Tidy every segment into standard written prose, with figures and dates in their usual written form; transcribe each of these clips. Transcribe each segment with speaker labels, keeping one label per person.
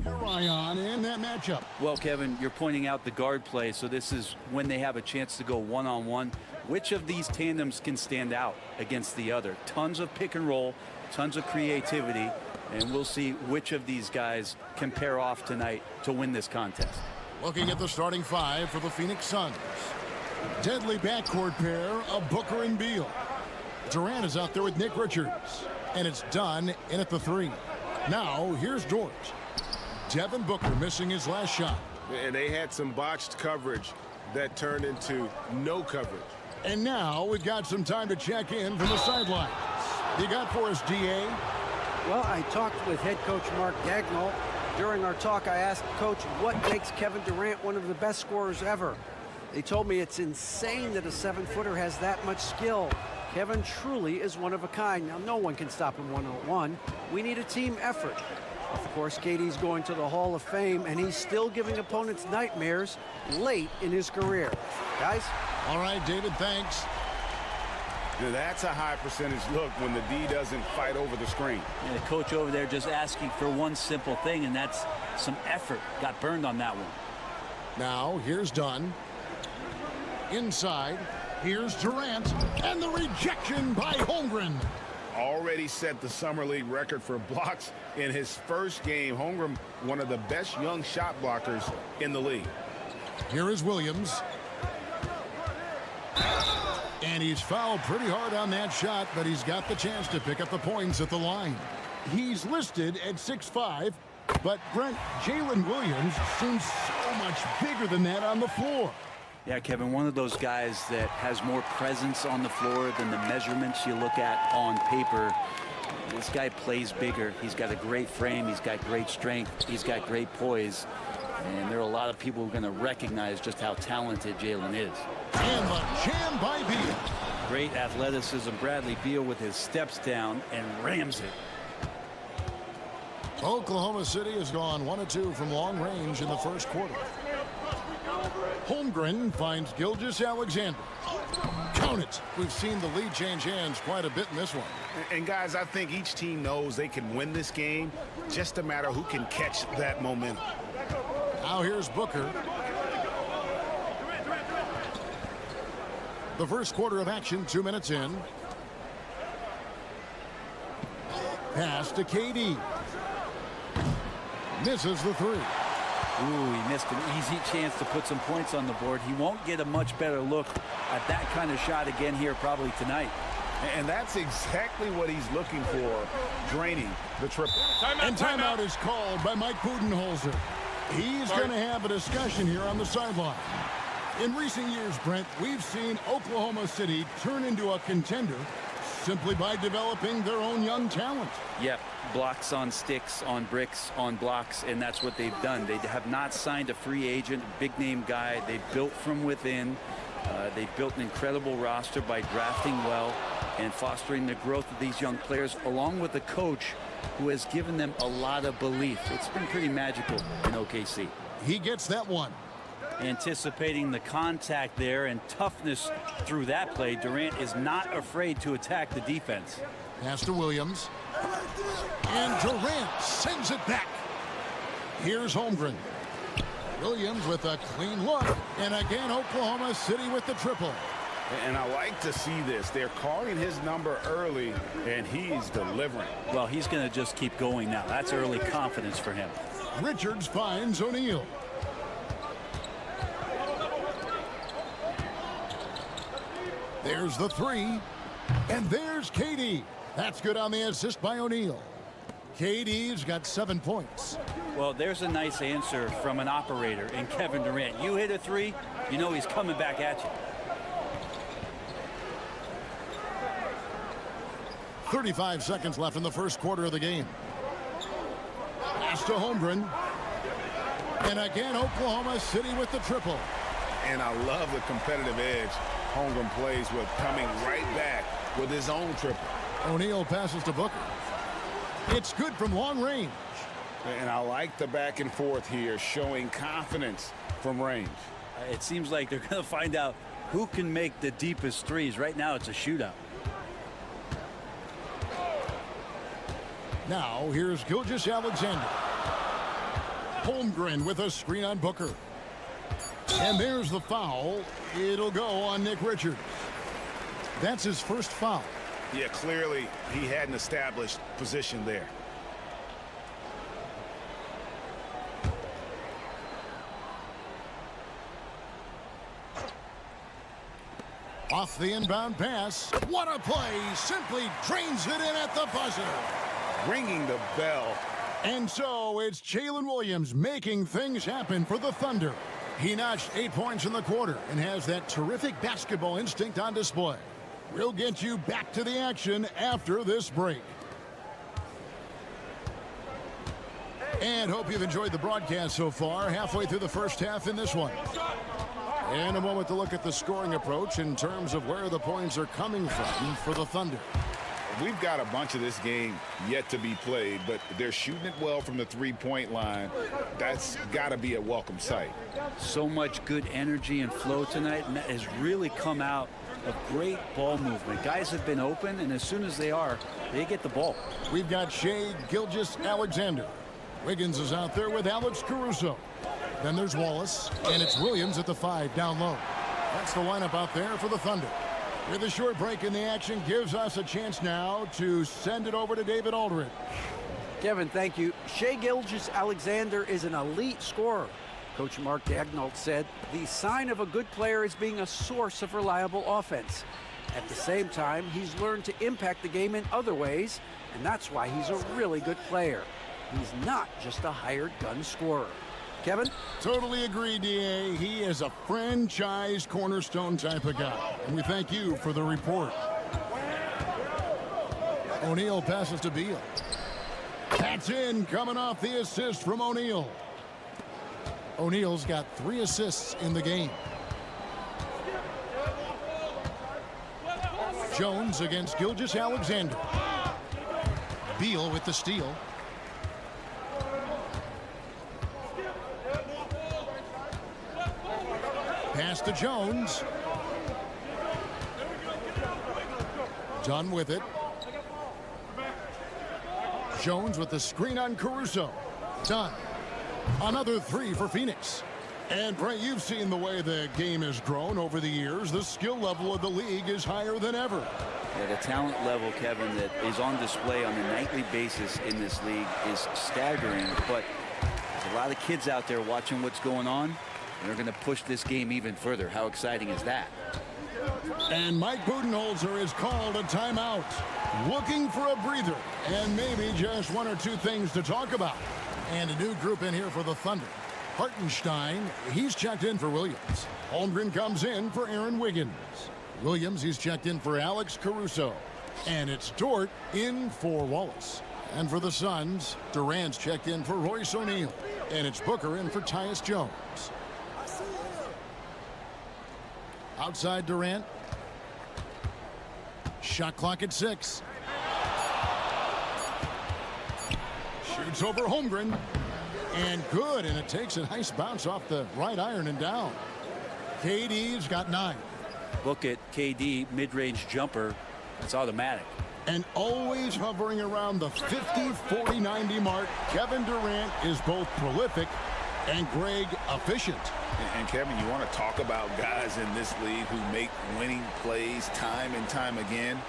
Speaker 1: your eye on in that matchup?
Speaker 2: Well, Kevin, you're pointing out the guard play, so this is when they have a chance to go one-on-one. Which of these tandems can stand out against the other? Tons of pick and roll, tons of creativity, and we'll see which of these guys can pair off tonight to win this contest.
Speaker 1: Looking at the starting five for the Phoenix Suns. Deadly backcourt pair of Booker and Beal. Durant is out there with Nick Richards, and it's done in at the three. Now, here's George. Devin Booker missing his last shot.
Speaker 3: And they had some botched coverage that turned into no coverage.
Speaker 1: And now we've got some time to check in from the sidelines. What you got for us, D.A.?
Speaker 4: Well, I talked with head coach Mark Dagnall. During our talk, I asked Coach what makes Kevin Durant one of the best scorers ever. They told me it's insane that a 7-footer has that much skill. Kevin truly is one of a kind. Now, no one can stop him one-on-one. We need a team effort. Of course, KD's going to the Hall of Fame, and he's still giving opponents nightmares late in his career. Guys?
Speaker 1: All right, David, thanks.
Speaker 3: Now, that's a high percentage look when the D doesn't fight over the screen.
Speaker 2: And the coach over there just asking for one simple thing, and that's some effort. Got burned on that one.
Speaker 1: Now, here's Dunn. Inside, here's Durant, and the rejection by Holmgren.
Speaker 3: Already set the Summer League record for blocks in his first game. Holmgren, one of the best young shot blockers in the league.
Speaker 1: Here is Williams. And he's fouled pretty hard on that shot, but he's got the chance to pick up the points at the line. He's listed at 6'5", but Brent, Jalen Williams seems so much bigger than that on the floor.
Speaker 2: Yeah, Kevin, one of those guys that has more presence on the floor than the measurements you look at on paper. This guy plays bigger. He's got a great frame. He's got great strength. He's got great poise. And there are a lot of people who are going to recognize just how talented Jalen is.
Speaker 1: And the jam by Beal.
Speaker 2: Great athleticism. Bradley Beal with his steps down and rams it.
Speaker 1: Oklahoma City has gone 1 of 2 from long range in the first quarter. Holmgren finds Gilgeous-Alexander. Count it. We've seen the lead change hands quite a bit in this one.
Speaker 3: And guys, I think each team knows they can win this game. Just a matter who can catch that momentum.
Speaker 1: Now here's Booker. The first quarter of action, 2 minutes in. Pass to KD. Misses the three.
Speaker 2: Ooh, he missed an easy chance to put some points on the board. He won't get a much better look at that kind of shot again here probably tonight.
Speaker 3: And that's exactly what he's looking for, draining the triple.
Speaker 1: And timeout is called by Mike Budenholzer. He's going to have a discussion here on the sideline. In recent years, Brent, we've seen Oklahoma City turn into a contender simply by developing their own young talent.
Speaker 2: Yep, blocks on sticks, on bricks, on blocks, and that's what they've done. They have not signed a free agent, big-name guy. They built from within. They built an incredible roster by drafting well and fostering the growth of these young players, along with a coach who has given them a lot of belief. It's been pretty magical in OKC.
Speaker 1: He gets that one.
Speaker 2: Anticipating the contact there and toughness through that play, Durant is not afraid to attack the defense.
Speaker 1: Pass to Williams. And Durant sends it back. Here's Holmgren. Williams with a clean look. And again, Oklahoma City with the triple.
Speaker 3: And I like to see this. They're calling his number early, and he's delivering.
Speaker 2: Well, he's going to just keep going now. That's early confidence for him.
Speaker 1: Richards finds O'Neal. There's the three. And there's KD. That's good on the assist by O'Neal. KD's got 7 points.
Speaker 2: Well, there's a nice answer from an operator in Kevin Durant. You hit a three, you know he's coming back at you.
Speaker 1: 35 seconds left in the first quarter of the game. Pass to Holmgren. And again, Oklahoma City with the triple.
Speaker 3: And I love the competitive edge Holmgren plays with, coming right back with his own triple.
Speaker 1: O'Neal passes to Booker. It's good from long range.
Speaker 3: And I like the back and forth here, showing confidence from range.
Speaker 2: It seems like they're going to find out who can make the deepest threes. Right now, it's a shootout.
Speaker 1: Now, here's Gilgeous-Alexander. Holmgren with a screen on Booker. And there's the foul. It'll go on Nick Richards. That's his first foul.
Speaker 3: Yeah, clearly he hadn't established position there.
Speaker 1: Off the inbound pass. What a play. Simply drains it in at the buzzer.
Speaker 3: Ringing the bell.
Speaker 1: And so it's Jalen Williams making things happen for the Thunder. He notched 8 points in the quarter and has that terrific basketball instinct on display. We'll get you back to the action after this break. And hope you've enjoyed the broadcast so far. Halfway through the first half in this one. And a moment to look at the scoring approach in terms of where the points are coming from for the Thunder.
Speaker 3: We've got a bunch of this game yet to be played, but they're shooting it well from the three-point line. That's got to be a welcome sight.
Speaker 2: So much good energy and flow tonight, and that has really come out of great ball movement. Guys have been open, and as soon as they get the ball.
Speaker 1: We've got Shai Gilgeous-Alexander. Wiggins is out there with Alex Caruso. Then there's Wallace, and it's Williams at the 5 down low. That's the lineup out there for the Thunder. With a short break in the action, gives us a chance now to send it over to David Aldridge.
Speaker 4: Kevin, thank you. Shai Gilgeous-Alexander is an elite scorer. Coach Mark Daigneault said the sign of a good player is being a source of reliable offense. At the same time, he's learned to impact the game in other ways, and that's why he's a really good player. He's not just a hired gun scorer. Kevin?
Speaker 1: Totally agree, D.A. He is a franchise cornerstone type of guy. And we thank you for the report. O'Neal passes to Beal. That's in, coming off the assist from O'Neal. O'Neal's got 3 assists in the game. Jones against Gilgeous-Alexander. Beal with the steal. Pass to Jones. Done with it. Jones with the screen on Caruso. Done. Another 3 for Phoenix. And Brett, you've seen the way the game has grown over the years. The skill level of the league is higher than ever.
Speaker 2: Yeah, the talent level, Kevin, that is on display on a nightly basis in this league is staggering. But there's a lot of kids out there watching what's going on. They're going to push this game even further. How exciting is that?
Speaker 1: And Mike Budenholzer has called a timeout, looking for a breather and maybe just 1 or 2 things to talk about. And a new group in here for the Thunder. Hartenstein, he's checked in for Williams. Holmgren comes in for Aaron Wiggins. Williams, he's checked in for Alex Caruso. And it's Dort in for Wallace. And for the Suns, Durant's checked in for Royce O'Neal. And it's Booker in for Tyus Jones. Outside Durant. Shot clock at 6. Shoots over Holmgren. And good, and it takes a nice bounce off the right iron and down. KD's got 9.
Speaker 2: Look at KD, mid-range jumper. It's automatic.
Speaker 1: And always hovering around the 50, 40, 90 mark. Kevin Durant is both prolific and Greg efficient.
Speaker 3: And Kevin, you want to talk about guys in this league who make winning plays time and time again.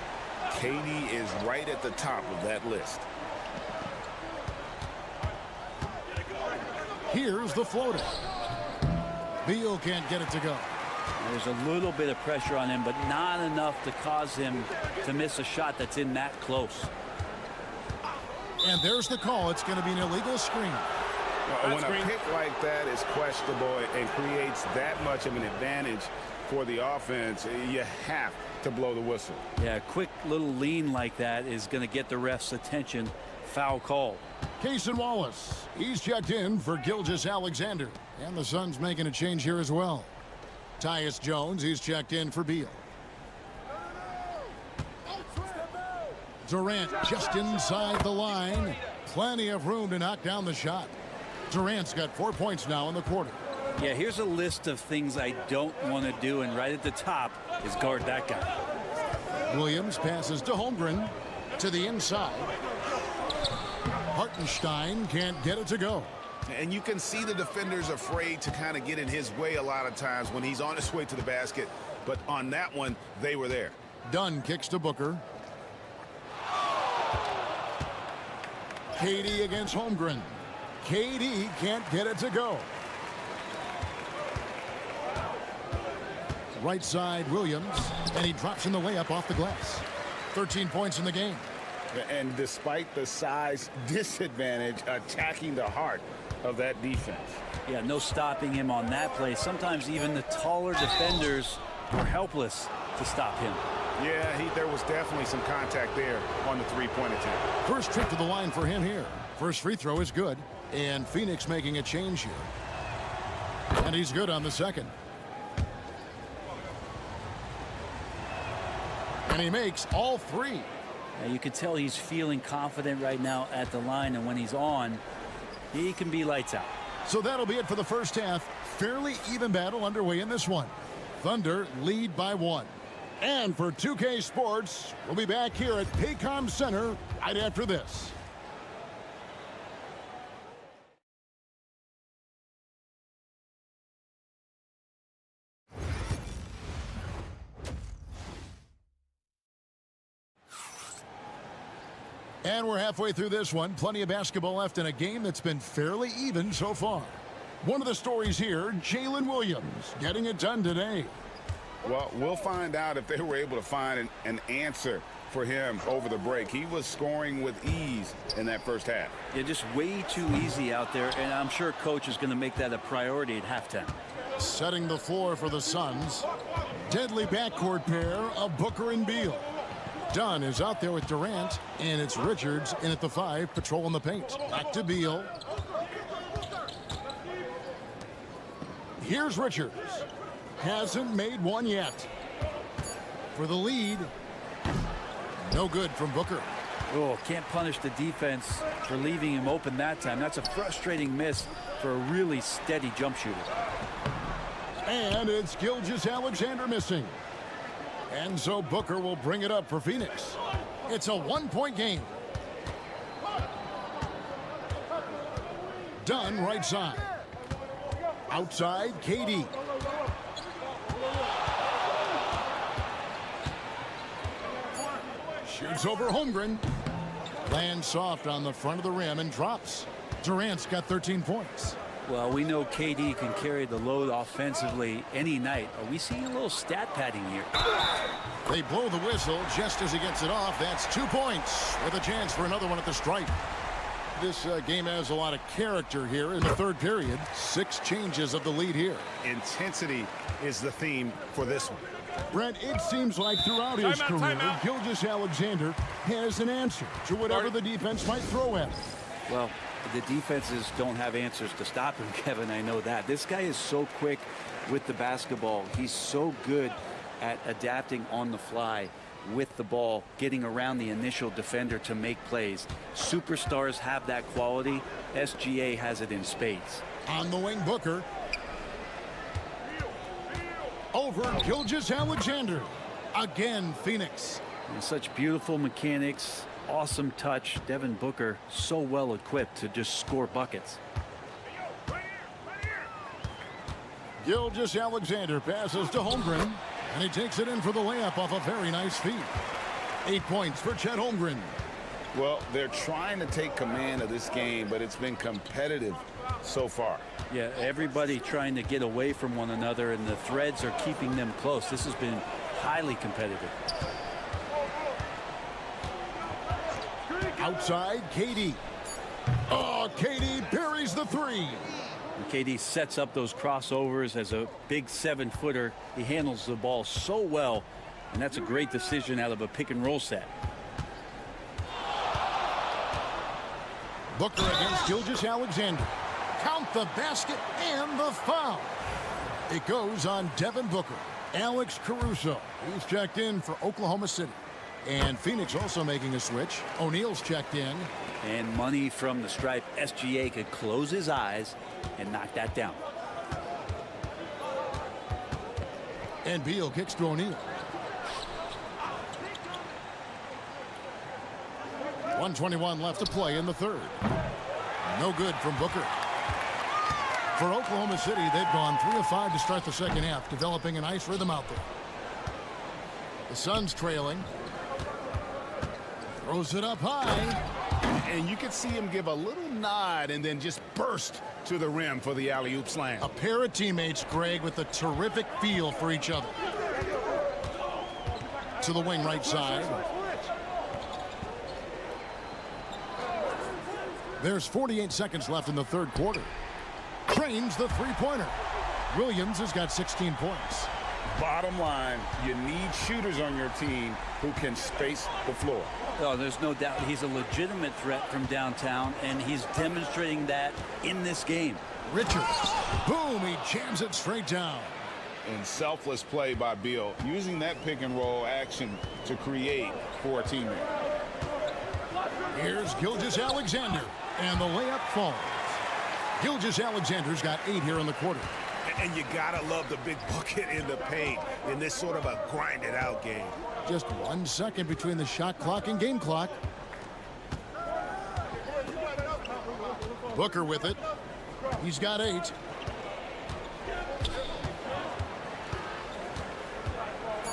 Speaker 3: KD is right at the top of that list.
Speaker 1: Here's the floater. Beal can't get it to go.
Speaker 2: There's a little bit of pressure on him, but not enough to cause him to miss a shot that's in that close.
Speaker 1: And there's the call. It's going to be an illegal screen.
Speaker 3: When a pick like that is questionable and creates that much of an advantage for the offense, you have to blow the whistle.
Speaker 2: Yeah, a quick little lean like that is going to get the ref's attention. Foul call.
Speaker 1: Cason Wallace, he's checked in for Gilgeous-Alexander. And the Suns making a change here as well. Tyus Jones, he's checked in for Beal. Durant just inside the line. Plenty of room to knock down the shot. Durant's got 4 points now in the quarter.
Speaker 2: Yeah, here's a list of things I don't want to do, and right at the top is guard that guy.
Speaker 1: Williams passes to Holmgren to the inside. Hartenstein can't get it to go.
Speaker 3: And you can see the defenders afraid to kind of get in his way a lot of times when he's on his way to the basket. But on that one, they were there.
Speaker 1: Dunn kicks to Booker. KD against Holmgren. KD can't get it to go. Right side, Williams, and he drops in the layup off the glass. 13 points in the game.
Speaker 3: And despite the size disadvantage, attacking the heart of that defense.
Speaker 2: Yeah, no stopping him on that play. Sometimes even the taller defenders were helpless to stop him.
Speaker 3: Yeah, there was definitely some contact there on the three-point attempt.
Speaker 1: First trip to the line for him here. First free throw is good, and Phoenix making a change here. And he's good on the second. And he makes all three.
Speaker 2: Now you can tell he's feeling confident right now at the line, and when he's on, he can be lights out.
Speaker 1: So that'll be it for the first half. Fairly even battle underway in this one. Thunder lead by 1. And for 2K Sports, we'll be back here at Paycom Center right after this. And we're halfway through this one. Plenty of basketball left in a game that's been fairly even so far. One of the stories here, Jalen Williams getting it done today.
Speaker 3: Well, we'll find out if they were able to find an answer for him over the break. He was scoring with ease in that first half.
Speaker 2: Yeah, just way too easy out there, and I'm sure coach is going to make that a priority at halftime.
Speaker 1: Setting the floor for the Suns. Deadly backcourt pair of Booker and Beal. Dunn is out there with Durant, and it's Richards in at the 5, patrolling the paint. Back to Beal. Here's Richards. Hasn't made one yet. For the lead. No good from Booker.
Speaker 2: Oh, can't punish the defense for leaving him open that time. That's a frustrating miss for a really steady jump shooter.
Speaker 1: And it's Gilgeous-Alexander missing. And so Booker will bring it up for Phoenix. It's a 1-point game. Dunn right side. Outside, KD. Shoots over Holmgren. Lands soft on the front of the rim and drops. Durant's got 13 points.
Speaker 2: Well, we know KD can carry the load offensively any night. Are we seeing a little stat padding here?
Speaker 1: They blow the whistle just as he gets it off. That's 2 points with a chance for another one at the stripe. This game has a lot of character here in the third period. 6 changes of the lead here.
Speaker 3: Intensity is the theme for this one.
Speaker 1: Brent, it seems like throughout his career, Gilgeous-Alexander has an answer to whatever the defense might throw at him.
Speaker 2: Well, the defenses don't have answers to stop him, Kevin. I know that. This guy is so quick with the basketball. He's so good at adapting on the fly with the ball, getting around the initial defender to make plays. Superstars have that quality. SGA has it in spades.
Speaker 1: On the wing, Booker. Over Gilgeous-Alexander. Again, Phoenix.
Speaker 2: And such beautiful mechanics. Awesome touch. Devin Booker so well equipped to just score buckets.
Speaker 1: Gilgeous-Alexander passes to Holmgren, and he takes it in for the layup off a very nice feed. 8 points for Chet Holmgren.
Speaker 3: Well, they're trying to take command of this game, but it's been competitive so far.
Speaker 2: Yeah, everybody trying to get away from one another, and the threads are keeping them close. This has been highly competitive.
Speaker 1: Outside, KD. Oh, KD buries the 3.
Speaker 2: And KD sets up those crossovers as a big 7-footer. He handles the ball so well, and that's a great decision out of a pick-and-roll set.
Speaker 1: Booker against Gilgeous-Alexander. Count the basket and the foul. It goes on Devin Booker. Alex Caruso, he's checked in for Oklahoma City. And Phoenix also making a switch. O'Neal's checked in.
Speaker 2: And money from the stripe. SGA could close his eyes and knock that down.
Speaker 1: And Beal kicks to O'Neal. 1:21 left to play in the third. No good from Booker. For Oklahoma City, they've gone 3 of 5 to start the second half, developing a nice rhythm out there. The Suns trailing. Throws it up high.
Speaker 3: And you can see him give a little nod and then just burst to the rim for the alley-oop slam.
Speaker 1: A pair of teammates, Greg, with a terrific feel for each other. To the wing right side. There's 48 seconds left in the third quarter. Trains the three-pointer. Williams has got 16 points.
Speaker 3: Bottom line, you need shooters on your team who can space the floor.
Speaker 2: Oh, there's no doubt he's a legitimate threat from downtown, and he's demonstrating that in this game.
Speaker 1: Richards. Boom, he jams it straight down.
Speaker 3: And selfless play by Beal, using that pick and roll action to create for a teammate.
Speaker 1: Here's Gilgeous-Alexander, and the layup falls. Gilgeous-Alexander's got 8 here in the quarter.
Speaker 5: And you gotta love the big bucket in the paint in this sort of a grinded out game.
Speaker 1: Just 1 second between the shot clock and game clock. Booker with it. He's got 8.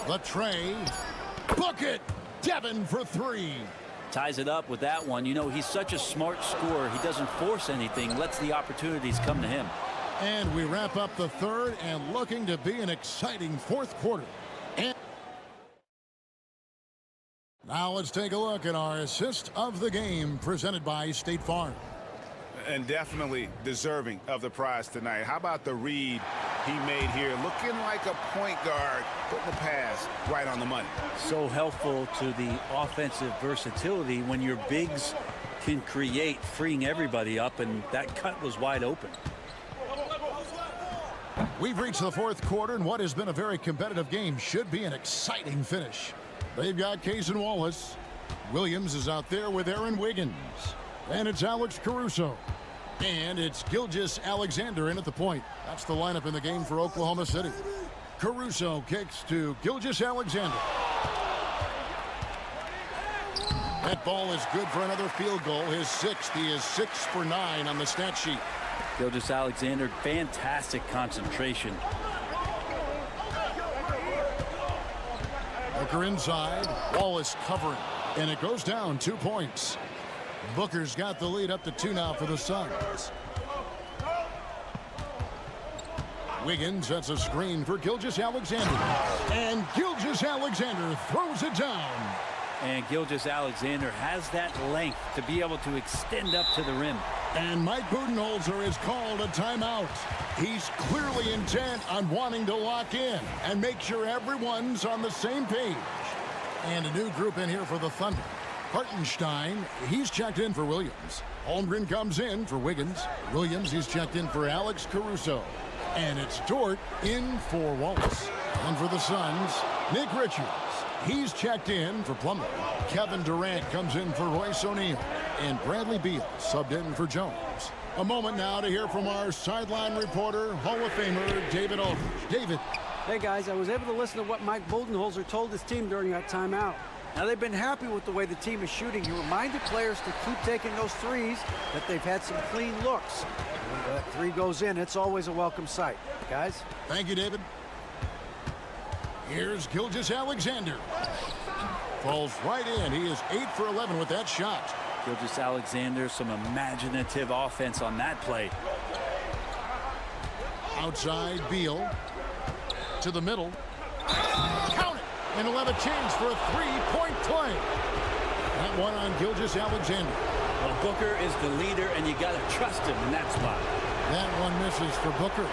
Speaker 1: The tray. Bucket. Devin for 3.
Speaker 2: Ties it up with that one. You know, he's such a smart scorer. He doesn't force anything, lets the opportunities come to him.
Speaker 1: And we wrap up the third, and looking to be an exciting fourth quarter. And now let's take a look at our assist of the game presented by State Farm.
Speaker 3: And definitely deserving of the prize tonight. How about the read he made here? Looking like a point guard, putting the pass right on the money.
Speaker 2: So helpful to the offensive versatility when your bigs can create, freeing everybody up, and that cut was wide open.
Speaker 1: We've reached the fourth quarter, and what has been a very competitive game should be an exciting finish. They've got Case and Wallace. Williams is out there with Aaron Wiggins. And it's Alex Caruso. And it's Gilgeous-Alexander in at the point. That's the lineup in the game for Oklahoma City. Caruso kicks to Gilgeous-Alexander. That ball is good for another field goal. His 6th. He is 6 for 9 on the stat sheet.
Speaker 2: Gilgeous-Alexander, fantastic concentration.
Speaker 1: Booker inside. Wallace covering. And it goes down 2 points. Booker's got the lead up to 2 now for the Suns. Wiggins sets a screen for Gilgeous-Alexander. And Gilgeous-Alexander throws it down.
Speaker 2: And Gilgeous-Alexander has that length to be able to extend up to the rim.
Speaker 1: And Mike Budenholzer has called a timeout. He's clearly intent on wanting to lock in and make sure everyone's on the same page. And a new group in here for the Thunder. Hartenstein, he's checked in for Williams. Holmgren comes in for Wiggins. Williams, he's checked in for Alex Caruso. And it's Dort in for Wallace. And for the Suns, Nick Richards. He's checked in for Plumlee. Kevin Durant comes in for Royce O'Neal. And Bradley Beal subbed in for Jones. A moment now to hear from our sideline reporter, Hall of Famer David Aldridge. David.
Speaker 4: Hey, guys, I was able to listen to what Mike Budenholzer told his team during that timeout. Now, they've been happy with the way the team is shooting. He reminded players to keep taking those threes, that they've had some clean looks. When that 3 goes in, it's always a welcome sight. Guys?
Speaker 1: Thank you, David. Here's Gilgeous-Alexander. Falls right in. He is 8 for 11 with that shot.
Speaker 2: Gilgeous-Alexander, some imaginative offense on that play.
Speaker 1: Outside, Beal. To the middle. Count it! And he'll have a chance for a 3-point play. That one on Gilgeous-Alexander.
Speaker 2: Well, Booker is the leader, and you got to trust him in that spot.
Speaker 1: That one misses for Booker.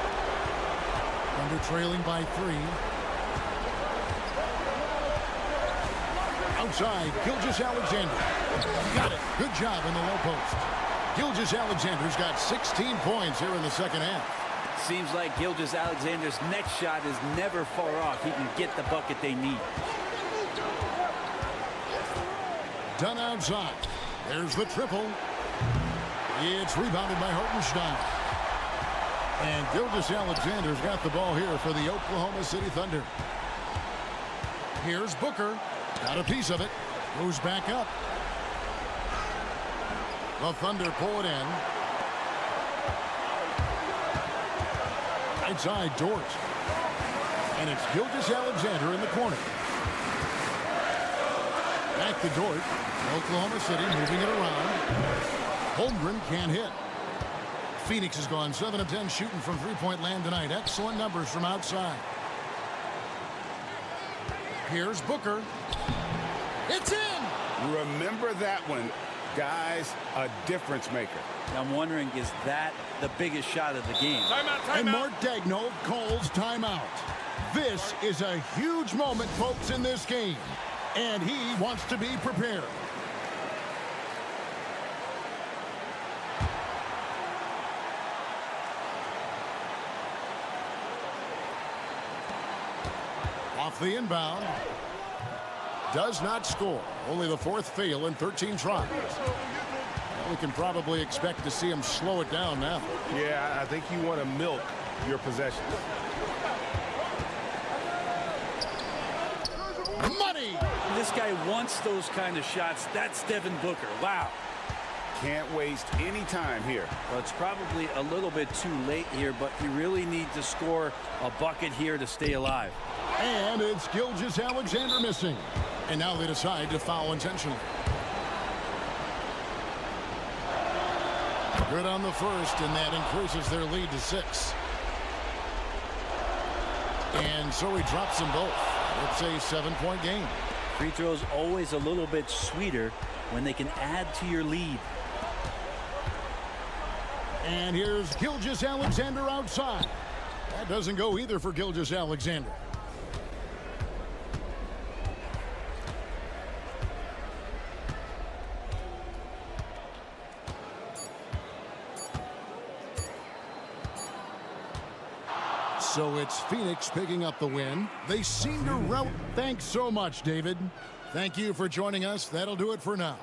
Speaker 1: Under trailing by 3. Outside, Gilgeous-Alexander. Got it. Good job in the low post. Gilgeous-Alexander's got 16 points here in the second half.
Speaker 2: Seems like Gilgeous-Alexander's next shot is never far off. He can get the bucket they need.
Speaker 1: Done outside. There's the triple. It's rebounded by Hartenstein. And Gilgeous-Alexander's got the ball here for the Oklahoma City Thunder. Here's Booker. Got a piece of it. Moves back up. The Thunder pull it in. right side, Dort. And it's Gilgeous-Alexander in the corner. Back to Dort. Oklahoma City moving it around. Holmgren can't hit. Phoenix has gone 7 of 10 shooting from three-point land tonight. Excellent numbers from outside. Here's Booker. It's in!
Speaker 3: Remember that one, guys, a difference maker.
Speaker 2: I'm wondering, is that the biggest shot of the game?
Speaker 1: And Mark Daigneault calls timeout. This is a huge moment, folks, in this game. And he wants to be prepared. Off the inbound. Does not score. Only the 4th fail in 13 tries. Well, we can probably expect to see him slow it down now.
Speaker 5: Yeah, I think you want to milk your possessions.
Speaker 1: Money!
Speaker 2: This guy wants those kind of shots. That's Devin Booker. Wow.
Speaker 3: Can't waste any time here.
Speaker 2: Well, it's probably a little bit too late here, but you really need to score a bucket here to stay alive.
Speaker 1: And it's Gilgeous-Alexander missing. And now they decide to foul intentionally. Good on the first, and that increases their lead to 6. And so he drops them both. It's a 7-point game.
Speaker 2: Free throws always a little bit sweeter when they can add to your lead.
Speaker 1: And here's Gilgeous-Alexander outside. That doesn't go either for Gilgeous-Alexander. So it's Phoenix picking up the win. They seem to Thanks so much, David. Thank you for joining us. That'll do it for now.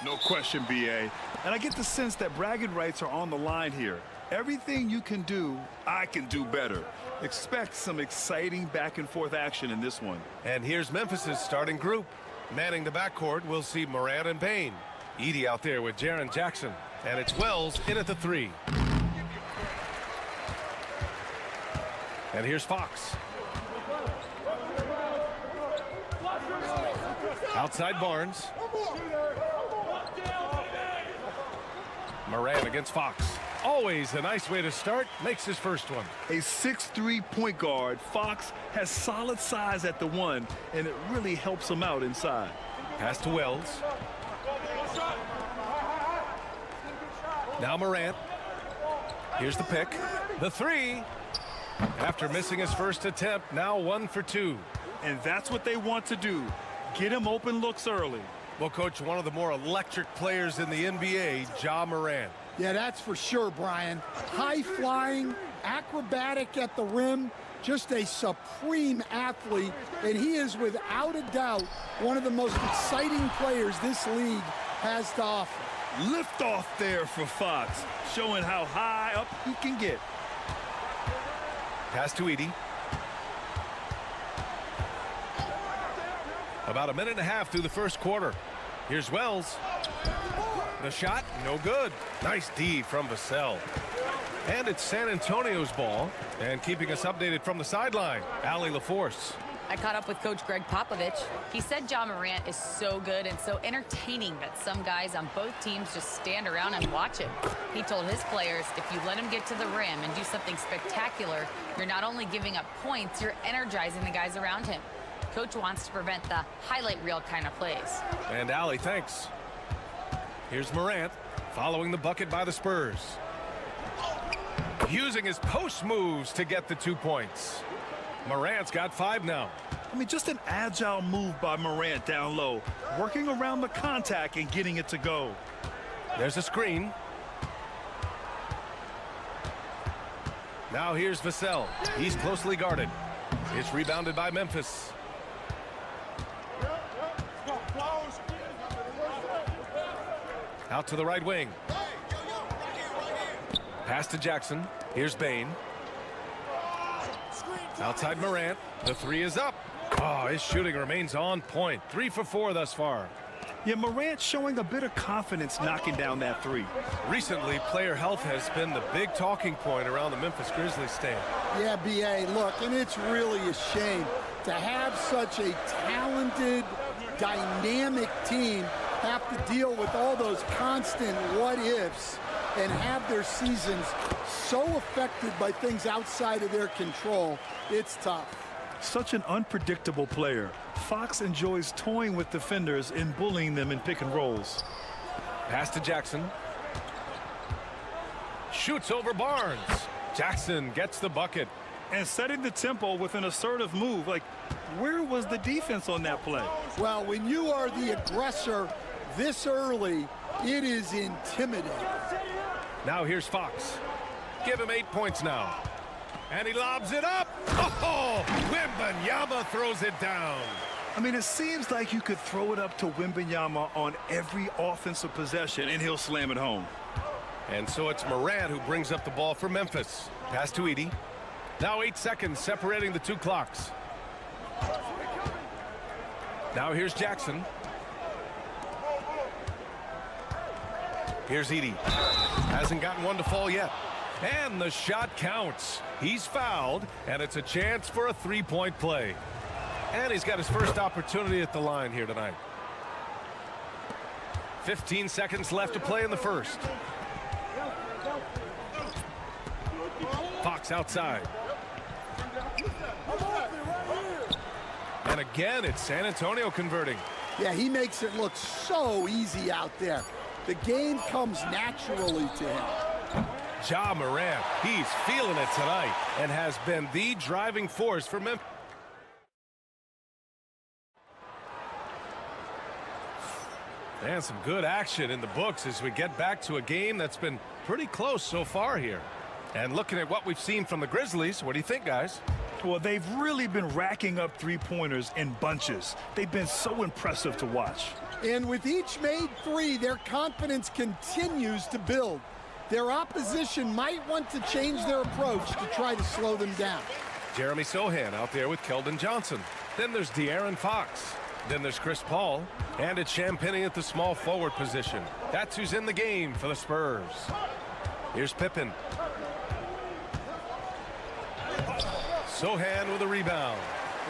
Speaker 6: No question, B.A. And I get the sense that bragging rights are on the line here. Everything you can do, I can do better. Expect some exciting back-and-forth action in this one.
Speaker 7: And here's Memphis' starting group. Manning the backcourt, we'll see Morant and Payne. Edey out there with Jaren Jackson. And it's Wells in at the 3. And here's Fox. Outside Barnes. Moran against Fox. Always a nice way to start. Makes his first one.
Speaker 6: A 6'3" point guard. Fox has solid size at the 1, and it really helps him out inside.
Speaker 7: Pass to Wells. Now Morant. Here's the pick. The 3. After missing his first attempt, now 1 for 2.
Speaker 6: And that's what they want to do. Get him open looks early.
Speaker 7: Well, Coach, one of the more electric players in the NBA, Ja Morant.
Speaker 8: Yeah, that's for sure, Brian. High-flying, acrobatic at the rim, just a supreme athlete, and he is without a doubt one of the most exciting players this league has to offer.
Speaker 6: Lift off there for Fox, showing how high up he can get.
Speaker 7: Pass to Edie. About a minute and a half through the first quarter. Here's Wells. The shot, no good. Nice D from Vassell. And it's San Antonio's ball. And keeping us updated from the sideline, Allie LaForce.
Speaker 9: I caught up with Coach Greg Popovich. He said Ja Morant is so good and so entertaining that some guys on both teams just stand around and watch him. He told his players, if you let him get to the rim and do something spectacular, you're not only giving up points, you're energizing the guys around him. Coach wants to prevent the highlight reel kind of plays.
Speaker 7: And Allie, thanks. Here's Morant following the bucket by the Spurs. Using his post moves to get the 2 points. Morant's got 5 now.
Speaker 6: I mean, just an agile move by Morant down low, working around the contact and getting it to go.
Speaker 7: There's a screen. Now here's Vassell. He's closely guarded. It's rebounded by Memphis. Out to the right wing. Pass to Jackson. Here's Bain. Outside Morant. The 3 is up. Oh, his shooting remains on point. 3 for 4 thus far.
Speaker 6: Yeah, Morant showing a bit of confidence knocking down that 3.
Speaker 7: Recently, player health has been the big talking point around the Memphis Grizzlies stand.
Speaker 8: Yeah, B.A., look, and it's really a shame to have such a talented, dynamic team have to deal with all those constant what-ifs and have their seasons so affected by things outside of their control. It's tough.
Speaker 6: Such an unpredictable player. Fox enjoys toying with defenders and bullying them in pick and rolls.
Speaker 7: Pass to Jackson. Shoots over Barnes. Jackson gets the bucket.
Speaker 6: And setting the tempo with an assertive move. Like, where was the defense on that play?
Speaker 8: Well, when you are the aggressor this early, it is intimidating.
Speaker 7: Now here's Fox. Give him 8 points now. And he lobs it up. Oh, Wembanyama throws it down.
Speaker 6: I mean, it seems like you could throw it up to Wembanyama on every offensive possession, and he'll slam it home.
Speaker 7: And so it's Morant who brings up the ball for Memphis. Pass to Edie. Now 8 seconds separating the 2 clocks. Now here's Jackson. Here's Edie. Hasn't gotten one to fall yet. And the shot counts. He's fouled, and it's a chance for a 3-point play. And he's got his first opportunity at the line here tonight. 15 seconds left to play in the first. Fox outside. And again, it's San Antonio converting.
Speaker 8: Yeah, he makes it look so easy out there. The game comes naturally to him.
Speaker 7: Ja Morant, he's feeling it tonight and has been the driving force for Memphis. And some good action in the books as we get back to a game that's been pretty close so far here. And looking at what we've seen from the Grizzlies, what do you think, guys?
Speaker 6: Well, they've really been racking up three-pointers in bunches. They've been so impressive to watch.
Speaker 8: And with each made 3, their confidence continues to build. Their opposition might want to change their approach to try to slow them down.
Speaker 7: Jeremy Sohan out there with Keldon Johnson. Then there's De'Aaron Fox. Then there's Chris Paul, and it's Champagnie at the small forward position. That's who's in the game for the Spurs. Here's Pippen. Sohan with a rebound.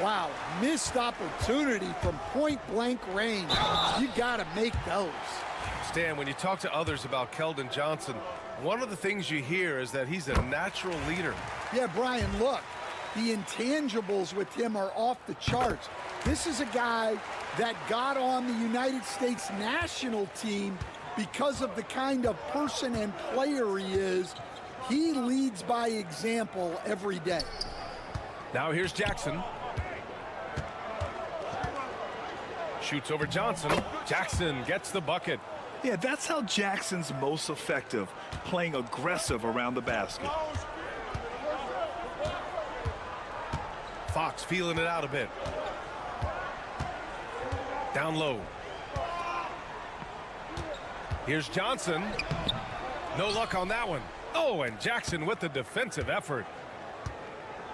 Speaker 8: Wow, missed opportunity from point-blank range. You got to make those.
Speaker 7: Stan, when you talk to others about Keldon Johnson, one of the things you hear is that he's a natural leader.
Speaker 8: Yeah, Brian, look, the intangibles with him are off the charts. This is a guy that got on the United States national team because of the kind of person and player he is. He leads by example every day.
Speaker 7: Now here's Jackson. Shoots over Johnson. Jackson gets the bucket.
Speaker 6: Yeah, that's how Jackson's most effective, playing aggressive around the basket.
Speaker 7: Fox feeling it out a bit. Down low. Here's Johnson. No luck on that one. Oh, and Jackson with the defensive effort.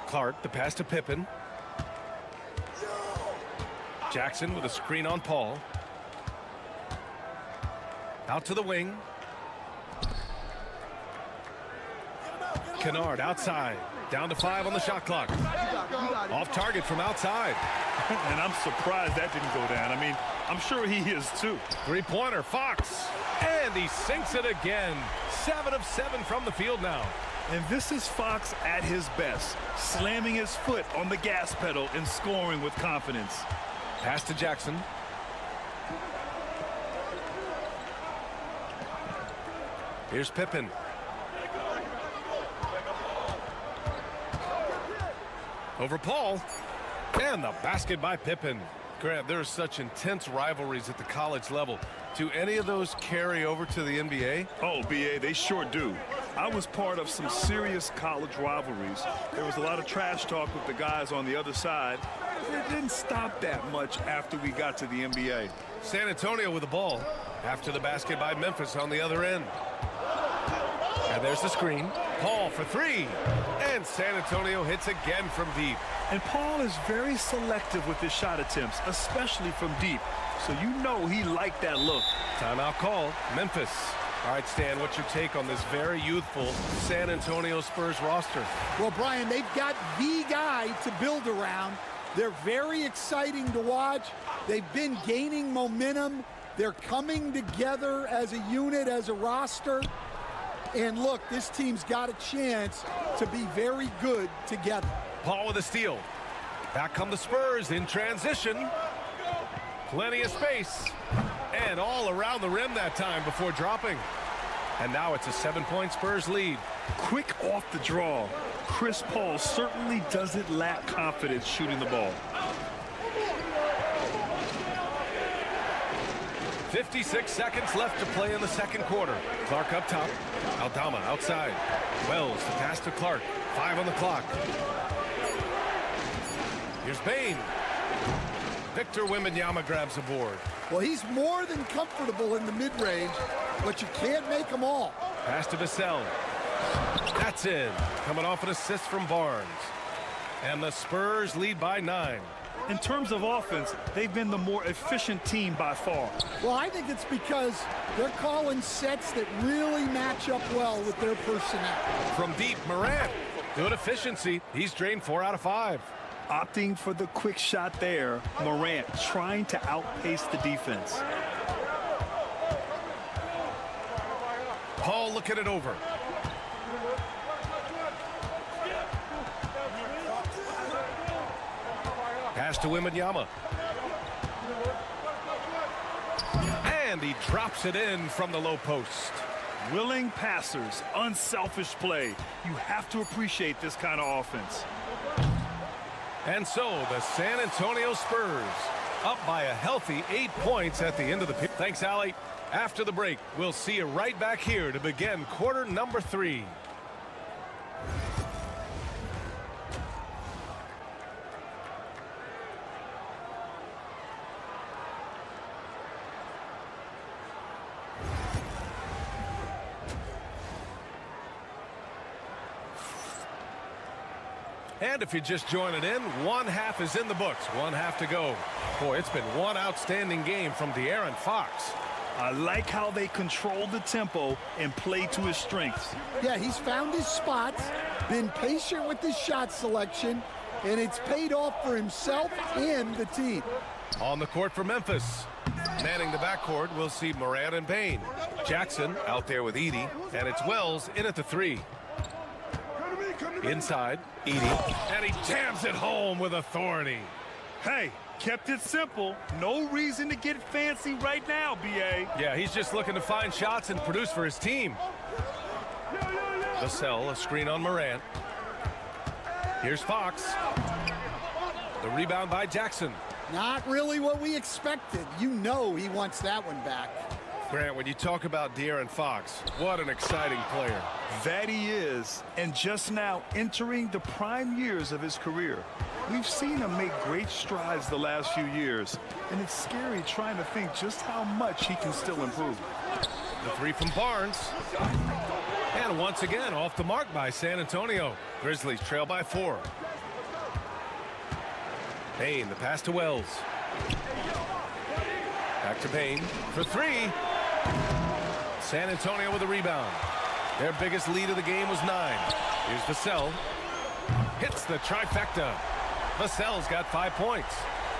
Speaker 7: Clark, the pass to Pippen. Jackson with a screen on Paul. Out to the wing. Kennard outside. Down to 5 on the shot clock. Off target from outside.
Speaker 6: And I'm surprised that didn't go down. I mean, I'm sure he is too.
Speaker 7: Three-pointer, Fox. And he sinks it again. 7 of 7 from the field now.
Speaker 6: And this is Fox at his best, slamming his foot on the gas pedal and scoring with confidence.
Speaker 7: Pass to Jackson. Here's Pippen. Over Paul. And the basket by Pippen. Grant, there are such intense rivalries at the college level. Do any of those carry over to the NBA?
Speaker 6: Oh, BA, they sure do. I was part of some serious college rivalries. There was a lot of trash talk with the guys on the other side. It didn't stop that much after we got to the NBA.
Speaker 7: San Antonio with the ball. After the basket by Memphis on the other end. And there's the screen. Paul for 3. And San Antonio hits again from deep.
Speaker 6: And Paul is very selective with his shot attempts, especially from deep. So you know he liked that look.
Speaker 7: Timeout called. Memphis. All right, Stan, what's your take on this very youthful San Antonio Spurs roster?
Speaker 8: Well, Brian, they've got the guy to build around. They're very exciting to watch. They've been gaining momentum. They're coming together as a unit, as a roster. And look, this team's got a chance to be very good together.
Speaker 7: Paul with a steal. Back come the Spurs in transition. Plenty of space. And all around the rim that time before dropping. And now it's a 7-point Spurs lead.
Speaker 6: Quick off the draw. Chris Paul certainly doesn't lack confidence shooting the ball.
Speaker 7: 56 seconds left to play in the second quarter. Clark up top. Aldama outside. Wells the pass to Clark. 5 on the clock. Here's Bain. Victor Wembanyama grabs a board.
Speaker 8: Well, he's more than comfortable in the mid-range, but you can't make them all.
Speaker 7: Pass to Vassell. That's in. Coming off an assist from Barnes. And the Spurs lead by 9.
Speaker 6: In terms of offense, they've been the more efficient team by far.
Speaker 8: Well, I think it's because they're calling sets that really match up well with their personnel.
Speaker 7: From deep, Morant. Good efficiency. He's drained 4 out of 5.
Speaker 6: Opting for the quick shot there, Morant trying to outpace the defense.
Speaker 7: Paul looking it over. Pass to Wembanyama. And he drops it in from the low post.
Speaker 6: Willing passers, unselfish play. You have to appreciate this kind of offense.
Speaker 7: And so the San Antonio Spurs up by a healthy 8 points at the end of the period. Thanks, Allie. After the break, we'll see you right back here to begin quarter number 3. And if you're just joining in, one half is in the books. One half to go. Boy, it's been one outstanding game from De'Aaron Fox.
Speaker 6: I like how they control the tempo and play to his strengths.
Speaker 8: Yeah, he's found his spots, been patient with his shot selection, and it's paid off for himself and the team.
Speaker 7: On the court for Memphis. Manning the backcourt, we'll see Morant and Payne. Jackson out there with Edey, and it's Wells in at the 3. Inside, Edey, and he jams it home with authority.
Speaker 6: Hey, kept it simple. No reason to get fancy right now, B.A.
Speaker 7: Yeah, he's just looking to find shots and produce for his team. Vassell, a screen on Morant. Here's Fox. The rebound by Jackson.
Speaker 8: Not really what we expected. You know he wants that one back.
Speaker 7: Grant, when you talk about De'Aaron Fox, what an exciting player.
Speaker 6: That he is, and just now entering the prime years of his career. We've seen him make great strides the last few years, and it's scary trying to think just how much he can still improve.
Speaker 7: The 3 from Barnes. And once again, off the mark by San Antonio. Grizzlies trail by 4. Payne, the pass to Wells. Back to Payne for 3. San Antonio with a rebound. Their biggest lead of the game was 9. Here's Vassell. Hits the trifecta. Vassell's got 5 points.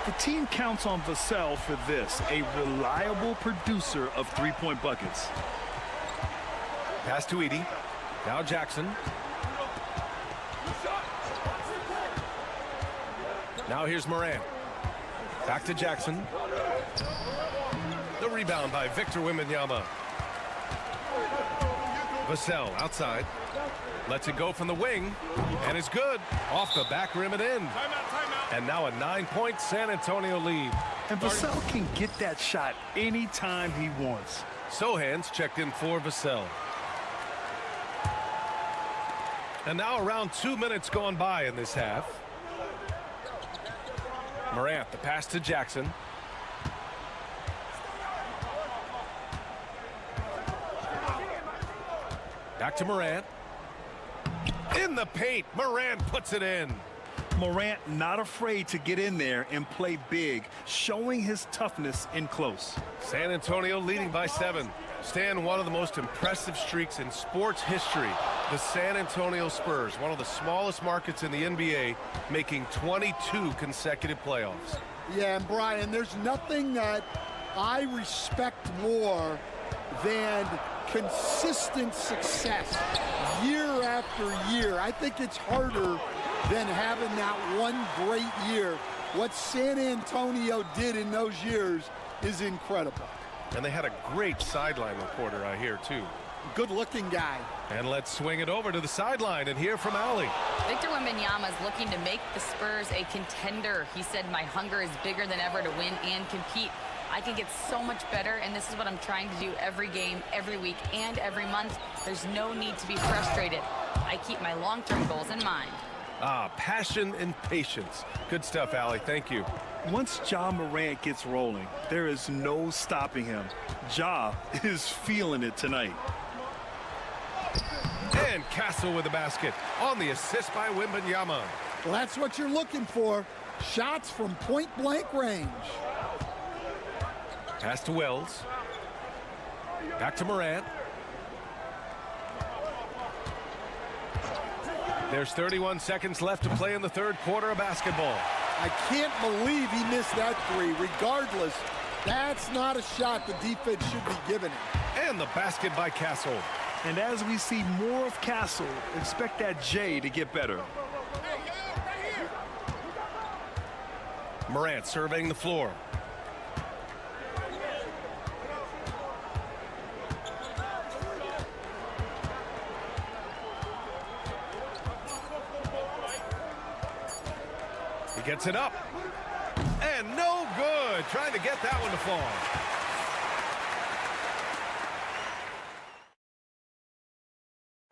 Speaker 6: The team counts on Vassell for this, a reliable producer of three-point buckets.
Speaker 7: Pass to Edey. Now Jackson. Now here's Morant. Back to Jackson. The rebound by Victor Wembanyama. Vassell outside. Lets it go from the wing. And it's good. Off the back rim and in.
Speaker 6: Timeout.
Speaker 7: And now a 9-point San Antonio lead.
Speaker 6: And Vassell can get that shot anytime he wants.
Speaker 7: Sohan's checked in for Vassell. And now around 2 minutes gone by in this half. Morant, the pass to Jackson. Back to Morant. In the paint, Morant puts it in.
Speaker 6: Morant not afraid to get in there and play big, showing his toughness in close.
Speaker 7: San Antonio leading by 7. Stan, one of the most impressive streaks in sports history. The San Antonio Spurs, one of the smallest markets in the NBA, making 22 consecutive playoffs.
Speaker 8: Yeah, and Brian, there's nothing that I respect more than consistent success year after year. I think it's harder than having that one great year. What San Antonio did in those years is incredible.
Speaker 7: And they had a great sideline reporter, I hear, too.
Speaker 8: Good-looking guy.
Speaker 7: And let's swing it over to the sideline and hear from Allie.
Speaker 9: Victor Wembanyama is looking to make the Spurs a contender. He said, my hunger is bigger than ever to win and compete. I can get so much better, and this is what I'm trying to do every game, every week, and every month. There's no need to be frustrated. I keep my long-term goals in mind.
Speaker 7: Passion and patience. Good stuff, Allie. Thank you.
Speaker 6: Once Ja Morant gets rolling, there is no stopping him. Ja is feeling it tonight.
Speaker 7: And Castle with the basket on the assist by Wembanyama.
Speaker 8: Well, that's what you're looking for. Shots from point-blank range.
Speaker 7: Pass to Wells. Back to Morant. There's 31 seconds left to play in the third quarter of basketball.
Speaker 8: I can't believe he missed that 3. Regardless, that's not a shot the defense should be giving him.
Speaker 7: And the basket by Castle.
Speaker 6: And as we see more of Castle, expect that J to get better.
Speaker 7: Morant surveying the floor. He gets it up. And no good. Trying to get that one to fall.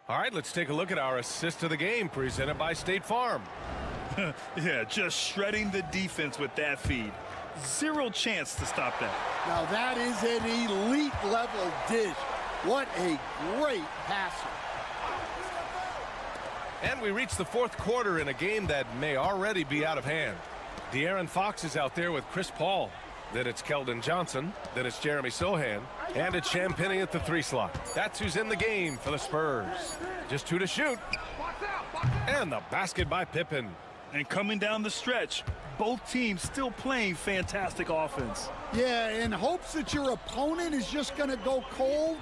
Speaker 7: All right, let's take a look at our assist of the game presented by State Farm.
Speaker 6: Yeah, just shredding the defense with that feed. Zero chance to stop that.
Speaker 8: Now that is an elite level dish. What a great passer.
Speaker 7: And we reach the fourth quarter in a game that may already be out of hand. De'Aaron Fox is out there with Chris Paul. Then it's Keldon Johnson. Then it's Jeremy Sohan. And it's Champagnie at the 3 slot. That's who's in the game for the Spurs. Just 2 to shoot. And the basket by Pippen.
Speaker 6: And coming down the stretch, both teams still playing fantastic offense.
Speaker 8: Yeah, in hopes that your opponent is just going to go cold.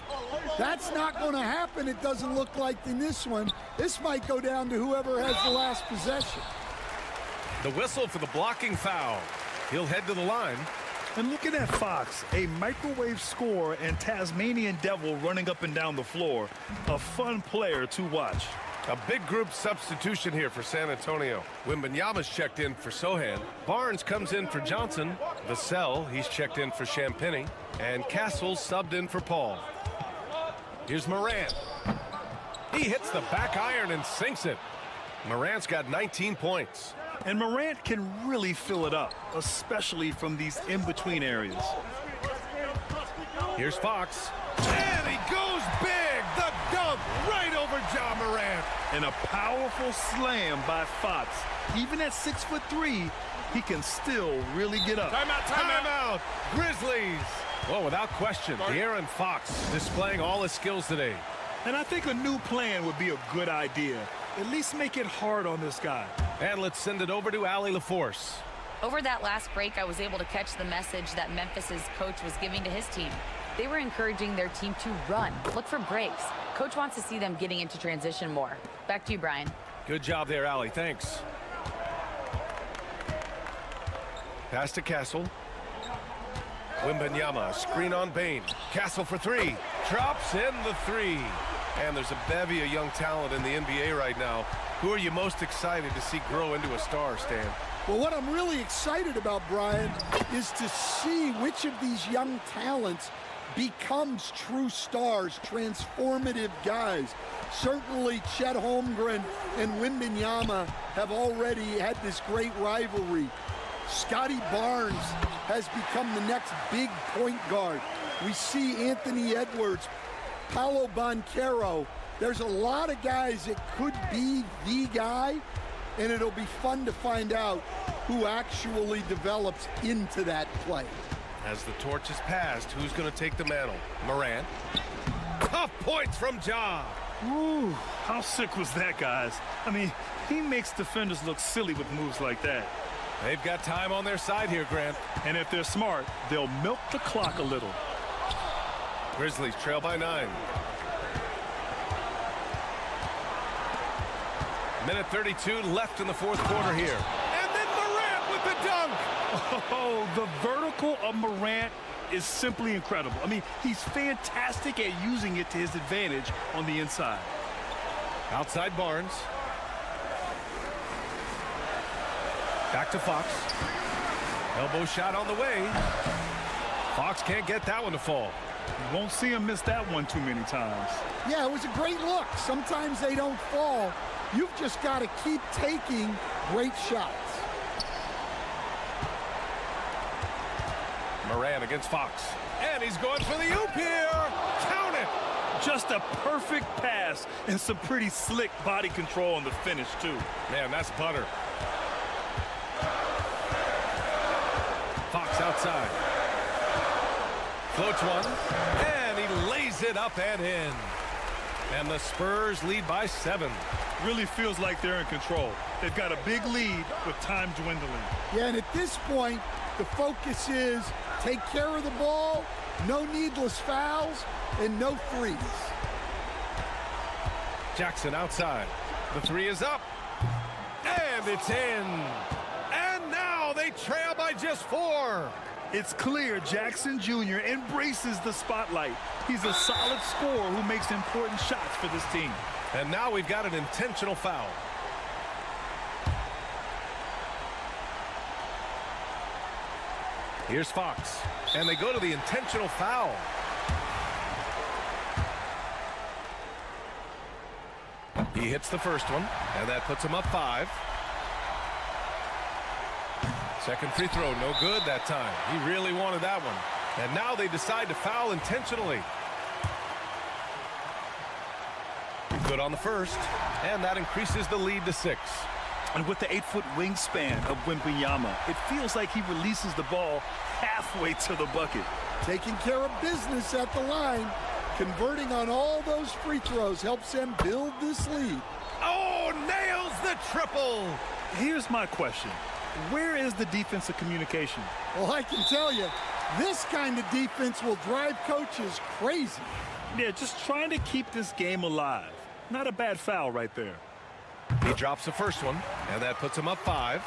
Speaker 8: That's not going to happen, it doesn't look like in this one. This might go down to whoever has the last possession.
Speaker 7: The whistle for the blocking foul. He'll head to the line.
Speaker 6: And looking at Fox, a microwave scorer and Tasmanian Devil running up and down the floor. A fun player to watch.
Speaker 7: A big group substitution here for San Antonio. Wembanyama's checked in for Sohan. Barnes comes in for Johnson. Vassell, he's checked in for Champagnie. And Castle's subbed in for Paul. Here's Morant. He hits the back iron and sinks it. Morant's got 19 points.
Speaker 6: And Morant can really fill it up, especially from these in-between areas.
Speaker 7: Here's Fox. And he goes big. The dunk right over Ja Morant.
Speaker 6: And a powerful slam by Fox. Even at 6'3", he can still really get up.
Speaker 7: Timeout. Grizzlies. Well, without question, De'Aaron Fox displaying all his skills today.
Speaker 6: And I think a new plan would be a good idea. At least make it hard on this guy.
Speaker 7: And let's send it over to Allie LaForce.
Speaker 9: Over that last break, I was able to catch the message that Memphis's coach was giving to his team. They were encouraging their team to run, look for breaks. Coach wants to see them getting into transition more. Back to you, Brian.
Speaker 7: Good job there, Allie. Thanks. Pass to Castle. Wembanyama, screen on Bane. Castle for 3. Drops in the 3. And there's a bevy of young talent in the NBA right now. Who are you most excited to see grow into a star, Stan?
Speaker 8: Well, what I'm really excited about, Brian, is to see which of these young talents becomes true stars, transformative guys. Certainly Chet Holmgren and Wembanyama have already had this great rivalry. Scotty Barnes has become the next big point guard. We see Anthony Edwards, Paolo Banchero. There's a lot of guys that could be the guy, and it'll be fun to find out who actually develops into that play.
Speaker 7: As the torch is passed, who's going to take the mantle? Morant. Tough points from Ja.
Speaker 6: Ooh, how sick was that, guys? I mean, he makes defenders look silly with moves like that.
Speaker 7: They've got time on their side here, Grant.
Speaker 6: And if they're smart, they'll milk the clock a little.
Speaker 7: Grizzlies trail by 9. Minute 32 left in the fourth quarter here. And then Morant with the dunk.
Speaker 6: Oh, the vertical of Morant is simply incredible. I mean, he's fantastic at using it to his advantage on the inside.
Speaker 7: Outside Barnes. Back to Fox. Elbow shot on the way. Fox can't get that one to fall.
Speaker 6: You won't see him miss that one too many times.
Speaker 8: Yeah, it was a great look. Sometimes they don't fall. You've just got to keep taking great shots.
Speaker 7: Morant against Fox. And he's going for the oop here. Count it.
Speaker 6: Just a perfect pass and some pretty slick body control on the finish, too.
Speaker 7: Man, that's butter. Fox outside. Floats one. And he lays it up and in. And the Spurs lead by 7.
Speaker 6: Really feels like they're in control. They've got a big lead with time dwindling.
Speaker 8: Yeah, and at this point, the focus is take care of the ball, no needless fouls, and no threes.
Speaker 7: Jackson outside. The 3 is up. And it's in. And now they trail by just 4.
Speaker 6: It's clear Jackson Jr. embraces the spotlight. He's a solid scorer who makes important shots for this team.
Speaker 7: And now we've got an intentional foul. Here's Fox. And they go to the intentional foul. He hits the first one, and that puts him up 5. Second free throw, no good that time. He really wanted that one. And now they decide to foul intentionally. Good on the first. And that increases the lead to 6.
Speaker 6: And with the 8-foot wingspan of Wembanyama, it feels like he releases the ball halfway to the bucket.
Speaker 8: Taking care of business at the line, converting on all those free throws helps them build this lead.
Speaker 7: Oh, nails the triple.
Speaker 6: Here's my question. Where is the defensive communication?
Speaker 8: Well, I can tell you, this kind of defense will drive coaches crazy.
Speaker 6: Yeah, just trying to keep this game alive. Not a bad foul right there.
Speaker 7: He drops the first one, and that puts him up 5.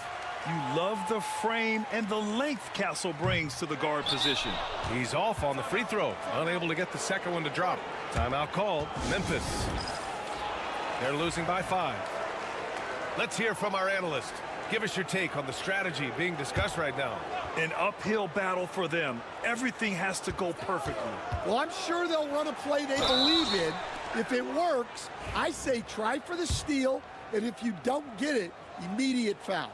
Speaker 6: You love the frame and the length Castle brings to the guard position.
Speaker 7: He's off on the free throw, unable to get the second one to drop. Timeout called, Memphis. They're losing by 5. Let's hear from our analyst. Give us your take on the strategy being discussed right now.
Speaker 6: An uphill battle for them. Everything has to go perfectly.
Speaker 8: Well, I'm sure they'll run a play they believe in. If it works, I say try for the steal, and if you don't get it, immediate foul.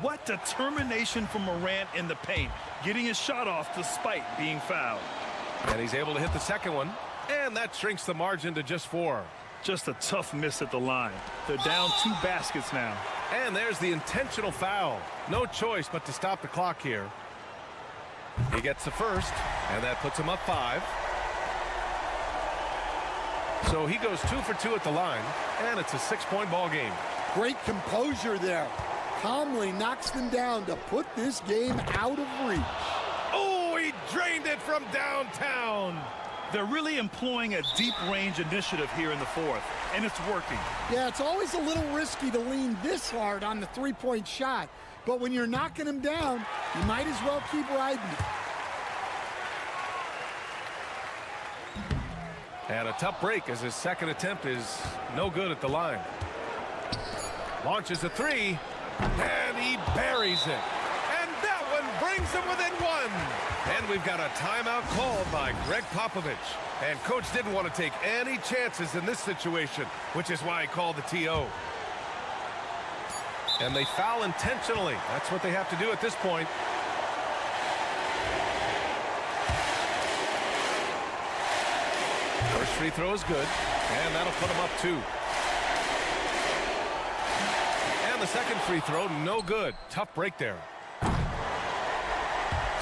Speaker 6: What determination from Morant in the paint, getting his shot off despite being fouled.
Speaker 7: And he's able to hit the second one, and that shrinks the margin to just 4.
Speaker 6: Just a tough miss at the line. They're down 2 baskets now.
Speaker 7: And there's the intentional foul. No choice but to stop the clock here. He gets the first, and that puts him up 5. So he goes 2 for 2 at the line, and it's a 6-point ball game.
Speaker 8: Great composure there. Calmly knocks them down to put this game out of reach.
Speaker 7: Oh, he drained it from downtown.
Speaker 6: They're really employing a deep range initiative here in the 4th, and it's working.
Speaker 8: Yeah, it's always a little risky to lean this hard on the three-point shot, but when you're knocking them down, you might as well keep riding it.
Speaker 7: And a tough break as his second attempt is no good at the line. Launches a 3, and he buries it. And that one brings him within 1. And we've got a timeout called by Greg Popovich. And coach didn't want to take any chances in this situation, which is why he called the TO. And they foul intentionally. That's what they have to do at this point. First free throw is good, and that'll put him up 2. And the second free throw, no good. Tough break there.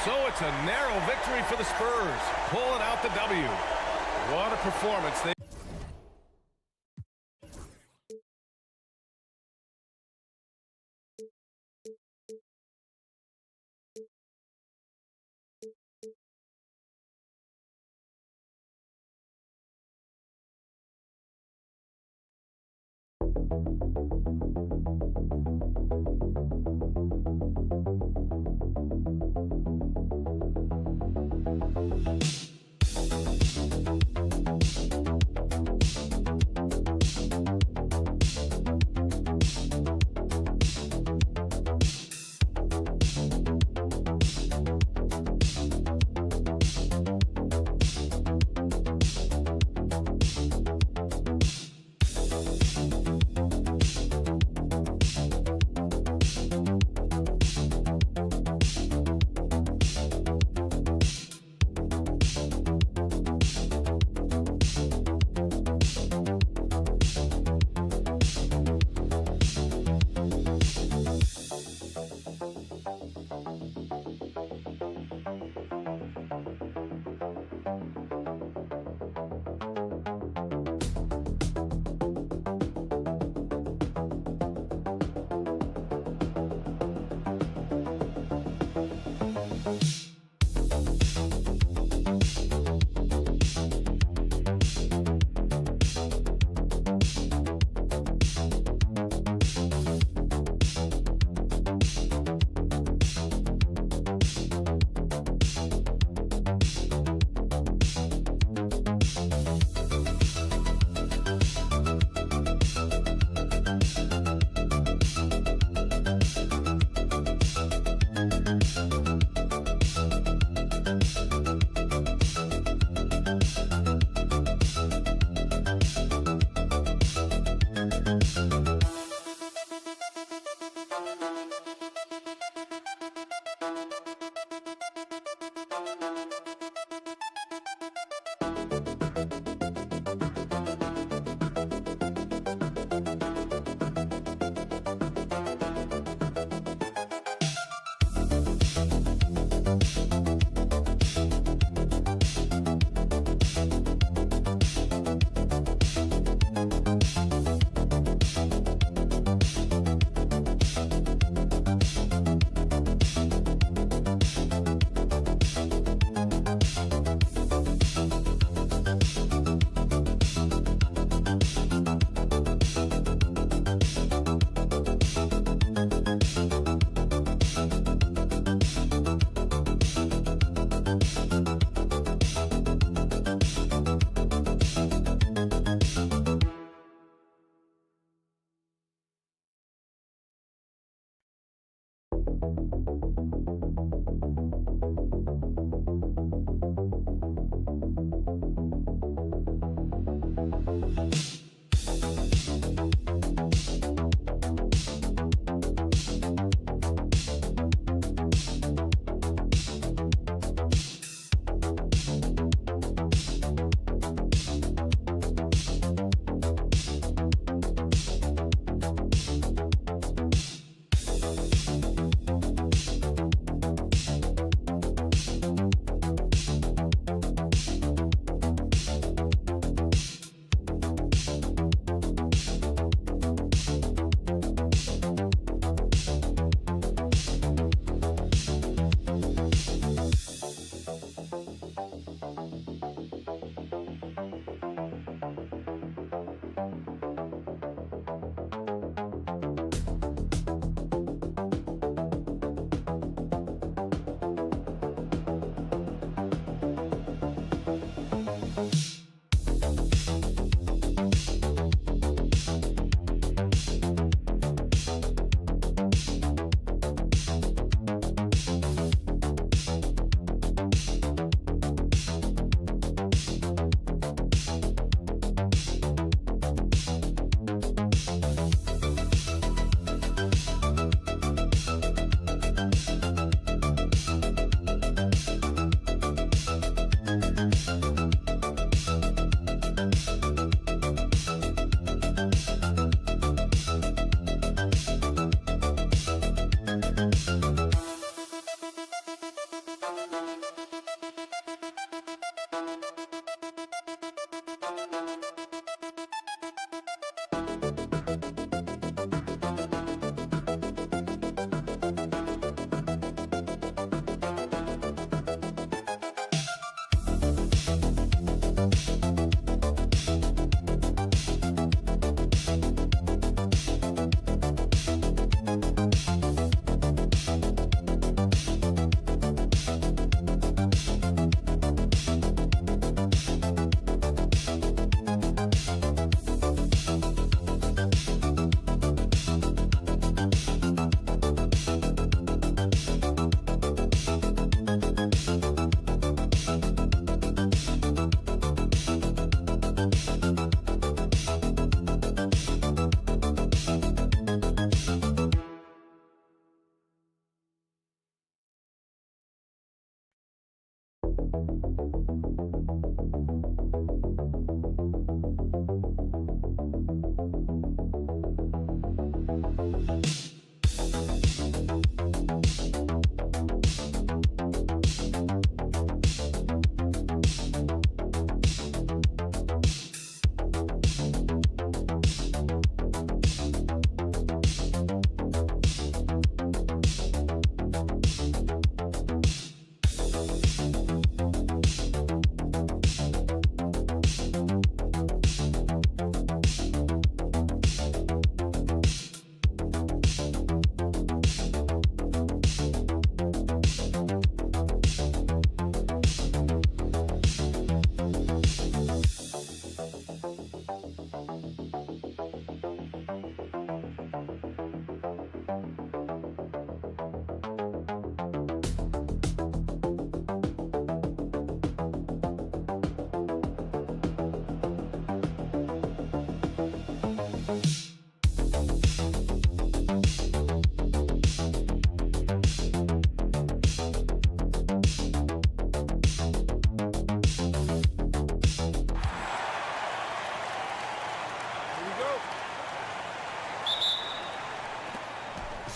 Speaker 7: So it's a narrow victory for the Spurs, pulling out the W. What a performance.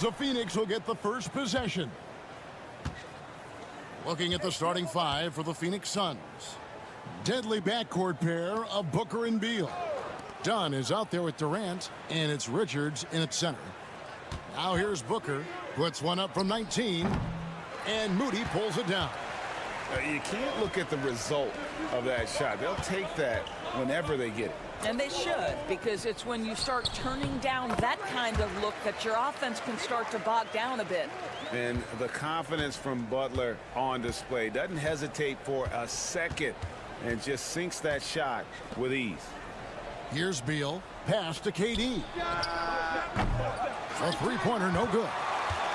Speaker 1: The Phoenix will get the first possession. Looking at the starting five for the Phoenix Suns. Deadly backcourt pair of Booker and Beal. Dunn is out there with Durant, and it's Richards in its center. Now here's Booker, puts one up from 19, and Moody pulls it down.
Speaker 3: You can't look at the result of that shot. They'll take that whenever they get it.
Speaker 10: And they should, because it's when you start turning down that kind of look that your offense can start to bog down a bit.
Speaker 3: And the confidence from Butler on display. Doesn't hesitate for a second and just sinks that shot with ease.
Speaker 1: Here's Beal, pass to KD. A three-pointer, no good.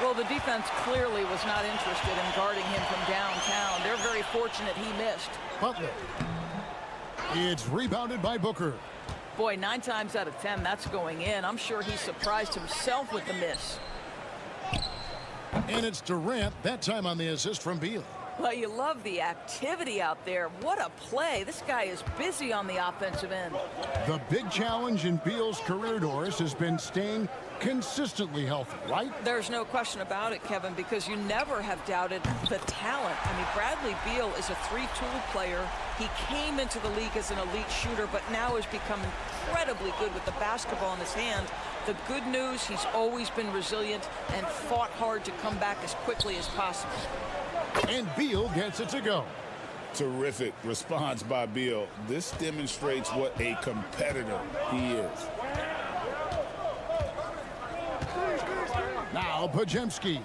Speaker 10: Well, the defense clearly was not interested in guarding him from downtown. They're very fortunate he missed.
Speaker 1: Butler. It's rebounded by Booker.
Speaker 10: Boy, 9 times out of 10, that's going in. I'm sure he surprised himself with the miss.
Speaker 1: And it's Durant, that time on the assist from Beal.
Speaker 10: Well, you love the activity out there. What a play. This guy is busy on the offensive end.
Speaker 1: The big challenge in Beal's career, Doris, has been staying consistently healthy, right?
Speaker 10: There's no question about it, Kevin, because you never have doubted the talent. I mean, Bradley Beal is a 3-tool player. He came into the league as an elite shooter, but now has become incredibly good with the basketball in his hand. The good news, he's always been resilient and fought hard to come back as quickly as possible.
Speaker 1: And Beal gets it to go.
Speaker 3: Terrific response by Beal. This demonstrates what a competitor he is.
Speaker 1: Now Pajemski.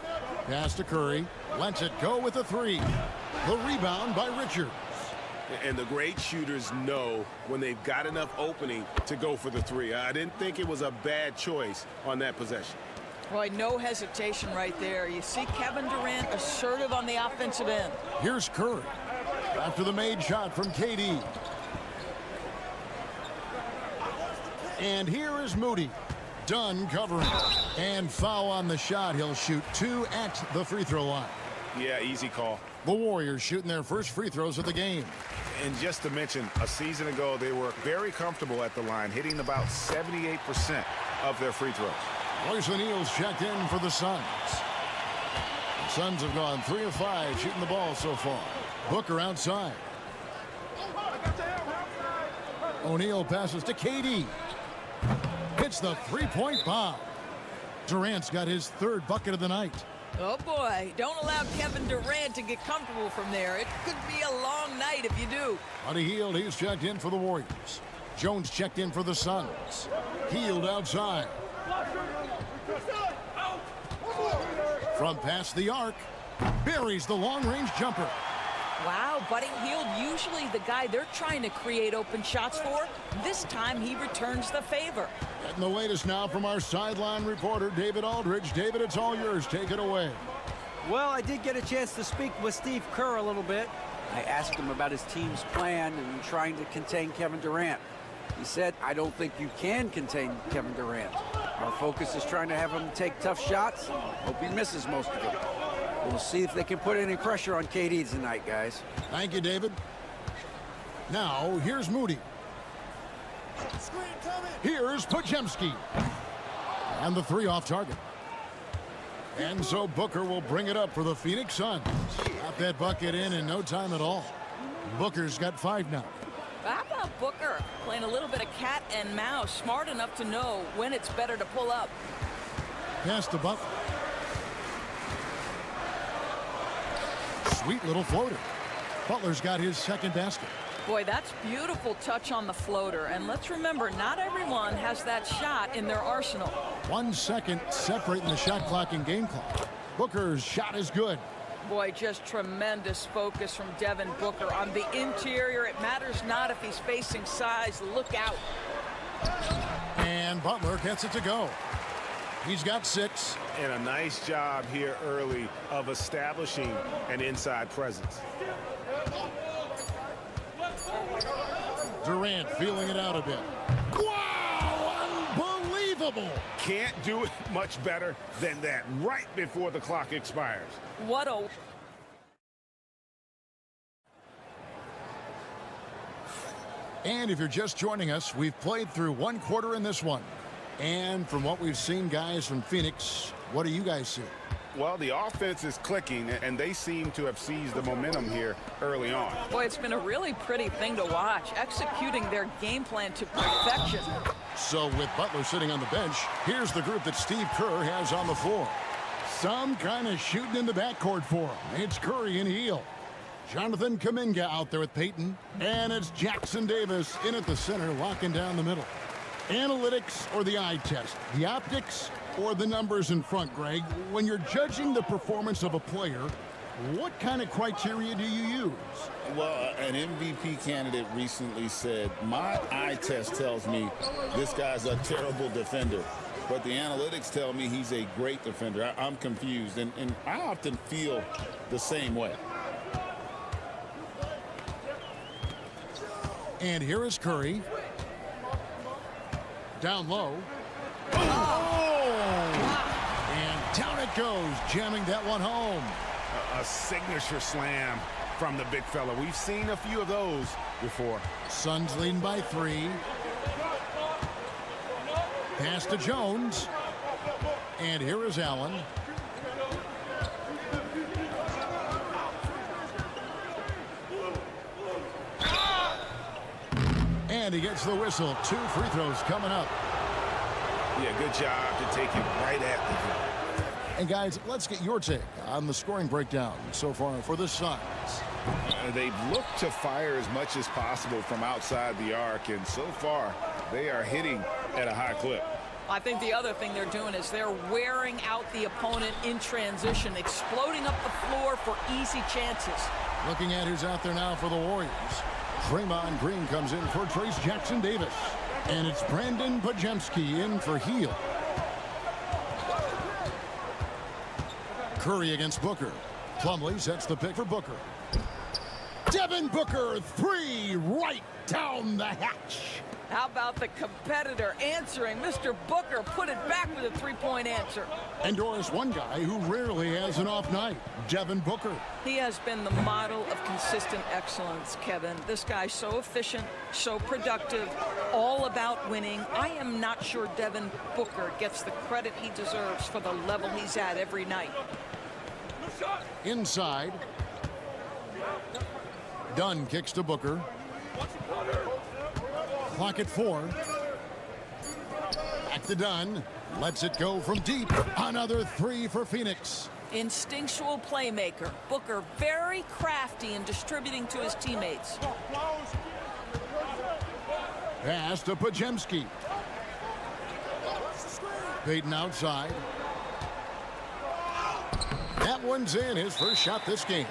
Speaker 1: Pass to Curry. Lets it go with a 3. The rebound by Richards.
Speaker 5: And the great shooters know when they've got enough opening to go for the 3. I didn't think it was a bad choice on that possession.
Speaker 10: Boy, no hesitation right there. You see Kevin Durant assertive on the offensive end.
Speaker 1: Here's Curry. After the made shot from KD. And here is Moody. Done covering. And foul on the shot. He'll shoot 2 at the free throw line.
Speaker 5: Yeah, easy call.
Speaker 1: The Warriors shooting their first free throws of the game.
Speaker 5: And just to mention, a season ago, they were very comfortable at the line, hitting about 78% of their free throws.
Speaker 1: Royce O'Neal's checked in for the Suns. The Suns have gone 3 of 5 shooting the ball so far. Booker outside. O'Neal passes to KD. Hits the three-point bomb. Durant's got his 3rd bucket of the night.
Speaker 10: Oh, boy. Don't allow Kevin Durant to get comfortable from there. It could be a long night if you do.
Speaker 1: Buddy Hield, he's checked in for the Warriors. Jones checked in for the Suns. Hield outside. From past the arc, buries the long-range jumper.
Speaker 10: Wow, Buddy Hield, usually the guy they're trying to create open shots for. This time he returns the favor.
Speaker 1: Getting the latest now from our sideline reporter, David Aldridge. David, it's all yours. Take it away.
Speaker 4: Well, I did get a chance to speak with Steve Kerr a little bit. I asked him about his team's plan and trying to contain Kevin Durant. He said, I don't think you can contain Kevin Durant. Our focus is trying to have him take tough shots. Hope he misses most of them. We'll see if they can put any pressure on KD tonight, guys.
Speaker 1: Thank you, David. Now, here's Moody. Here's Pajemski. And the 3 off target. And so Booker will bring it up for the Phoenix Suns. Got that bucket in no time at all. Booker's got 5 now.
Speaker 10: How about Booker playing a little bit of cat and mouse, smart enough to know when it's better to pull up.
Speaker 1: Pass to Butler. Sweet little floater. Butler's got his 2nd basket.
Speaker 10: Boy, that's beautiful touch on the floater. And let's remember, not everyone has that shot in their arsenal.
Speaker 1: 1 second separating the shot clock and game clock. Booker's shot is good.
Speaker 10: Boy, just tremendous focus from Devin Booker on the interior. It matters not if he's facing size. Look out.
Speaker 1: And Butler gets it to go. He's got 6.
Speaker 5: And a nice job here early of establishing an inside presence.
Speaker 1: Durant feeling it out a bit. Wow, unbelievable.
Speaker 5: Can't do it much better than that right before the clock expires.
Speaker 10: What a...
Speaker 1: And if you're just joining us, we've played through 1 quarter in this one. And from what we've seen, guys, from Phoenix, what do you guys see?
Speaker 5: Well, the offense is clicking, and they seem to have seized the momentum here early on.
Speaker 10: Boy, it's been a really pretty thing to watch, executing their game plan to perfection.
Speaker 1: So with Butler sitting on the bench, here's the group that Steve Kerr has on the floor. Some kind of shooting in the backcourt for him. It's Curry and Hield. Jonathan Kuminga out there with Payton. And it's Jackson Davis in at the center, locking down the middle. Analytics or the eye test? The optics or the numbers in front, Greg? When you're judging the performance of a player, what kind of criteria do you use?
Speaker 3: Well, an MVP candidate recently said, my eye test tells me this guy's a terrible defender. but the analytics tell me he's a great defender. I'm confused, and I often feel the same way.
Speaker 1: And here is Curry. Down low. And down it goes, jamming that one home.
Speaker 5: A signature slam from the big fella. We've seen a few of those before.
Speaker 1: Suns leading by 3. Pass to Jones. And here is Allen. And he gets the whistle. 2 free throws coming up.
Speaker 5: Yeah, good job to take it right at the him.
Speaker 1: And guys, let's get your take on the scoring breakdown so far for the Suns.
Speaker 3: They've looked to fire as much as possible from outside the arc, and so far they are hitting at a high clip.
Speaker 10: I think the other thing they're doing is they're wearing out the opponent in transition, exploding up the floor for easy chances.
Speaker 1: Looking at who's out there now for the Warriors. Draymond Green comes in for Trace Jackson-Davis. And it's Brandon Pajemski in for Heel. Curry against Booker. Plumlee sets the pick for Booker. Devin Booker, 3 right down the hatch.
Speaker 10: How about the competitor answering? Mr. Booker put it back with a three-point answer.
Speaker 1: And Doris, one guy who rarely has an off night, Devin Booker.
Speaker 10: He has been the model of consistent excellence, Kevin. This guy's so efficient, so productive, all about winning. I am not sure Devin Booker gets the credit he deserves for the level he's at every night.
Speaker 1: Inside. Dunn kicks to Booker. Clock at 4. Back to Dunn. Lets it go from deep. Another 3 for Phoenix.
Speaker 10: Instinctual playmaker. Booker very crafty in distributing to his teammates.
Speaker 1: Pass to Pajemski. Payton outside. That one's in. His first shot this game.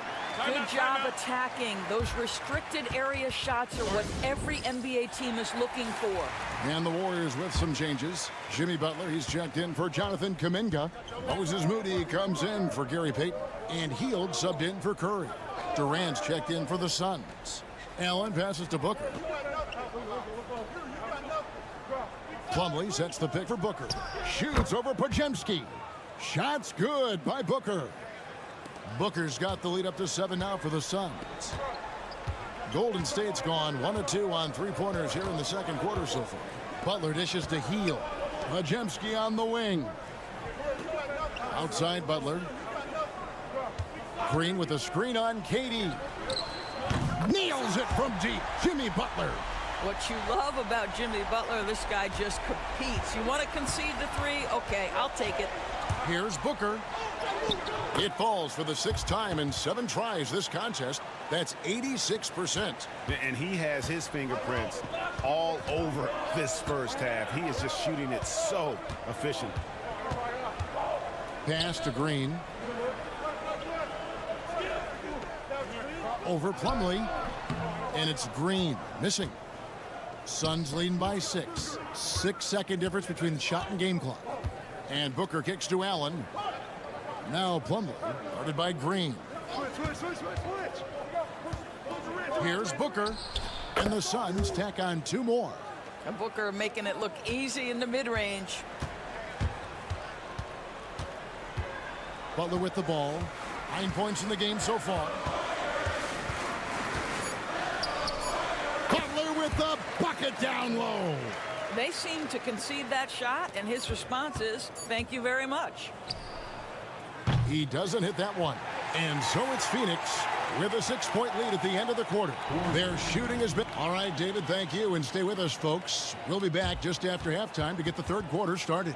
Speaker 10: Good job attacking. Those restricted area shots are what every NBA team is looking for.
Speaker 1: And the Warriors with some changes. Jimmy Butler, he's checked in for Jonathan Kuminga. Moses Moody comes in for Gary Payton. And Hield subbed in for Curry. Durant's checked in for the Suns. Allen passes to Booker. Plumlee sets the pick for Booker. Shoots over Pajemski. Shots good by Booker. Booker's got the lead up to 7 now for the Suns. Golden State's gone 1 of 2 on 3-pointers here in the second quarter so far. Butler dishes to Hield. Pajemski on the wing. Outside Butler. Green with a screen on Katie. Nails it from deep. Jimmy Butler.
Speaker 10: What you love about Jimmy Butler, this guy just competes. You want to concede the 3? Okay, I'll take it.
Speaker 1: Here's Booker. It falls for the 6th time in 7 tries this contest. That's 86%.
Speaker 5: And he has his fingerprints all over this first half. He is just shooting it so efficient.
Speaker 1: Pass to Green. Over Plumlee. And it's Green missing. Suns leading by 6. 6-second difference between the shot and game clock. And Booker kicks to Allen. Now Plumlee, guarded by Green. Here's Booker. And the Suns tack on 2 more.
Speaker 10: And Booker making it look easy in the mid-range.
Speaker 1: Butler with the ball. 9 points in the game so far. Butler with the bucket down low.
Speaker 10: They seem to concede that shot, and his response is, thank you very much.
Speaker 1: He doesn't hit that one. And so it's Phoenix with a 6-point lead at the end of the quarter. Their shooting has been... All right, David, thank you. And stay with us, folks. We'll be back just after halftime to get the third quarter started.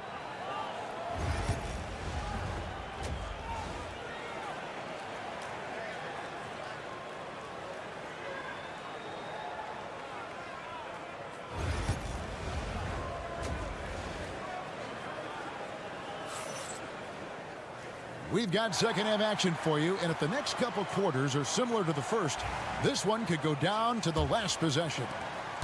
Speaker 1: We've got second half action for you, and if the next couple quarters are similar to the first, this one could go down to the last possession.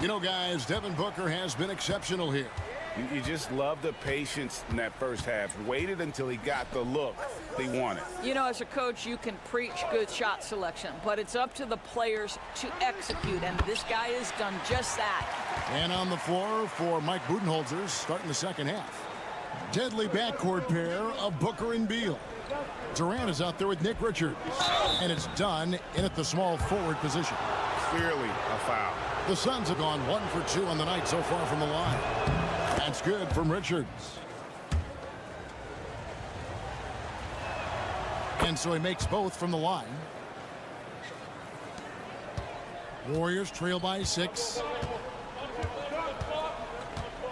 Speaker 1: You know, guys, Devin Booker has been exceptional here.
Speaker 3: You just love the patience in that first half. Waited until he got the look they wanted.
Speaker 10: You know, as a coach, you can preach good shot selection, but it's up to the players to execute, and this guy has done just that.
Speaker 1: And on the floor for Mike Budenholzer starting the second half. Deadly backcourt pair of Booker and Beal. Durant is out there with Nick Richards. And it's done in at the small forward position.
Speaker 3: Clearly a foul.
Speaker 1: The Suns have gone 1 for 2 on the night so far from the line. That's good from Richards. And so he makes both from the line. Warriors trail by 6.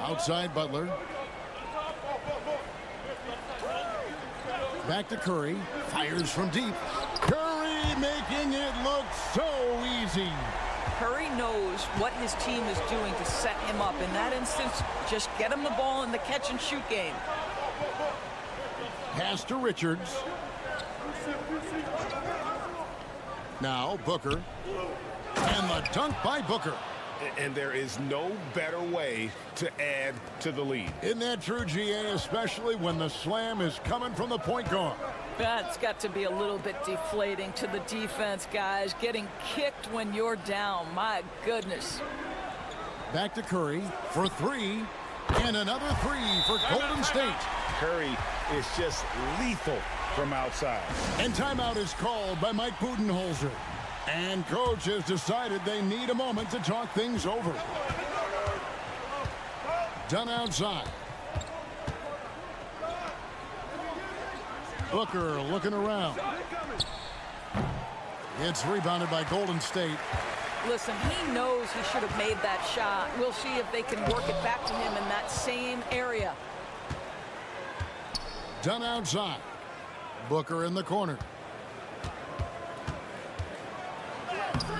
Speaker 1: Outside Butler. Back to Curry. Fires from deep. Curry making it look so easy.
Speaker 10: Curry knows what his team is doing to set him up. In that instance, just get him the ball in the catch-and-shoot game.
Speaker 1: Pass to Richards. Now Booker. And the dunk by Booker.
Speaker 3: And there is no better way to add to the lead.
Speaker 1: Isn't that true, GA, especially when the slam is coming from the point guard?
Speaker 10: That's got to be a little bit deflating to the defense, guys. Getting kicked when you're down. My goodness.
Speaker 1: Back to Curry for 3. And another 3 for Golden State.
Speaker 3: Curry is just lethal from outside.
Speaker 1: And timeout is called by Mike Budenholzer. And coach has decided they need a moment to talk things over. Done outside. Booker looking around. It's rebounded by Golden State.
Speaker 10: Listen, he knows he should have made that shot. We'll see if they can work it back to him in that same area.
Speaker 1: Done outside. Booker in the corner.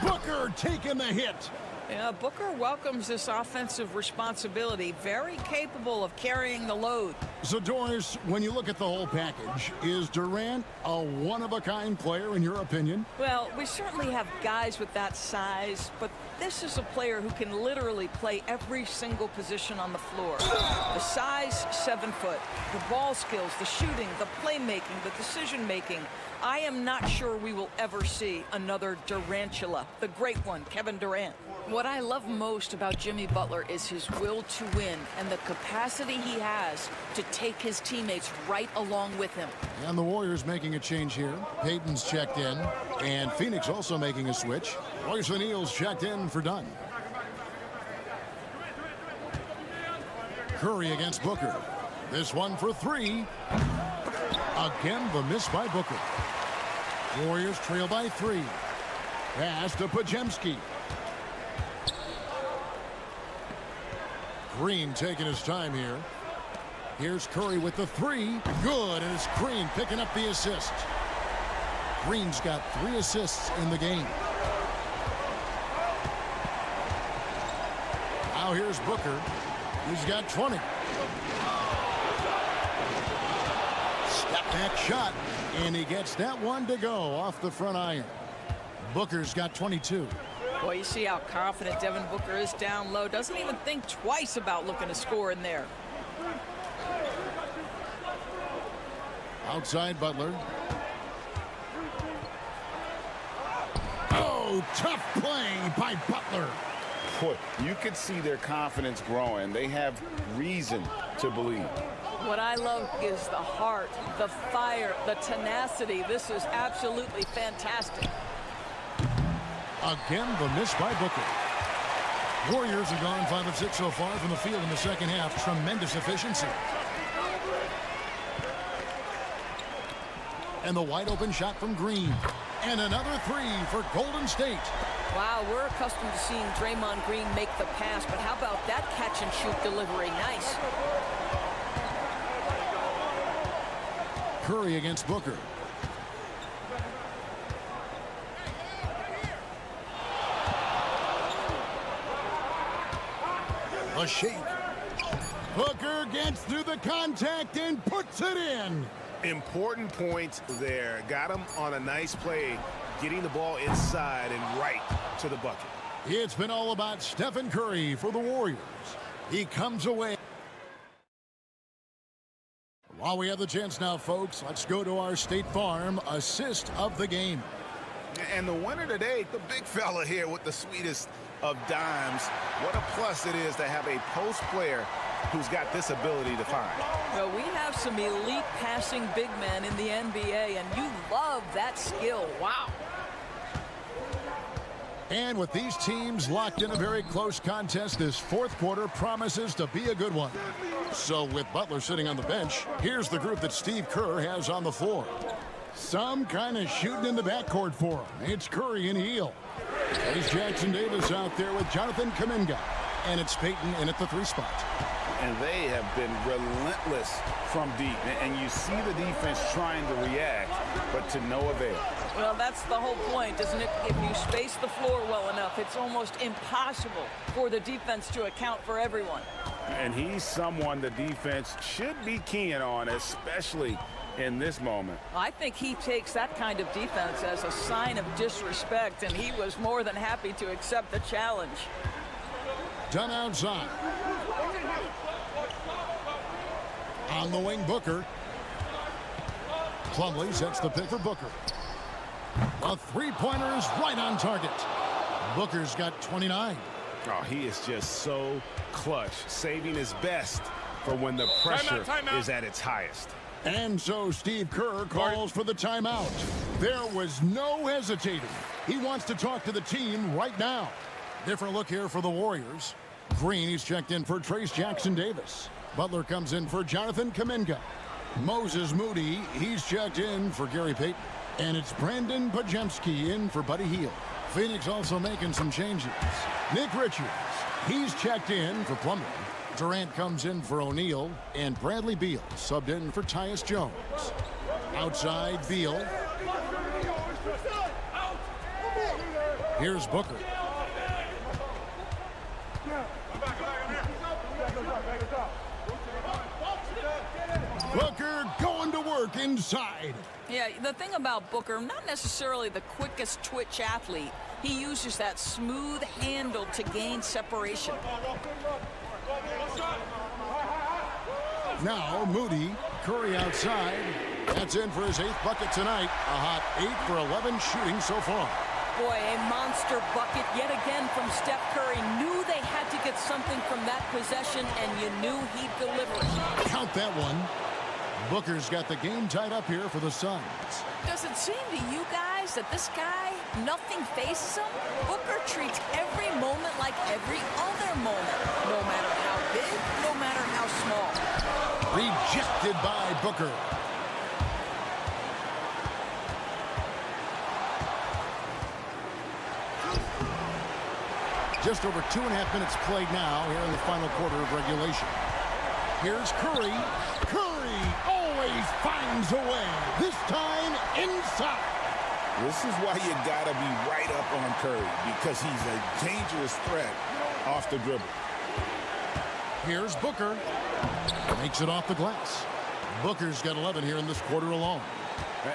Speaker 1: Booker taking the hit.
Speaker 10: Yeah, Booker welcomes this offensive responsibility. Very capable of carrying the load.
Speaker 1: So, Doris, when you look at the whole package, is Durant a one-of-a-kind player in your opinion?
Speaker 10: Well, we certainly have guys with that size, but this is a player who can literally play every single position on the floor. The size, 7 foot. The ball skills, the shooting, the playmaking, the decision-making. I am not sure we will ever see another Durantula, the great one, Kevin Durant. What I love most about Jimmy Butler is his will to win and the capacity he has to take his teammates right along with him.
Speaker 1: And the Warriors making a change here. Payton's checked in, and Phoenix also making a switch. Royce O'Neal's checked in for Dunn. Curry against Booker. This one for 3. Again, the miss by Booker. Warriors trail by 3. Pass to Podziemski. Green taking his time here. Here's Curry with the 3. Good, and it's Green picking up the assist. Green's got 3 assists in the game. Now here's Booker. He's got 20. Step back shot, and he gets that one to go off the front iron. Booker's got 22.
Speaker 10: Well, you see how confident Devin Booker is down low. Doesn't even think twice about looking to score in there.
Speaker 1: Outside Butler. Oh, tough play by Butler.
Speaker 3: Boy, you could see their confidence growing. They have reason to believe.
Speaker 10: What I love is the heart, the fire, the tenacity. This is absolutely fantastic.
Speaker 1: Again, the miss by Booker. Warriors have gone 5 of 6 so far from the field in the second half. Tremendous efficiency. And the wide open shot from Green. And another 3 for Golden State.
Speaker 10: Wow, we're accustomed to seeing Draymond Green make the pass, but how about that catch and shoot delivery? Nice.
Speaker 1: Curry against Booker. A shake. Booker gets through the contact and puts it in.
Speaker 5: Important points there. Got him on a nice play, getting the ball inside and right to the bucket.
Speaker 1: It's been all about Stephen Curry for the Warriors. He comes away. While we have the chance now, folks, let's go to our State Farm assist of the game.
Speaker 3: And the winner today, the big fella here with the sweetest of dimes. What a plus it is to have a post player who's got this ability to find.
Speaker 10: Well, we have some elite passing big men in the NBA, and you love that skill. Wow.
Speaker 1: And with these teams locked in a very close contest, this fourth quarter promises to be a good one. So with Butler sitting on the bench, here's the group that Steve Kerr has on the floor. Some kind of shooting in the backcourt for him. It's Curry and Heel. There's Jackson Davis out there with Jonathan Kuminga. And it's Payton in at the 3 spot.
Speaker 3: And they have been relentless from deep. And you see the defense trying to react, but to no avail.
Speaker 10: Well, that's the whole point, isn't it? If you space the floor well enough, it's almost impossible for the defense to account for everyone.
Speaker 3: And he's someone the defense should be keying on, especially in this moment.
Speaker 10: I think he takes that kind of defense as a sign of disrespect, and he was more than happy to accept the challenge.
Speaker 1: Done outside. On the wing, Booker. Plumlee sets the pick for Booker. A three-pointer is right on target. Booker's got 29.
Speaker 5: Oh, he is just so clutch, saving his best for when the pressure is at its highest.
Speaker 1: And so Steve Kerr calls for the timeout. There was no hesitating. He wants to talk to the team right now. Different look here for the Warriors. Green, he's checked in for Trace Jackson Davis. Butler comes in for Jonathan Kuminga. Moses Moody, he's checked in for Gary Payton. And it's Brandon Pajemski in for Buddy Hield. Phoenix also making some changes. Nick Richards, he's checked in for Plumlee. Durant comes in for O'Neal, and Bradley Beal subbed in for Tyus Jones. Outside, Beal. Here's Booker. Booker going to work inside.
Speaker 10: Yeah, the thing about Booker, not necessarily the quickest twitch athlete. He uses that smooth handle to gain separation.
Speaker 1: Now Moody, Curry outside. That's in for his 8th bucket tonight. A hot 8 for 11 shooting so far.
Speaker 10: Boy, a monster bucket yet again from Steph Curry. Knew they had to get something from that possession, and you knew he'd deliver it.
Speaker 1: Count that one. Booker's got the game tied up here for the Suns.
Speaker 10: Does it seem to you guys that this guy, nothing faces him? Booker treats every moment like every other moment. No matter how big, no matter how small.
Speaker 1: Rejected by Booker. Just over 2.5 minutes played now here in the final quarter of regulation. Here's Curry. Curry always finds a way. This time inside.
Speaker 3: This is why you gotta be right up on Curry, because he's a dangerous threat off the dribble.
Speaker 1: Here's Booker. Makes it off the glass. Booker's got 11 here in this quarter alone.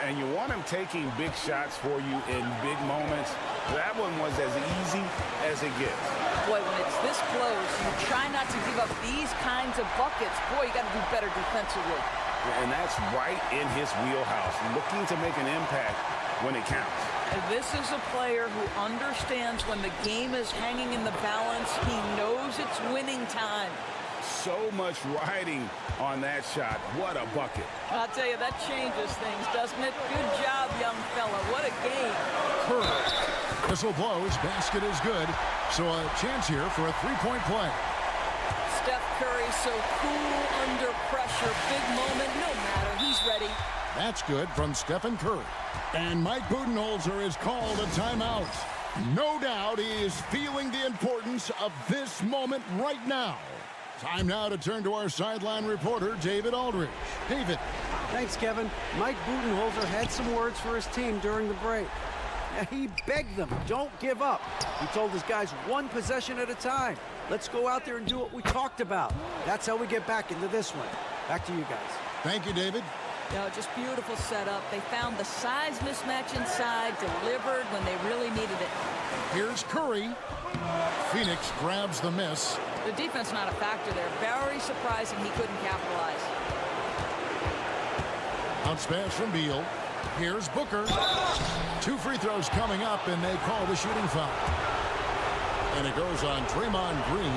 Speaker 3: And you want him taking big shots for you in big moments. That one was as easy as it gets.
Speaker 10: Boy, when it's this close, you try not to give up these kinds of buckets. Boy, you got to do better defensively.
Speaker 3: And that's right in his wheelhouse, looking to make an impact when it counts.
Speaker 10: And this is a player who understands when the game is hanging in the balance. He knows it's winning time.
Speaker 3: So much riding on that shot. What a bucket.
Speaker 10: I'll tell you, that changes things, doesn't it? Good job, young fella. What a game.
Speaker 1: Curry. Whistle blows. Basket is good. So a chance here for a three-point play.
Speaker 10: Steph Curry so cool under pressure. Big moment, no matter. He's ready.
Speaker 1: That's good from Stephen Curry. And Mike Budenholzer has called a timeout. No doubt he is feeling the importance of this moment right now. Time now to turn to our sideline reporter, David Aldridge. David.
Speaker 4: Thanks, Kevin. Mike Budenholzer had some words for his team during the break. He begged them, don't give up. He told his guys one possession at a time. Let's go out there and do what we talked about. That's how we get back into this one. Back to you guys.
Speaker 1: Thank you, David.
Speaker 10: You know, just beautiful setup. They found the size mismatch inside, delivered when they really needed it.
Speaker 1: Here's Curry. Phoenix grabs the miss.
Speaker 10: The defense not a factor there. Very surprising he couldn't capitalize.
Speaker 1: Bounce pass from Beal. Here's Booker. 2 free throws coming up, and they call the shooting foul. And it goes on Draymond Green.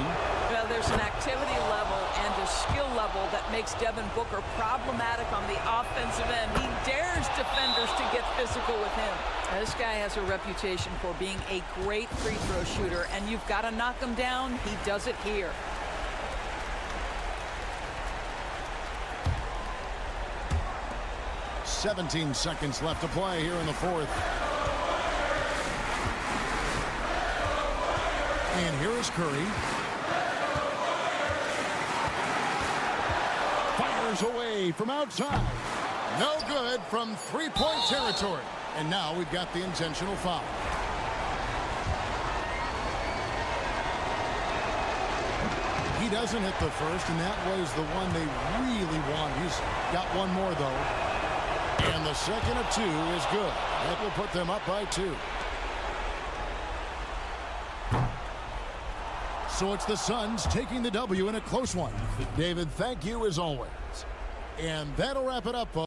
Speaker 10: Well, there's an activity level and a skill level that makes Devin Booker problematic on the offensive end. He dares defenders to get physical with him. Now, this guy has a reputation for being a great free throw shooter, and you've got to knock him down. He does it here.
Speaker 1: "17 seconds left to play here in the fourth. And here is Curry. Fires away from outside. No good from three-point territory. And now we've got the intentional foul. He doesn't hit the first, and that was the one they really want. He's got one more, though. And the second of 2 is good. That will put them up by 2. So it's the Suns taking the W in a close one. David, thank you as always. And that'll wrap it up, folks.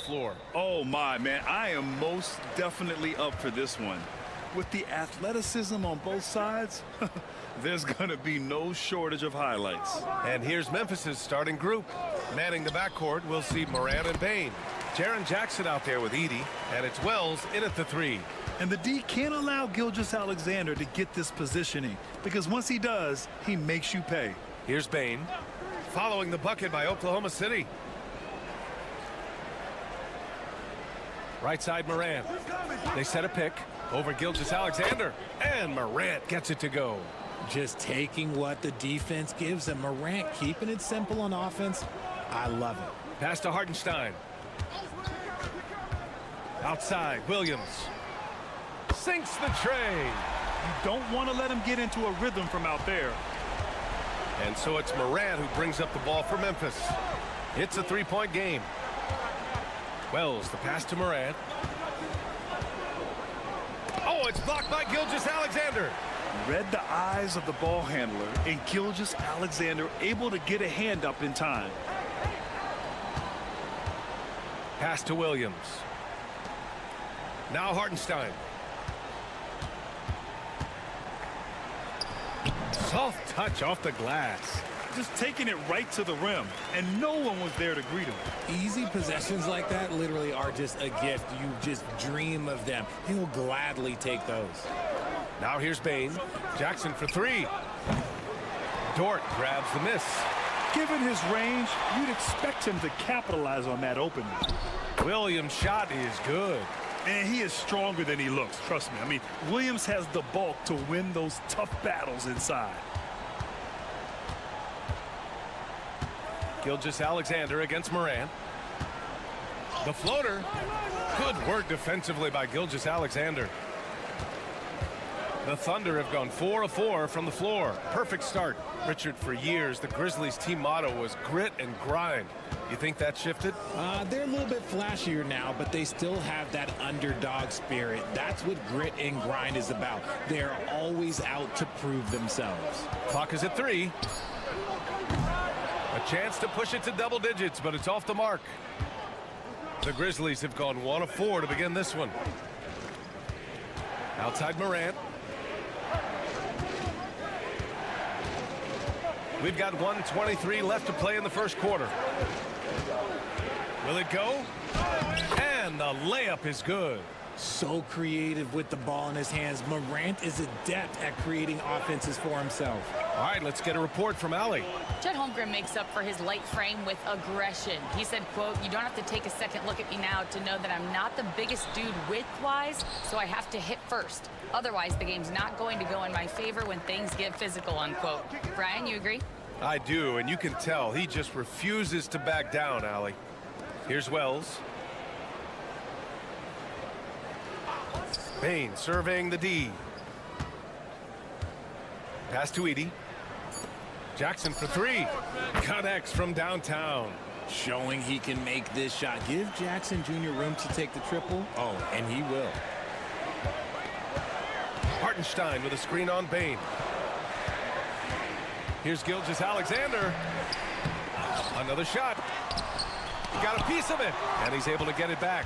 Speaker 7: Floor.
Speaker 6: Oh my, man, I am most definitely up for this one. With the athleticism on both sides, there's gonna be no shortage of highlights.
Speaker 7: And here's Memphis's starting group. Manning the backcourt, we'll see Morant and Bain. Jaren Jackson out there with Edey, and it's Wells in at the 3.
Speaker 6: And the D can't allow Gilgeous-Alexander to get this positioning, because once he does, he makes you pay.
Speaker 7: Here's Bain, following the bucket by Oklahoma City. Right side Morant. They set a pick over Gilgeous-Alexander, and Morant gets it to go.
Speaker 11: Just taking what the defense gives him. Morant keeping it simple on offense. I love it.
Speaker 7: Pass to Hartenstein. Outside, Williams. Sinks the tray.
Speaker 6: You don't want to let him get into a rhythm from out there.
Speaker 7: And so it's Morant who brings up the ball for Memphis. It's a three-point game. Wells, the pass to Morant. Oh, it's blocked by Gilgeous-Alexander.
Speaker 6: Read the eyes of the ball handler, and Gilgeous-Alexander able to get a hand up in time.
Speaker 7: Pass to Williams. Now Hartenstein. Soft touch off the glass.
Speaker 6: Just taking it right to the rim, and no one was there to greet him.
Speaker 11: Easy possessions like that literally are just a gift. You just dream of them. He'll gladly take those.
Speaker 7: Now here's Bain. Jackson for 3. Dort grabs the miss.
Speaker 6: Given his range, you'd expect him to capitalize on that opening.
Speaker 7: Williams' shot is good.
Speaker 6: And he is stronger than he looks, trust me. I mean, Williams has the bulk to win those tough battles inside.
Speaker 7: Gilgeous-Alexander against Morant. The floater. Good work defensively by Gilgeous-Alexander. The Thunder have gone 4 of 4 from the floor. Perfect start. Richard, for years, the Grizzlies team motto was grit and grind. You think that shifted?
Speaker 11: They're a little bit flashier now, but they still have that underdog spirit. That's what grit and grind is about. They're always out to prove themselves.
Speaker 7: Clock is at 3. A chance to push it to double digits, but it's off the mark. The Grizzlies have gone 1 of 4 to begin this one. Outside Morant. We've got 1:23 left to play in the first quarter. Will it go? And the layup is good.
Speaker 11: So creative with the ball in his hands. Morant is adept at creating offenses for himself.
Speaker 7: All right, let's get a report from Allie.
Speaker 9: Chet Holmgren makes up for his light frame with aggression. He said, quote, "You don't have to take a second look at me now to know that I'm not the biggest dude width-wise, so I have to hit first. Otherwise, the game's not going to go in my favor when things get physical," unquote. Brian, you agree?
Speaker 7: I do, and you can tell he just refuses to back down, Allie. Here's Wells. Payne surveying the D. Pass to Edey. Jackson for 3. Connects from downtown.
Speaker 11: Showing he can make this shot. Give Jackson Jr. room to take the triple. Oh, and he will.
Speaker 7: Hartenstein with a screen on Payne. Here's Gilgeous-Alexander. Another shot. Got a piece of it, and he's able to get it back.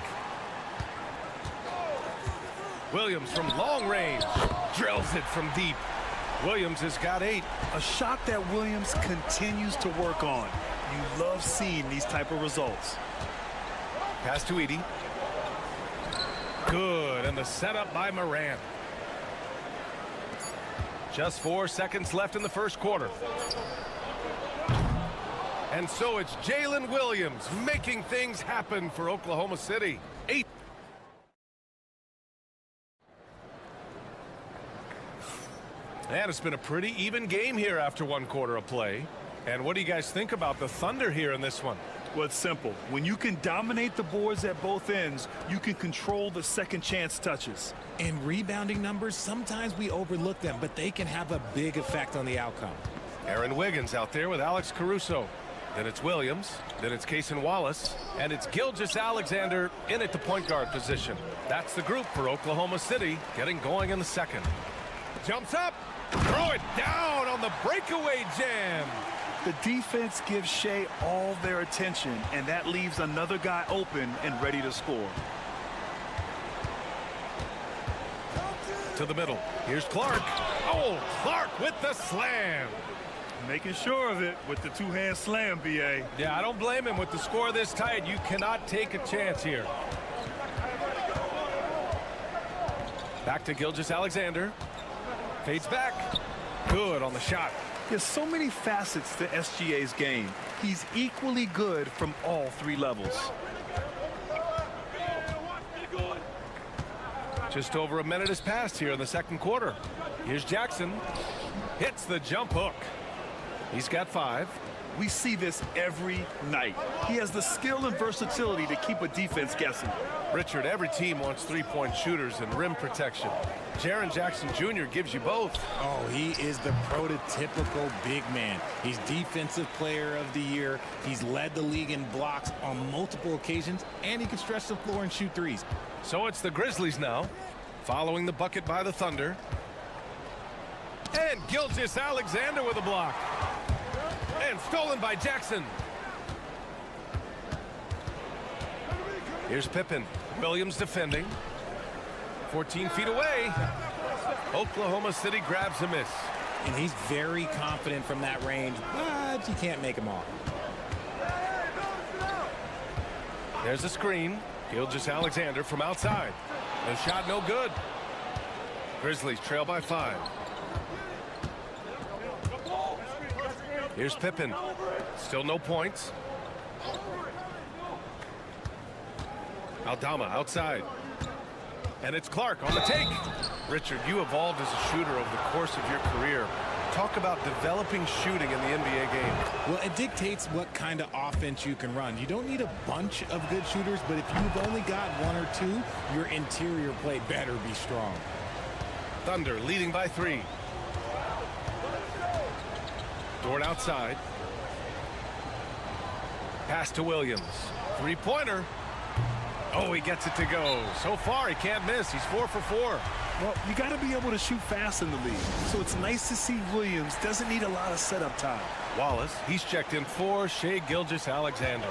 Speaker 7: Williams from long range. Drills it from deep. Williams has got 8.
Speaker 6: A shot that Williams continues to work on. You love seeing these type of results.
Speaker 7: Pass to Edey. Good, and the setup by Morant. Just 4 seconds left in the first quarter. And so it's Jalen Williams making things happen for Oklahoma City. 8. And it's been a pretty even game here after 1 quarter of play. And what do you guys think about the Thunder here in this one?
Speaker 6: Well, it's simple. When you can dominate the boards at both ends, you can control the second chance touches.
Speaker 11: In rebounding numbers, sometimes we overlook them, but they can have a big effect on the outcome.
Speaker 7: Aaron Wiggins out there with Alex Caruso. Then it's Williams. Then it's Cason Wallace. And it's Gilgeous-Alexander in at the point guard position. That's the group for Oklahoma City getting going in the second. Jumps up. Throw it down on the breakaway jam.
Speaker 6: The defense gives Shea all their attention, and that leaves another guy open and ready to score.
Speaker 7: To the middle. Here's Clark. Oh, Clark with the slam.
Speaker 6: Making sure of it with the two-hand slam, B.A.
Speaker 7: Yeah, I don't blame him. With the score this tight, you cannot take a chance here. Back to Gilgeous-Alexander. Fades back. Good on the shot.
Speaker 6: There's so many facets to SGA's game. He's equally good from all 3 levels.
Speaker 7: Just over a minute has passed here in the second quarter. Here's Jackson. Hits the jump hook. He's got 5.
Speaker 6: We see this every night. He has the skill and versatility to keep a defense guessing.
Speaker 7: Richard, every team wants 3-point shooters and rim protection. Jaren Jackson Jr. gives you both.
Speaker 11: Oh, he is the prototypical big man. He's Defensive Player of the Year. He's led the league in blocks on multiple occasions, and he can stretch the floor and shoot threes.
Speaker 7: So it's the Grizzlies now, following the bucket by the Thunder. And Gilgeous-Alexander with a block. And stolen by Jackson. Here's Pippen. Williams defending. 14 feet away. Oklahoma City grabs a miss.
Speaker 11: And he's very confident from that range, but you can't make him all.
Speaker 7: There's a screen. Gilgeous-Alexander from outside. The shot no good. Grizzlies trail by 5. Here's Pippen. Still no points. Aldama outside. And it's Clark on the take. Richard, you evolved as a shooter over the course of your career. Talk about developing shooting in the NBA game.
Speaker 11: Well, it dictates what kind of offense you can run. You don't need a bunch of good shooters, but if you've only got one or two, your interior play better be strong.
Speaker 7: Thunder leading by 3. Dort outside. Pass to Williams. Three-pointer. Oh, he gets it to go. So far, he can't miss. He's 4 for 4.
Speaker 6: Well, you got to be able to shoot fast in the league. So it's nice to see Williams doesn't need a lot of setup time.
Speaker 7: Wallace, he's checked in for Shai Gilgeous-Alexander.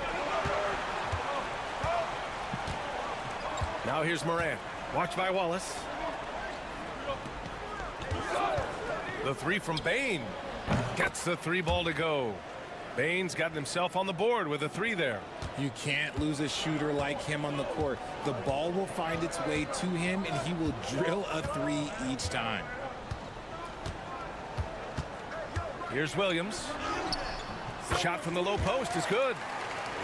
Speaker 7: Now here's Morant. Watched by Wallace. The 3 from Bane. Gets the 3-ball to go. Bane's gotten himself on the board with a 3 there.
Speaker 11: You can't lose a shooter like him on the court. The ball will find its way to him, and he will drill a 3 each time.
Speaker 7: Here's Williams. Shot from the low post is good.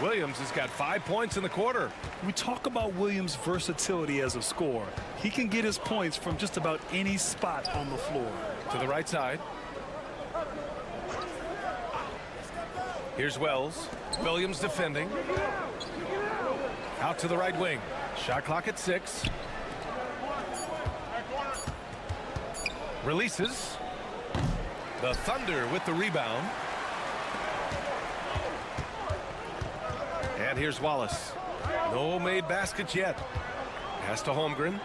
Speaker 7: Williams has got 5 points in the quarter.
Speaker 6: We talk about Williams' versatility as a scorer. He can get his points from just about any spot on the floor.
Speaker 7: To the right side. Here's Wells. Williams defending. Out to the right wing. Shot clock at 6. Releases. The Thunder with the rebound. And here's Wallace. No made baskets yet. Pass to Holmgren.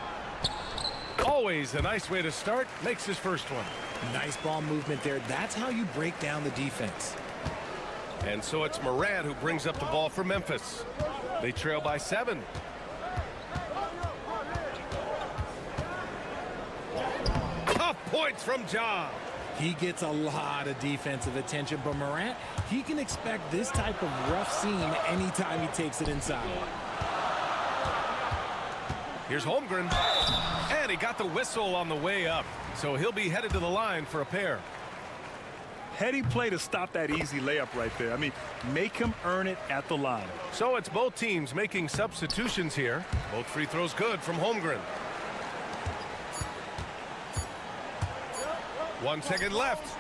Speaker 7: Always a nice way to start. Makes his first one.
Speaker 11: Nice ball movement there. That's how you break down the defense.
Speaker 7: And so it's Morant who brings up the ball for Memphis. They trail by 7. Tough points from Ja.
Speaker 11: He gets a lot of defensive attention, but Morant, he can expect this type of rough scene anytime he takes it inside.
Speaker 7: Here's Holmgren. And he got the whistle on the way up. So he'll be headed to the line for a pair.
Speaker 6: Heady play to stop that easy layup right there. I mean, make him earn it at the line.
Speaker 7: So it's both teams making substitutions here. Both free throws good from Holmgren. 1 second left.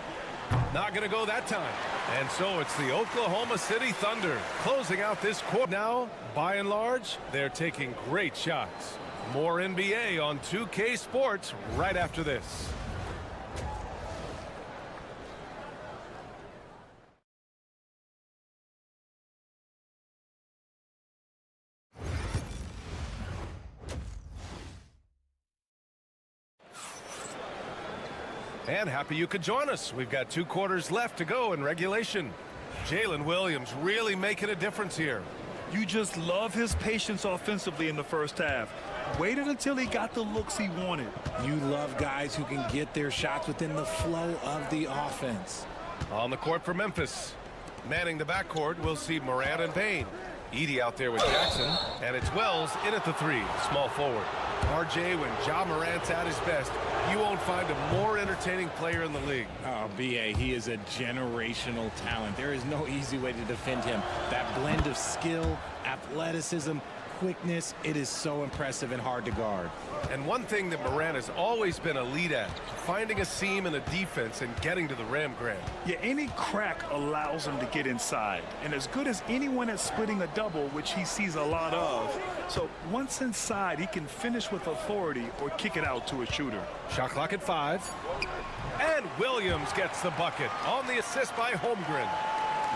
Speaker 7: Not going to go that time. And so it's the Oklahoma City Thunder closing out this quarter. Now, by and large, they're taking great shots. More NBA on 2K Sports right after this. And happy you could join us. We've got 2 quarters left to go in regulation. Jalen Williams really making a difference here.
Speaker 6: You just love his patience offensively in the first half. Waited until he got the looks he wanted.
Speaker 11: You love guys who can get their shots within the flow of the offense.
Speaker 7: On the court for Memphis. Manning the backcourt, we'll see Morant and Bane. Edey out there with Jackson. And it's Wells in at the 3, small forward. RJ, when Ja Morant's at his best, you won't find a more entertaining player in the league.
Speaker 11: Oh, B.A., he is a generational talent. There is no easy way to defend him. That blend of skill, athleticism, quickness, it is so impressive and hard to guard.
Speaker 7: And one thing that Morant has always been elite at, finding a seam in a defense and getting to the rim, Grant.
Speaker 6: Yeah, any crack allows him to get inside. And as good as anyone at splitting a double, which he sees a lot of. So once inside, he can finish with authority or kick it out to a shooter.
Speaker 7: Shot clock at 5. And Williams gets the bucket on the assist by Holmgren.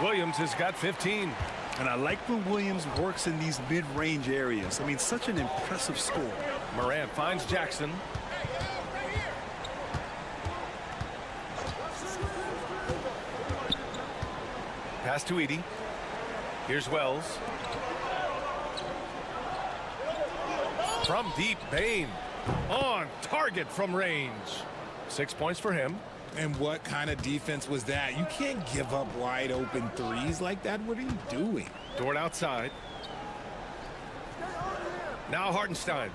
Speaker 7: Williams has got 15.
Speaker 6: And I like when Williams works in these mid-range areas. I mean, such an impressive score.
Speaker 7: Morant finds Jackson. Pass to Edey. Here's Wells. From deep, Bane. On target from range. 6 points for him.
Speaker 11: And what kind of defense was that? You can't give up wide open threes like that. What are you doing?
Speaker 7: Dort outside. Now Hartenstein.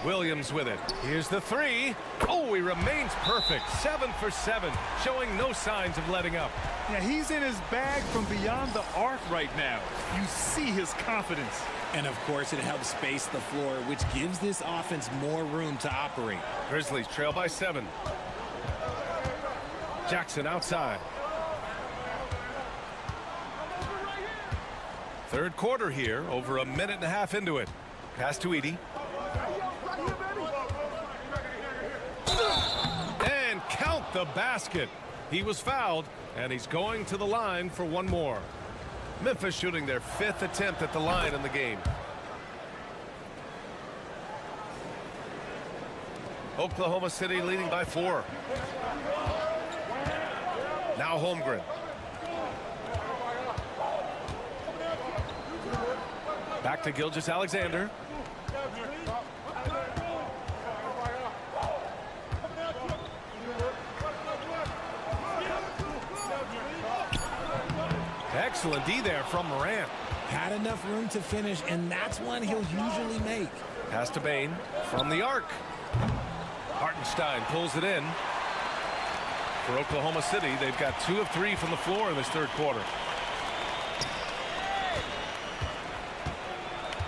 Speaker 7: Williams with it. Here's the three. Oh, he remains perfect. 7 for 7, showing no signs of letting up.
Speaker 6: Yeah, he's in his bag from beyond the arc right now. You see his confidence.
Speaker 11: And of course, it helps space the floor, which gives this offense more room to operate.
Speaker 7: Grizzlies trail by 7. Jackson outside. Third quarter here, over a minute and a half into it. Pass to Edey. And count the basket. He was fouled, and he's going to the line for one more. Memphis shooting their 5th attempt at the line in the game. Oklahoma City leading by 4. Now Holmgren. Back to Gilgeous-Alexander. Excellent D there from Morant.
Speaker 11: Had enough room to finish, and that's one he'll usually make.
Speaker 7: Pass to Bain from the arc. Hartenstein pulls it in. For Oklahoma City, they've got 2 of 3 from the floor in this third quarter.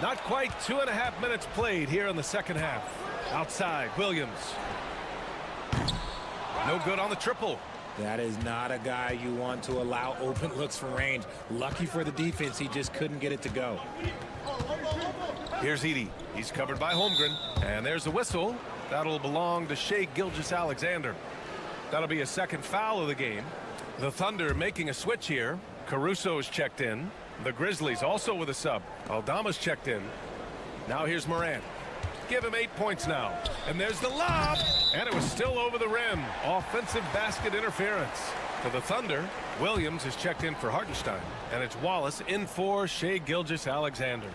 Speaker 7: Not quite 2.5 minutes played here in the second half. Outside, Williams. No good on the triple.
Speaker 11: That is not a guy you want to allow open looks from range. Lucky for the defense, he just couldn't get it to go.
Speaker 7: Here's Edey. He's covered by Holmgren. And there's the whistle. That'll belong to Shai Gilgeous-Alexander. That'll be a second foul of the game. The Thunder making a switch here. Caruso's checked in. The Grizzlies also with a sub. Aldama's checked in. Now here's Morant. Give him 8 points now. And there's the lob. And it was still over the rim. Offensive basket interference. For the Thunder, Williams is checked in for Hartenstein. And it's Wallace in for Shai Gilgeous-Alexander.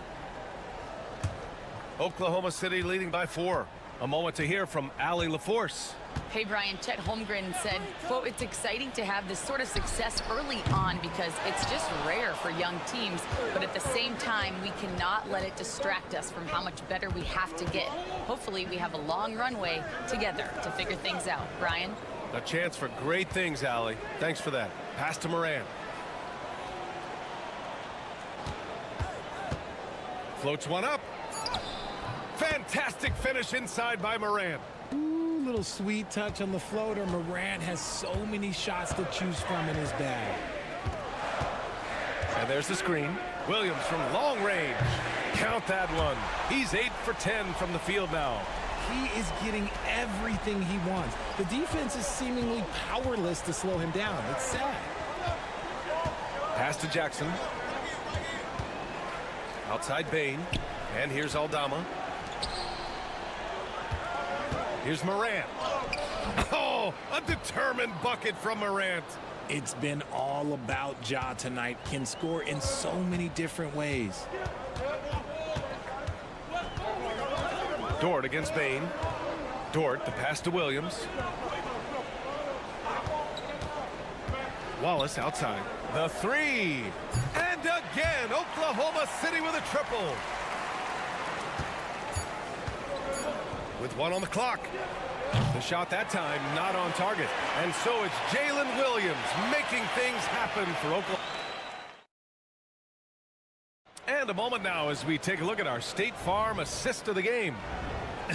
Speaker 7: Oklahoma City leading by 4. A moment to hear from Allie LaForce.
Speaker 9: Hey, Brian, Chet Holmgren said, quote, "It's exciting to have this sort of success early on because it's just rare for young teams. But at the same time, we cannot let it distract us from how much better we have to get. Hopefully, we have a long runway together to figure things out." Brian?
Speaker 7: A chance for great things, Allie. Thanks for that. Pass to Morant. Floats one up. Fantastic finish inside by Morant.
Speaker 11: Ooh, little sweet touch on the floater. Morant has so many shots to choose from in his bag.
Speaker 7: And there's the screen. Williams from long range. Count that one. He's 8 for 10 from the field now.
Speaker 11: He is getting everything he wants. The defense is seemingly powerless to slow him down. It's sad.
Speaker 7: Pass to Jackson. Outside Bain. And here's Aldama. Here's Morant. Oh, a determined bucket from Morant.
Speaker 11: It's been all about Ja tonight. Can score in so many different ways.
Speaker 7: Dort against Bain. Dort, the pass to Williams. Wallace outside. The three. And again, Oklahoma City with a triple. With 1 on the clock. The shot that time not on target. And so it's Jalen Williams making things happen for Oklahoma. And a moment now as we take a look at our State Farm assist of the game.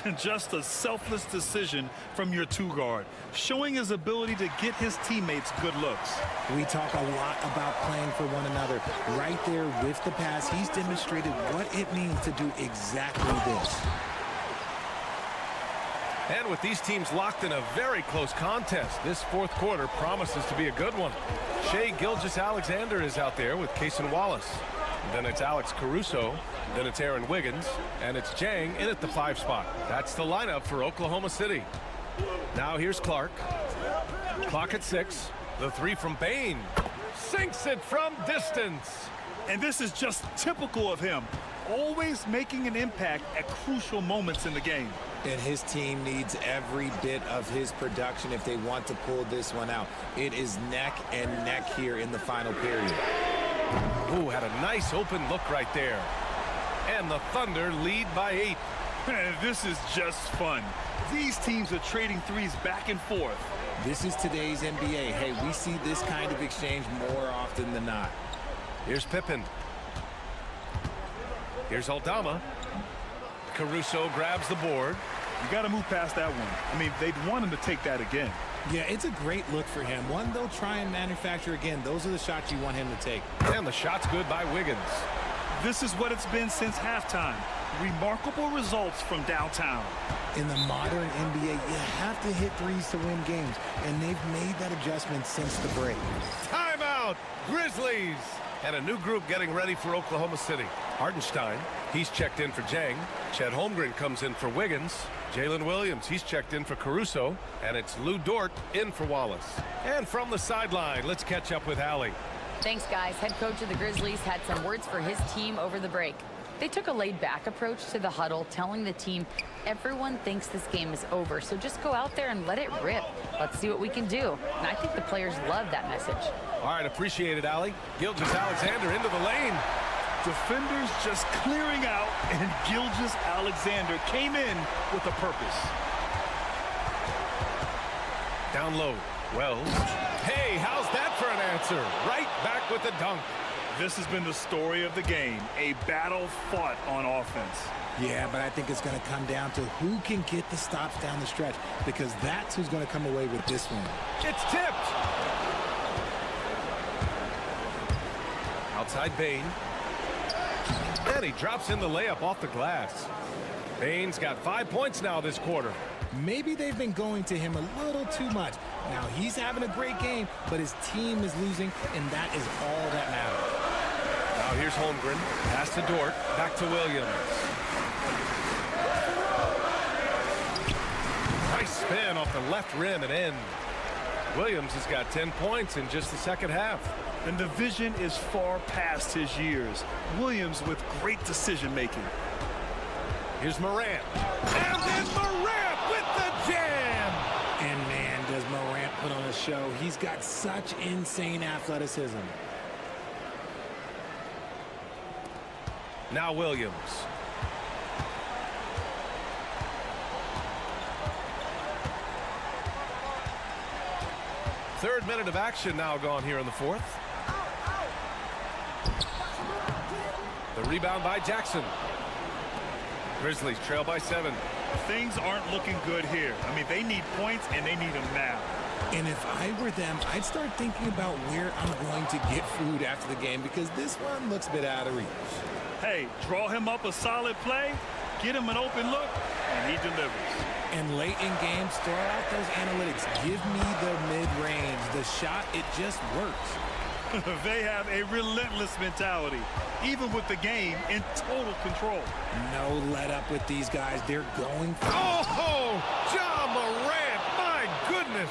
Speaker 6: And just a selfless decision from your 2-guard, showing his ability to get his teammates good looks.
Speaker 11: We talk a lot about playing for one another. Right there with the pass, he's demonstrated what it means to do exactly this.
Speaker 7: And with these teams locked in a very close contest, this fourth quarter promises to be a good one. Shai Gilgeous-Alexander is out there with Cason Wallace. Then it's Alex Caruso. Then it's Aaron Wiggins. And it's Jang in at the 5 spot. That's the lineup for Oklahoma City. Now here's Clark. Clock at 6. The 3 from Bain. Sinks it from distance.
Speaker 6: And this is just typical of him. Always making an impact at crucial moments in the game.
Speaker 11: And his team needs every bit of his production if they want to pull this one out. It is neck and neck here in the final period.
Speaker 7: Ooh, had a nice open look right there. And the Thunder lead by 8.
Speaker 6: This is just fun. These teams are trading threes back and forth.
Speaker 11: This is today's NBA. Hey, we see this kind of exchange more often than not.
Speaker 7: Here's Pippen. Here's Aldama. Caruso grabs the board.
Speaker 6: You got to move past that one. I mean, they'd want him to take that again.
Speaker 11: Yeah, it's a great look for him. One they'll try and manufacture again. Those are the shots you want him to take.
Speaker 7: And the shot's good by Wiggins.
Speaker 6: This is what it's been since halftime. Remarkable results from downtown.
Speaker 11: In the modern NBA, you have to hit threes to win games, and they've made that adjustment since the break.
Speaker 7: Timeout, Grizzlies! And a new group getting ready for Oklahoma City. Hardenstein, he's checked in for Jang. Chet Holmgren comes in for Wiggins. Jalen Williams, he's checked in for Caruso. And it's Lou Dort in for Wallace. And from the sideline, let's catch up with Allie.
Speaker 9: Thanks, guys. Head coach of the Grizzlies had some words for his team over the break. They took a laid-back approach to the huddle, telling the team, everyone thinks this game is over, so just go out there and let it rip. Let's see what we can do. And I think the players love that message.
Speaker 7: All right, appreciate it, Allie. Gilgeous-Alexander into the lane.
Speaker 6: Defenders just clearing out, and Gilgeous-Alexander came in with a purpose.
Speaker 7: Down low, Wells. Hey, how's that for an answer? Right back with the dunk.
Speaker 6: This has been the story of the game, a battle fought on offense.
Speaker 11: Yeah, but I think it's going to come down to who can get the stops down the stretch, because that's who's going to come away with this one.
Speaker 7: It's tipped. Outside Bane. And he drops in the layup off the glass. Bane's got 5 points now this quarter.
Speaker 11: Maybe they've been going to him a little too much. Now he's having a great game, but his team is losing, and that is all that matters.
Speaker 7: Now here's Holmgren. Pass to Dort. Back to Williams. Nice spin off the left rim and in. Williams has got 10 points in just the second half.
Speaker 6: And the vision is far past his years. Williams with great decision-making.
Speaker 7: Here's Morant. And then Morant with the jam!
Speaker 11: And man, does Morant put on a show. He's got such insane athleticism.
Speaker 7: Now Williams. Third minute of action now gone here in the fourth. The rebound by Jackson. Grizzlies trail by 7.
Speaker 6: Things aren't looking good here. I mean, they need points, and they need them now.
Speaker 11: And if I were them, I'd start thinking about where I'm going to get food after the game, because this one looks a bit out of reach.
Speaker 6: Hey, draw him up a solid play, get him an open look, and he delivers.
Speaker 11: And late in games, throw out those analytics. Give me the mid-range. The shot, it just works.
Speaker 6: They have a relentless mentality, even with the game in total control.
Speaker 11: No let up with these guys. They're going for it.
Speaker 7: Oh, Ja Morant, my goodness.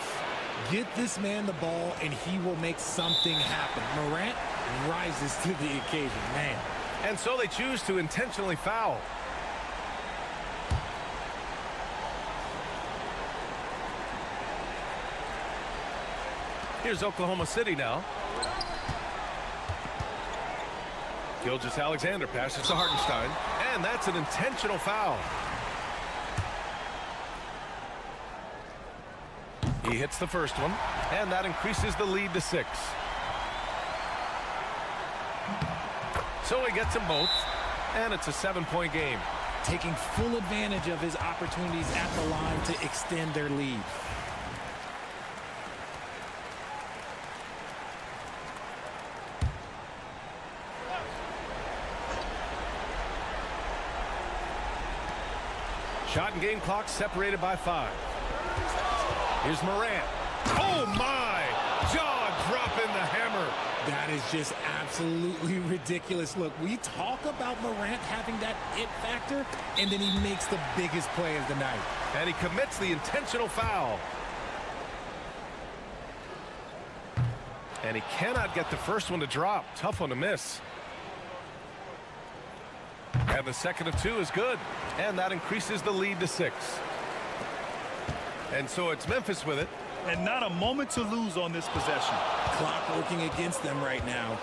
Speaker 11: Get this man the ball, and he will make something happen. Morant rises to the occasion, man.
Speaker 7: And so they choose to intentionally foul. Here's Oklahoma City now. Gilgeous-Alexander passes to Hartenstein, and that's an intentional foul. He hits the first one, and that increases the lead to 6. So he gets them both, and it's a 7-point game.
Speaker 11: Taking full advantage of his opportunities at the line to extend their lead.
Speaker 7: Shot and game clock separated by 5. Here's Morant. Oh, my! Jaw dropping the hammer.
Speaker 11: That is just absolutely ridiculous. Look, we talk about Morant having that it factor, and then he makes the biggest play of the night.
Speaker 7: And he commits the intentional foul. And he cannot get the first one to drop. Tough one to miss. And the second of 2 is good. And that increases the lead to 6. And so it's Memphis with it.
Speaker 6: And not a moment to lose on this possession.
Speaker 11: Clock working against them right now.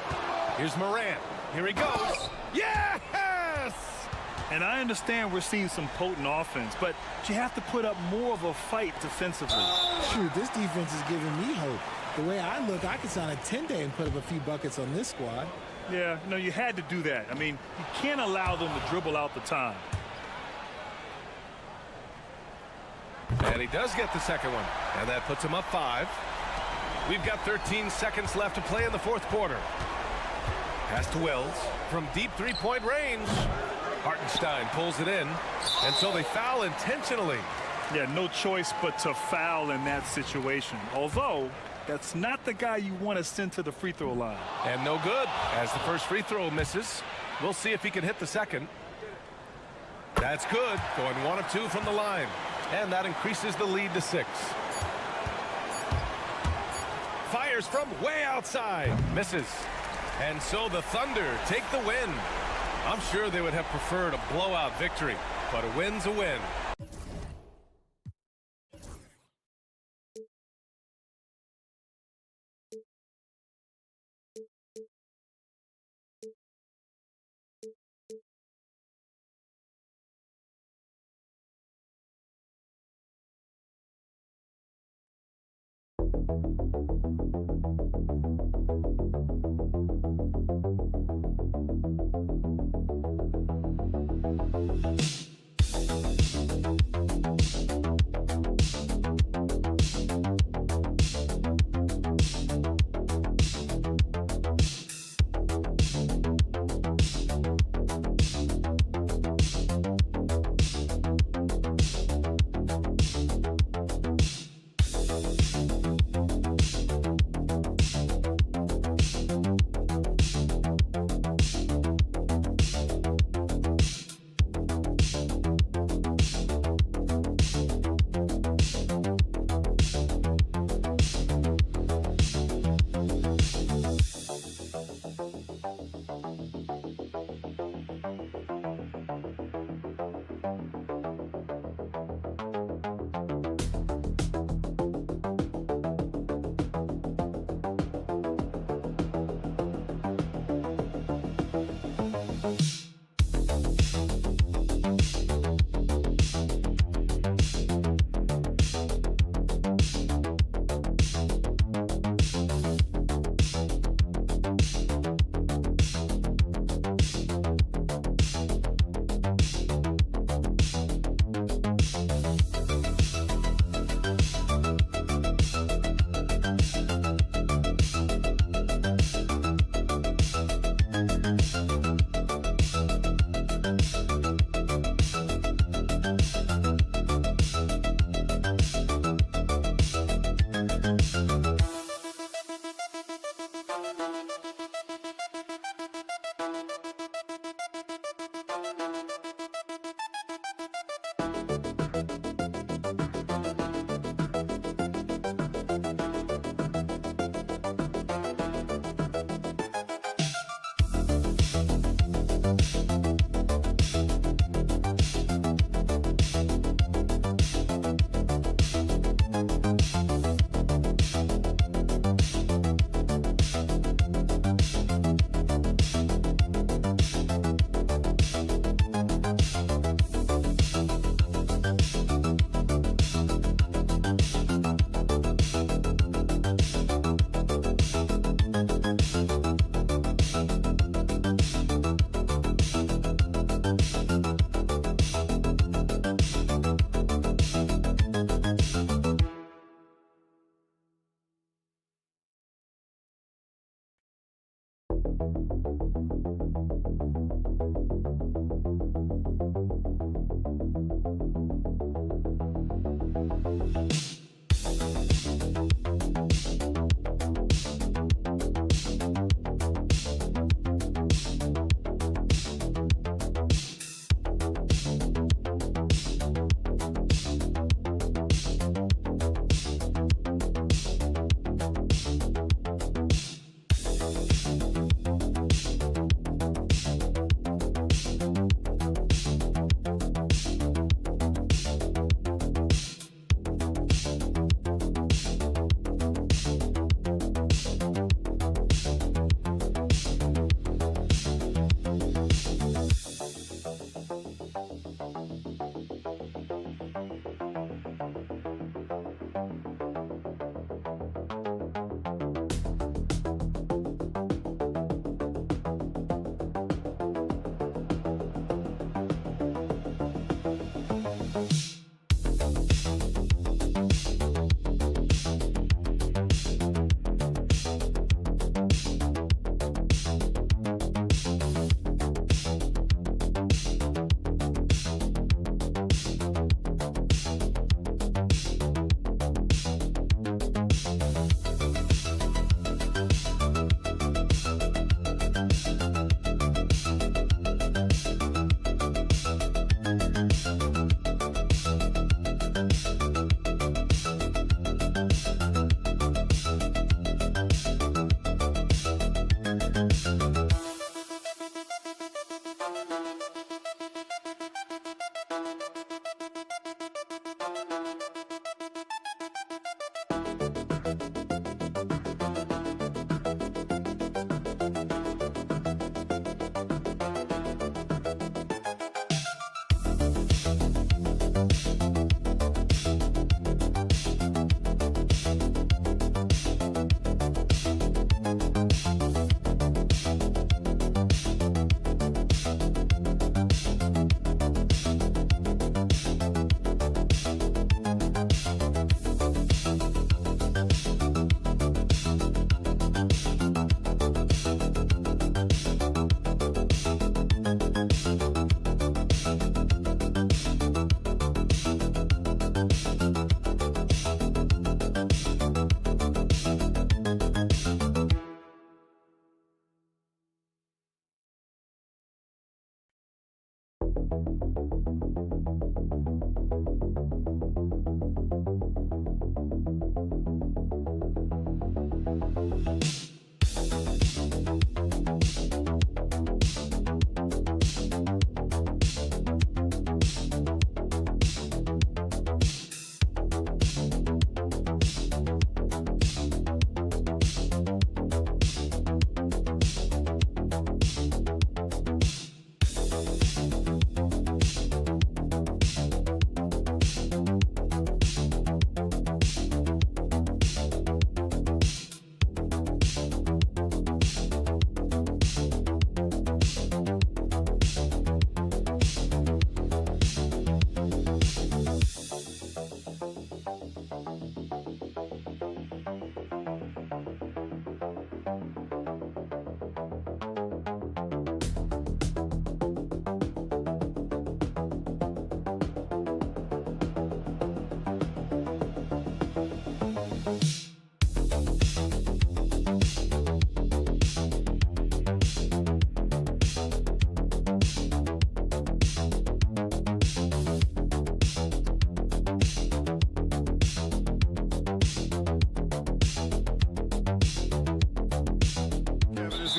Speaker 7: Here's Morant. Here he goes. Yes!
Speaker 6: And I understand we're seeing some potent offense, but you have to put up more of a fight defensively.
Speaker 11: Shoot, this defense is giving me hope. The way I look, I could sign a 10-day and put up a few buckets on this squad.
Speaker 6: Yeah, no, you had to do that. I mean, you can't allow them to dribble out the time.
Speaker 7: And he does get the second one, and that puts him up 5. We've got 13 seconds left to play in the fourth quarter. Pass to Wells from deep three-point range. Hartenstein pulls it in, and so they foul intentionally.
Speaker 6: Yeah, no choice but to foul in that situation. Although, that's not the guy you want to send to the free throw line.
Speaker 7: And no good, as the first free throw misses. We'll see if he can hit the second. That's good, going 1 of 2 from the line. And that increases the lead to 6. Fires from way outside. Misses. And so the Thunder take the win. I'm sure they would have preferred a blowout victory, but a win's a win.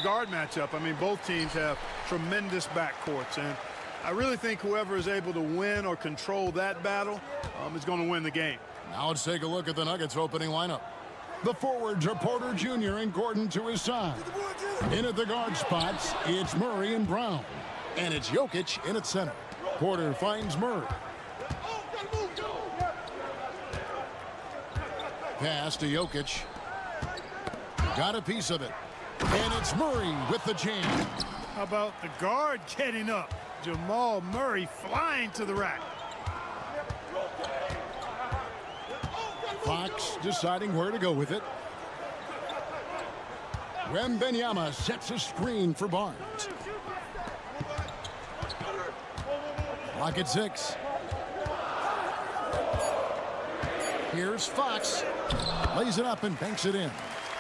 Speaker 12: guard matchup. I mean, both teams have tremendous backcourts, and I really think whoever is able to win or control that battle is going to win the game.
Speaker 1: Now let's take a look at the Nuggets opening lineup. The forwards are Porter Jr. and Gordon to his side. In at the guard spots, it's Murray and Brown. And it's Jokic in at center. Porter finds Murray. Pass to Jokic. Got a piece of it. And it's Murray with the jam.
Speaker 12: How about the guard getting up? Jamal Murray flying to the rack.
Speaker 1: Fox deciding where to go with it. Wembanyama sets a screen for Barnes. Clock at 6. Here's Fox. Lays it up and banks it in.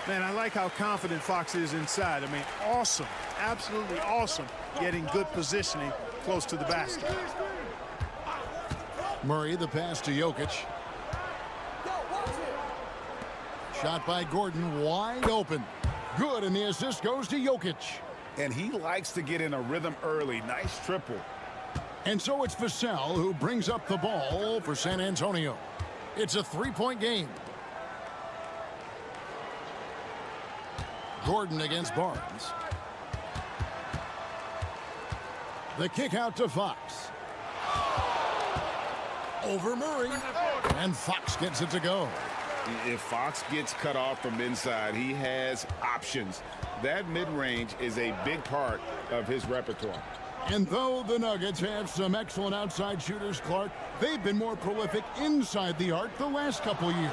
Speaker 12: Man, I like how confident Fox is inside. I mean, awesome. Absolutely awesome. Getting good positioning close to the basket.
Speaker 1: Murray, the pass to Jokic. Shot by Gordon, wide open. Good, and the assist goes to Jokic.
Speaker 3: And he likes to get in a rhythm early. Nice triple.
Speaker 1: And so it's Vassell who brings up the ball for San Antonio. It's a three-point game. Gordon against Barnes. The kick out to Fox. Over Murray. And Fox gets it to go.
Speaker 3: If Fox gets cut off from inside, he has options. That mid-range is a big part of his repertoire.
Speaker 1: And though the Nuggets have some excellent outside shooters, Clark, they've been more prolific inside the arc the last couple years.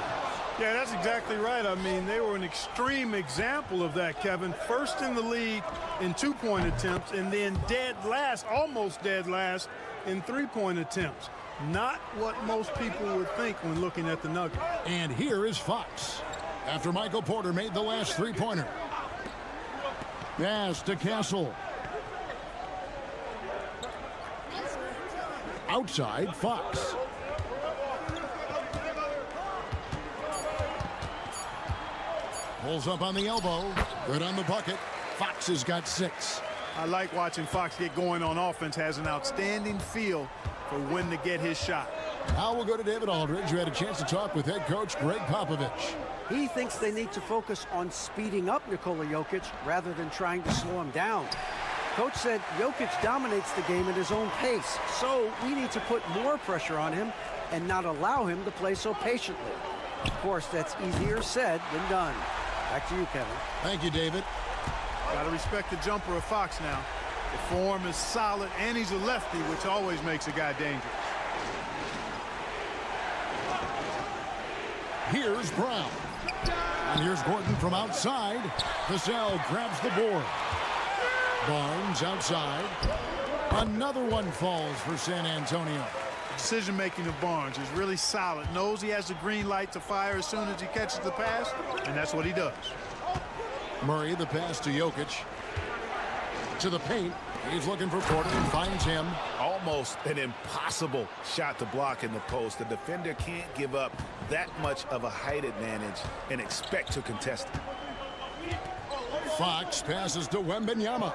Speaker 12: Yeah, that's exactly right. I mean, they were an extreme example of that, Kevin. First in the league in two-point attempts, and then dead last, almost dead last, in three-point attempts. Not what most people would think when looking at the Nuggets.
Speaker 1: And here is Fox after Michael Porter made the last three-pointer. Pass to Castle. Outside, Fox. Pulls up on the elbow. Good on the bucket. Fox has got 6.
Speaker 12: I like watching Fox get going on offense. Has an outstanding feel for when to get his shot.
Speaker 1: Now we'll go to David Aldridge, who had a chance to talk with head coach Greg Popovich.
Speaker 4: He thinks they need to focus on speeding up Nikola Jokic rather than trying to slow him down. Coach said Jokic dominates the game at his own pace, so we need to put more pressure on him and not allow him to play so patiently. Of course, that's easier said than done. Back to you, Kevin.
Speaker 1: Thank you, David.
Speaker 12: Got to respect the jumper of Fox now. The form is solid, and he's a lefty, which always makes a guy dangerous.
Speaker 1: Here's Brown. And here's Gordon from outside. Vassell grabs the board. Barnes outside. Another one falls for San Antonio.
Speaker 12: Decision-making of Barnes is really solid. Knows he has the green light to fire as soon as he catches the pass, and that's what he does.
Speaker 1: Murray, the pass to Jokic. To the paint. He's looking for Porter and finds him.
Speaker 3: Almost an impossible shot to block in the post. The defender can't give up that much of a height advantage and expect to contest it.
Speaker 1: Fox passes to Wembanyama.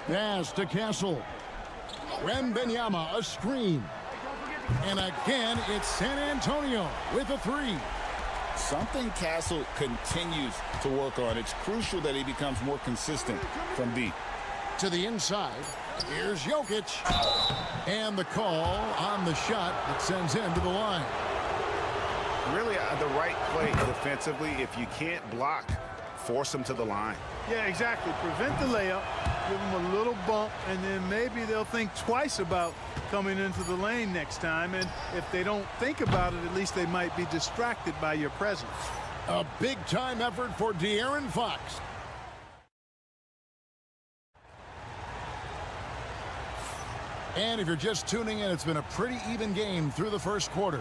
Speaker 1: Pass to Castle. Wembanyama, a screen. And again, it's San Antonio with a 3.
Speaker 3: Something Castle continues to work on. It's crucial that he becomes more consistent from deep.
Speaker 1: To the inside, here's Jokic. And the call on the shot that sends him to the line.
Speaker 3: Really the right play defensively. If you can't block, force him to the line.
Speaker 12: Yeah, exactly. Prevent the layup, give him a little bump, and then maybe they'll think twice about coming into the lane next time. And if they don't think about it, at least they might be distracted by your presence.
Speaker 1: A big-time effort for De'Aaron Fox. And if you're just tuning in, it's been a pretty even game through the first quarter.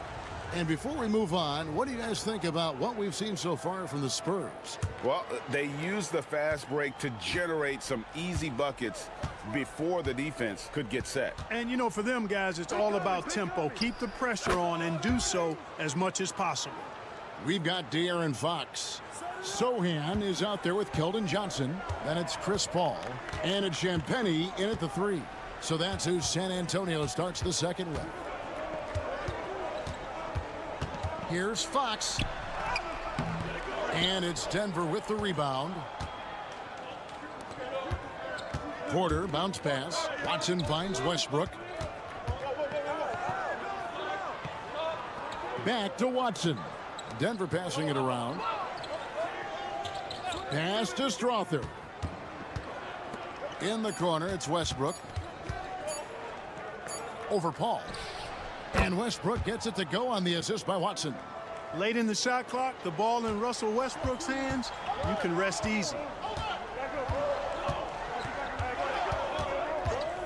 Speaker 1: And before we move on, what do you guys think about what we've seen so far from the Spurs?
Speaker 3: Well, they used the fast break to generate some easy buckets before the defense could get set.
Speaker 12: And, you know, for them guys, it's all about tempo. Keep the pressure on and do so as much as possible.
Speaker 1: We've got De'Aaron Fox. Sohan is out there with Keldon Johnson. Then it's Chris Paul. And it's Champagnie in at the 3. So that's who San Antonio starts the second with. Here's Fox. And it's Denver with the rebound. Porter, bounce pass. Watson finds Westbrook. Back to Watson. Denver passing it around. Pass to Strother. In the corner, it's Westbrook. Over Paul. And Westbrook gets it to go on the assist by Watson.
Speaker 12: Late in the shot clock, the ball in Russell Westbrook's hands, you can rest easy.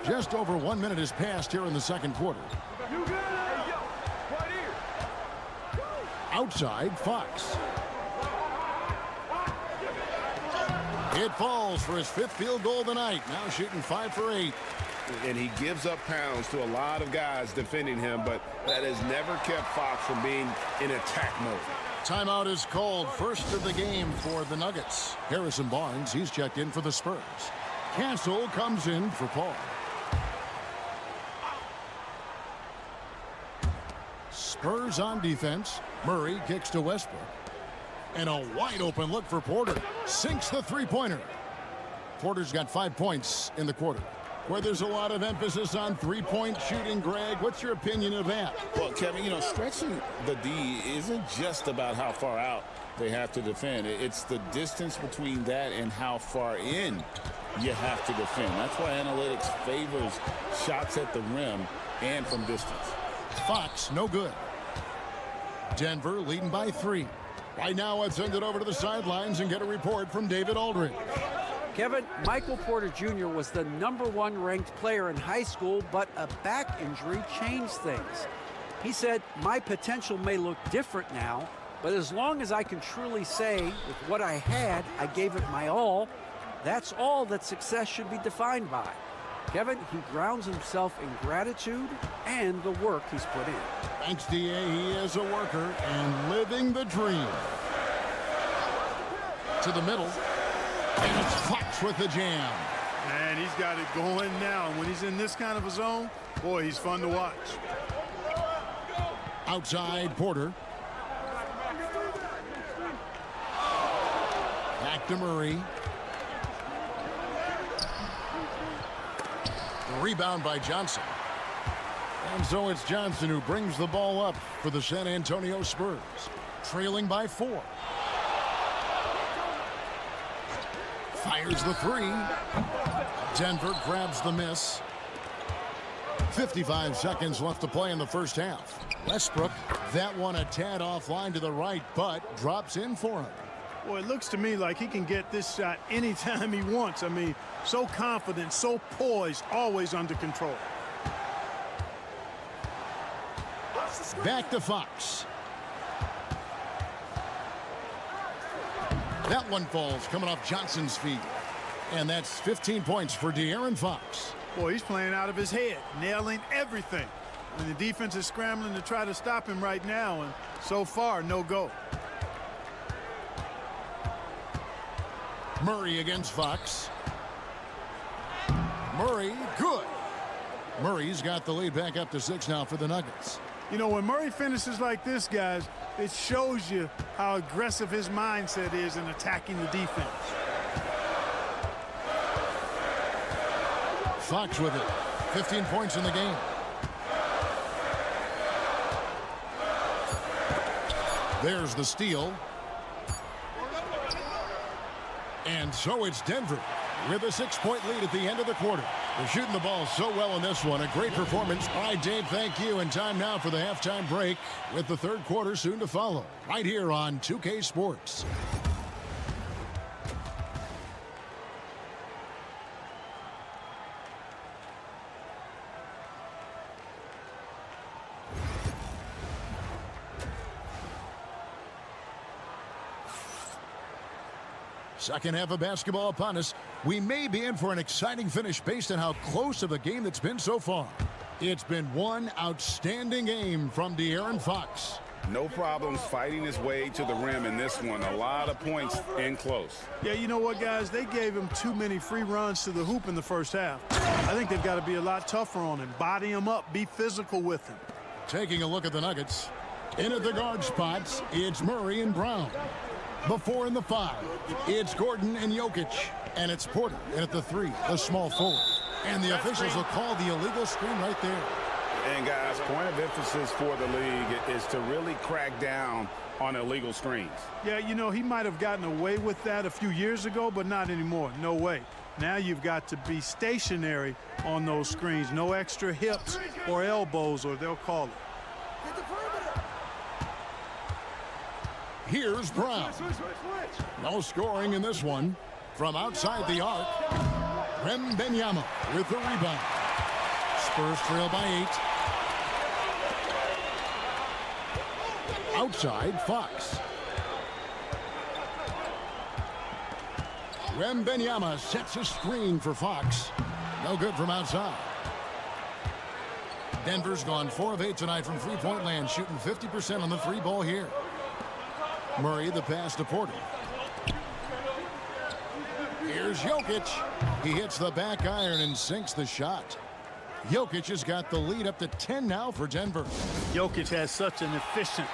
Speaker 1: Just over 1 minute has passed here in the second quarter. Outside, Fox. It falls for his 5th field goal of the night. Now shooting 5 for 8.
Speaker 3: And he gives up pounds to a lot of guys defending him, but that has never kept Fox from being in attack mode.
Speaker 1: Timeout is called. First of the game for the Nuggets. Harrison Barnes, he's checked in for the Spurs. Castle comes in for Paul. Spurs on defense. Murray kicks to Westbrook. And a wide open look for Porter. Sinks the three-pointer. Porter's got 5 points in the quarter. Where there's a lot of emphasis on three-point shooting, Greg. What's your opinion of that?
Speaker 3: Well, Kevin, you know, stretching the D isn't just about how far out they have to defend. It's the distance between that and how far in you have to defend. That's why analytics favors shots at the rim and from distance.
Speaker 1: Fox, no good. Denver leading by 3. Right now, let's send it over to the sidelines and get a report from David Aldridge.
Speaker 4: Kevin, Michael Porter Jr. was the #1 ranked player in high school, but a back injury changed things. He said, "My potential may look different now, but as long as I can truly say with what I had, I gave it my all, that's all that success should be defined by." Kevin, he grounds himself in gratitude and the work he's put in.
Speaker 1: Thanks, D.A. He is a worker and living the dream. To the middle. And it's Fox with the jam.
Speaker 12: And he's got it going now. When he's in this kind of a zone, boy, he's fun to watch.
Speaker 1: Outside, Porter. Back to Murray. The rebound by Johnson. And so it's Johnson who brings the ball up for the San Antonio Spurs. Trailing by 4. Fires the 3. Denver grabs the miss. 55 seconds left to play in the first half. Westbrook, that one a tad offline to the right, but drops in for him.
Speaker 12: Well, it looks to me like he can get this shot anytime he wants. I mean, so confident, so poised, always under control.
Speaker 1: Back to Fox. That one falls coming off Johnson's feet. And that's 15 points for De'Aaron Fox.
Speaker 12: Boy, he's playing out of his head, nailing everything. And the defense is scrambling to try to stop him right now, and so far, no go.
Speaker 1: Murray against Fox. Murray, good. Murray's got the lead back up to 6 now for the Nuggets.
Speaker 12: You know, when Murray finishes like this, guys, it shows you how aggressive his mindset is in attacking the defense.
Speaker 1: Fox with it. 15 points in the game. There's the steal. And so it's Denver with a 6-point lead at the end of the quarter. They're shooting the ball so well in this one. A great performance. All right, Dave, thank you. And time now for the halftime break with the third quarter soon to follow. Right here on 2K Sports. Second half of basketball upon us. We may be in for an exciting finish based on how close of a game that's been so far. It's been one outstanding game from De'Aaron Fox.
Speaker 3: No problems fighting his way to the rim in this one. A lot of points in close.
Speaker 12: Yeah, you know what, guys? They gave him too many free runs to the hoop in the first half. I think they've got to be a lot tougher on him. Body him up. Be physical with him.
Speaker 1: Taking a look at the Nuggets. In at the guard spots, it's Murray and Brown. The 4 and the 5, it's Gordon and Jokic. And it's Porter in at the 3, the small forward. And the officials will call the illegal screen right there.
Speaker 3: And guys, point of emphasis for the league is to really crack down on illegal screens.
Speaker 12: Yeah, you know, he might have gotten away with that a few years ago, but not anymore. No way. Now you've got to be stationary on those screens. No extra hips or elbows, or they'll call it.
Speaker 1: Here's Brown. No scoring in this one. From outside the arc, Wembanyama with the rebound. Spurs trail by 8. Outside, Fox. Wembanyama sets a screen for Fox. No good from outside. Denver's gone 4 of 8 tonight from three-point land, shooting 50% on the 3-ball here. Murray, the pass to Porter. Here's Jokic. He hits the back iron and sinks the shot. Jokic has got the lead up to 10 now for Denver.
Speaker 12: Jokic has such an efficient,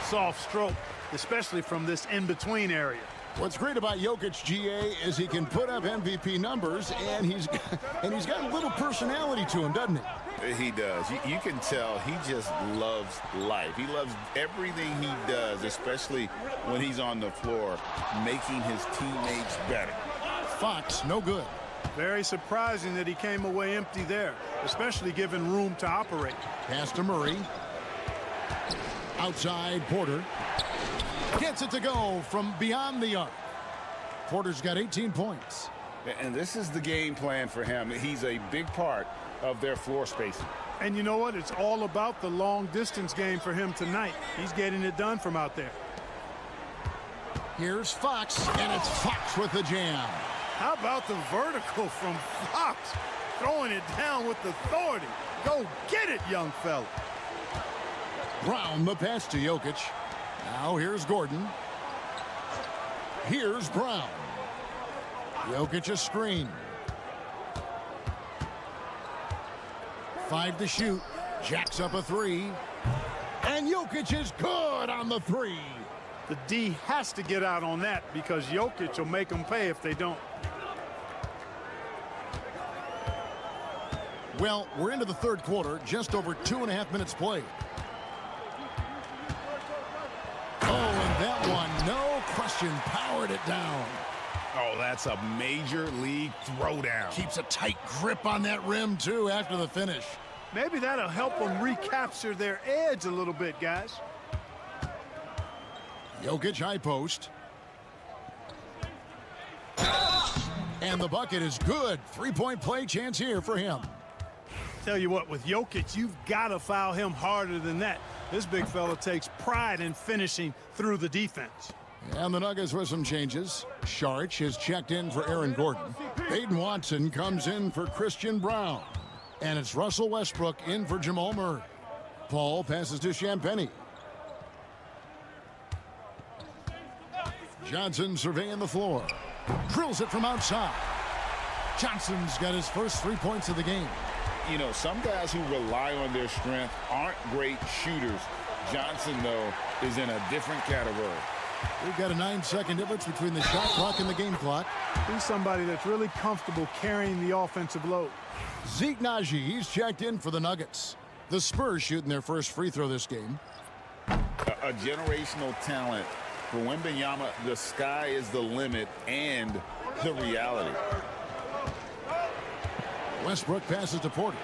Speaker 12: soft stroke, especially from this in-between area.
Speaker 1: What's great about Jokic, GA, is he can put up MVP numbers, and he's got a little personality to him, doesn't he?
Speaker 3: He does. You can tell he just loves life. He loves everything he does, especially when he's on the floor, making his teammates better.
Speaker 1: Fox, no good.
Speaker 12: Very surprising that he came away empty there, especially given room to operate.
Speaker 1: Pass to Murray. Outside, Porter. Gets it to go from beyond the arc. Porter's got 18 points.
Speaker 3: And this is the game plan for him. He's a big part of their floor spacing.
Speaker 12: And you know what? It's all about the long distance game for him tonight. He's getting it done from out there.
Speaker 1: Here's Fox, and it's Fox with the jam.
Speaker 12: How about the vertical from Fox? Throwing it down with authority. Go get it, young fella.
Speaker 1: Brown, the pass to Jokic. Now here's Gordon. Here's Brown. Jokic a screen. 5 to shoot. Jacks up a 3. And Jokic is good on the 3.
Speaker 12: The D has to get out on that because Jokic will make them pay if they don't.
Speaker 1: Well, we're into the third quarter, just over 2.5 minutes played. Oh, and that one, no question, powered it down.
Speaker 3: Oh, that's a major league throwdown.
Speaker 1: Keeps a tight grip on that rim, too, after the finish.
Speaker 12: Maybe that'll help them recapture their edge a little bit, guys.
Speaker 1: Jokic high post. And the bucket is good. 3-point play chance here for him.
Speaker 12: Tell you what, with Jokic, you've got to foul him harder than that. This big fella takes pride in finishing through the defense.
Speaker 1: And the Nuggets with some changes. Saric has checked in for Aaron Gordon. Peyton Watson comes in for Christian Brown. And it's Russell Westbrook in for Jamal Murray. Paul passes to Champagnie. Johnson surveying the floor. Drills it from outside. Johnson's got his first 3 points of the game.
Speaker 3: You know, some guys who rely on their strength aren't great shooters. Johnson, though, is in a different category.
Speaker 1: We've got a 9-second difference between the shot clock and the game clock.
Speaker 12: He's somebody that's really comfortable carrying the offensive load.
Speaker 1: Zeke Naji, he's checked in for the Nuggets. The Spurs shooting their first free throw this game.
Speaker 3: A generational talent. For Wembanyama, the sky is the limit and the reality.
Speaker 1: Westbrook passes to Porter.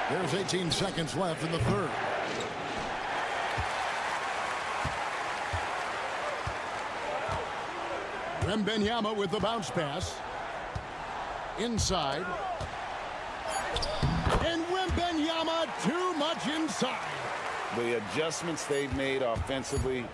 Speaker 1: There's 18 seconds left in the third. Wembanyama with the bounce pass. Inside. And Wembanyama too much inside.
Speaker 3: The adjustments they've made offensively,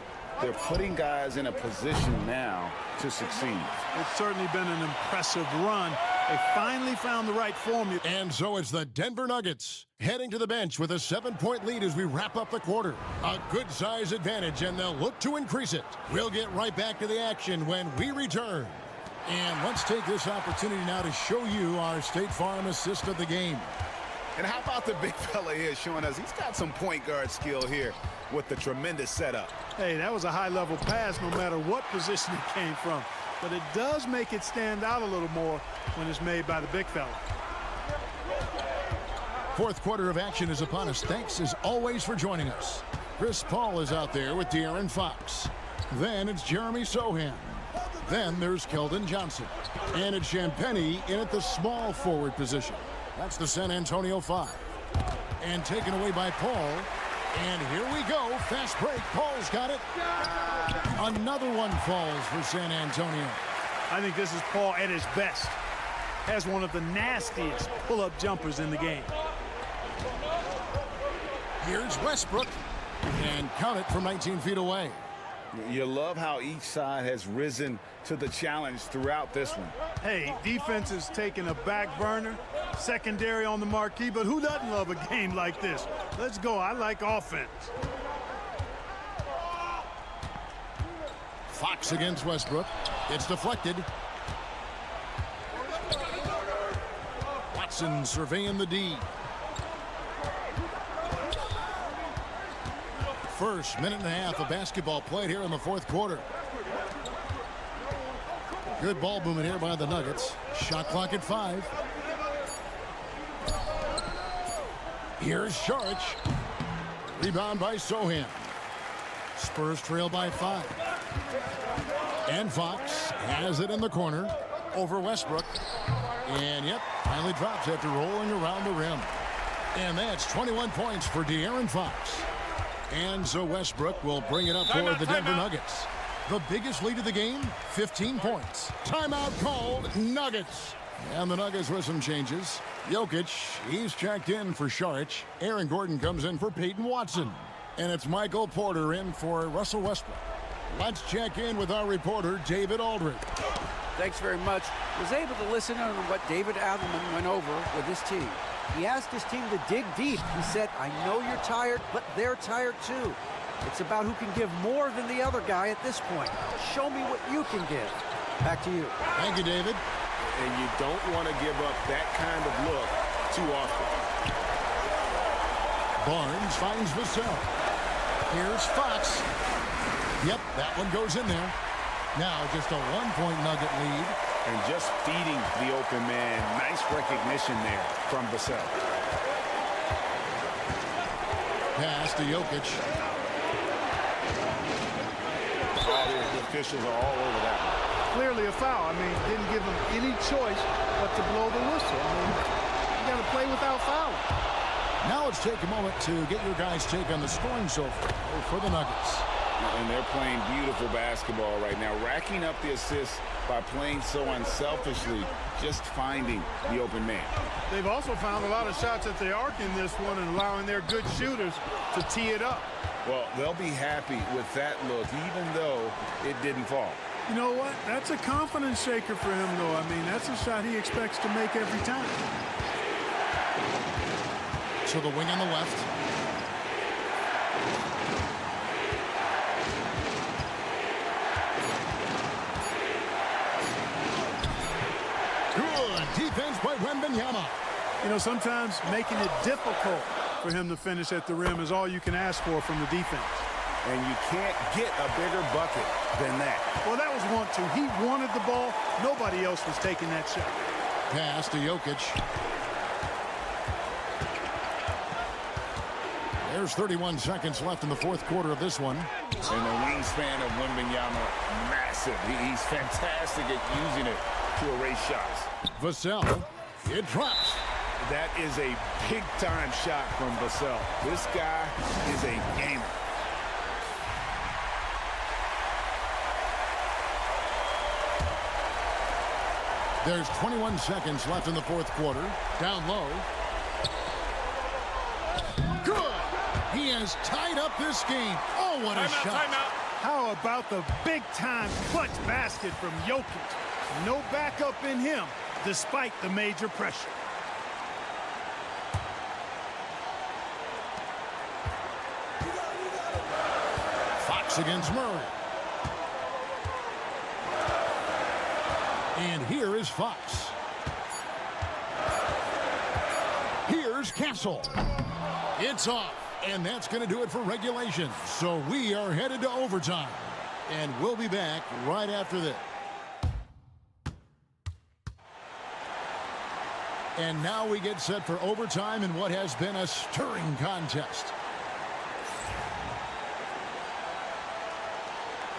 Speaker 3: they're putting guys in a position now to succeed.
Speaker 12: It's certainly been an impressive run. They finally found the right formula.
Speaker 1: And so it's the Denver Nuggets heading to the bench with a 7-point lead as we wrap up the quarter. A good size advantage, and they'll look to increase it. We'll get right back to the action when we return. And let's take this opportunity now to show you our State Farm assist of the game.
Speaker 5: And how about the big fella here showing us he's got some point guard skill here with the tremendous setup.
Speaker 12: Hey, that was a high-level pass no matter what position it came from. But it does make it stand out a little more when it's made by the big fella.
Speaker 1: Fourth quarter of action is upon us. Thanks, as always, for joining us. Chris Paul is out there with De'Aaron Fox. Then it's Jeremy Sohan. Then there's Keldon Johnson. And it's Champagnie in at the small forward position. That's the San Antonio 5. And taken away by Paul. And here we go. Fast break. Paul's got it. Another one falls for San Antonio.
Speaker 12: I think this is Paul at his best. Has one of the nastiest pull-up jumpers in the game.
Speaker 1: Here's Westbrook. And count it from 19 feet away.
Speaker 3: You love how each side has risen to the challenge throughout this one.
Speaker 12: Hey, defense is taking a back burner, secondary on the marquee, but who doesn't love a game like this? Let's go. I like offense.
Speaker 1: Fox against Westbrook. It's deflected. Watson surveying the D. First minute and a half of basketball played here in the fourth quarter. Good ball movement here by the Nuggets. Shot clock at 5. Here's Saric. Rebound by Sohan. Spurs trail by 5. And Fox has it in the corner over Westbrook. And, yep, finally drops after rolling around the rim. And that's 21 points for De'Aaron Fox. And so Westbrook will bring it up for the Denver Nuggets. The biggest lead of the game, 15 points. Timeout called, Nuggets. And the Nuggets with some changes. Jokic, he's checked in for Saric. Aaron Gordon comes in for Peyton Watson. And it's Michael Porter in for Russell Westbrook. Let's check in with our reporter, David Aldridge.
Speaker 4: Thanks very much. Was able to listen to what David Adelman went over with his team. He asked his team to dig deep. He said, I know you're tired, but they're tired too. It's about who can give more than the other guy at this point. Show me what you can give. Back to you.
Speaker 1: Thank you, David.
Speaker 5: And you don't want to give up that kind of look too often.
Speaker 1: Barnes finds Vassell. Here's Fox. Yep, that one goes in there. Now just a 1-point Nugget lead.
Speaker 3: And just feeding the open man. Nice recognition there from Vassell.
Speaker 1: Pass to Jokic.
Speaker 3: The officials are all over that one.
Speaker 12: Clearly a foul. I mean, didn't give him any choice but to blow the whistle. I mean, you got to play without fouling.
Speaker 1: Now let's take a moment to get your guys' take on the scoring so far for the Nuggets.
Speaker 3: And they're playing beautiful basketball right now, racking up the assists by playing so unselfishly, just finding the open man.
Speaker 12: They've also found a lot of shots at the arc in this one and allowing their good shooters to tee it up.
Speaker 3: Well, they'll be happy with that look, even though it didn't fall.
Speaker 12: You know what? That's a confidence shaker for him, though. I mean, that's a shot he expects to make every time.
Speaker 1: To the wing on the left. Good defense by Wembanyama.
Speaker 12: You know, sometimes making it difficult for him to finish at the rim is all you can ask for from the defense.
Speaker 3: And you can't get a bigger bucket than that.
Speaker 12: Well, that was 1-2. He wanted the ball. Nobody else was taking that shot.
Speaker 1: Pass to Jokic. There's 31 seconds left in the fourth quarter of this one.
Speaker 3: And the wingspan of Wembanyama, massive. He's fantastic at using it to erase shots.
Speaker 1: Vassell, it drops.
Speaker 3: That is a big-time shot from Vassell. This guy is a gamer.
Speaker 1: There's 21 seconds left in the fourth quarter. Down low. Good. He has tied up this game. Oh, what a shot.
Speaker 12: Timeout. How about the big-time clutch basket from Jokic? No backup in him, despite the major pressure.
Speaker 1: Fox against Murray. And here is Fox. Here's Castle. It's off. And that's going to do it for regulation. So we are headed to overtime. And we'll be back right after this. And now we get set for overtime in what has been a stirring contest.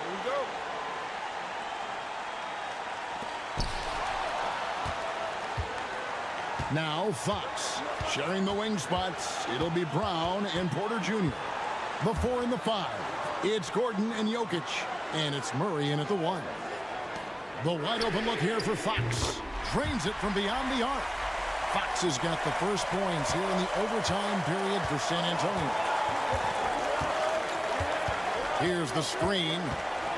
Speaker 12: Here we go.
Speaker 1: Now Fox sharing the wing spots. It'll be Brown and Porter Jr. The 4 and the 5. It's Gordon and Jokic. And it's Murray in at the 1. The wide open look here for Fox. Drains it from beyond the arc. Fox has got the first points here in the overtime period for San Antonio. Here's the screen.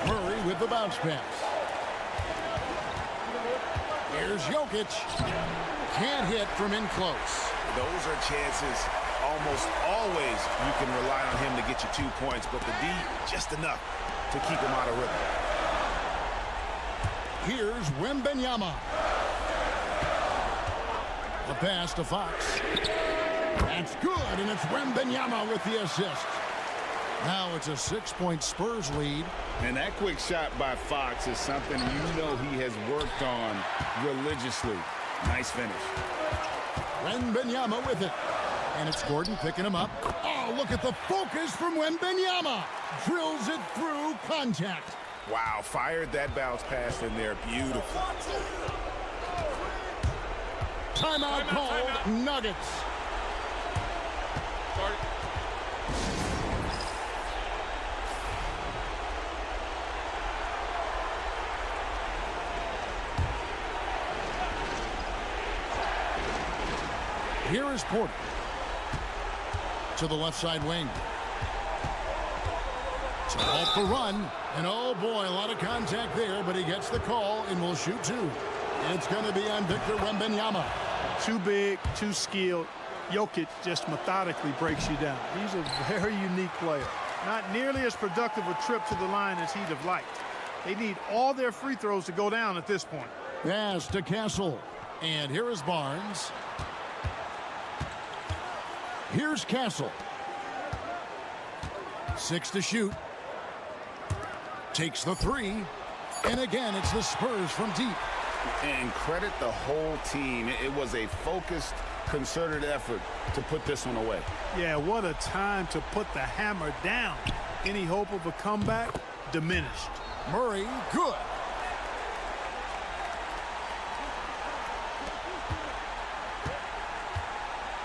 Speaker 1: Murray with the bounce pass. Here's Jokic. Can't hit from in close.
Speaker 5: Those are chances almost always you can rely on him to get you 2 points, but the D, just enough to keep him out of rhythm.
Speaker 1: Here's Wembanyama. The pass to Fox. That's good, and it's Wembanyama with the assist. Now it's a 6-point Spurs lead.
Speaker 3: And that quick shot by Fox is something you know he has worked on religiously. Nice finish.
Speaker 1: Wembanyama with it. And it's Gordon picking him up. Oh, look at the focus from Wembanyama. Drills it through contact.
Speaker 3: Wow, fired that bounce pass in there. Beautiful.
Speaker 1: Timeout called. Nuggets. Here is Porter. To the left side wing. To halt the run. And oh boy, a lot of contact there, but he gets the call and will shoot two. It's going to be on Victor Wembanyama.
Speaker 12: Too big, too skilled. Jokic just methodically breaks you down. He's a very unique player. Not nearly as productive a trip to the line as he'd have liked. They need all their free throws to go down at this point.
Speaker 1: Pass to Castle. And here is Barnes. Here's Castle. 6 to shoot. Takes the 3. And again, it's the Spurs from deep.
Speaker 3: And credit the whole team. It was a focused, concerted effort to put this one away.
Speaker 12: Yeah, what a time to put the hammer down. Any hope of a comeback? Diminished.
Speaker 1: Murray, good.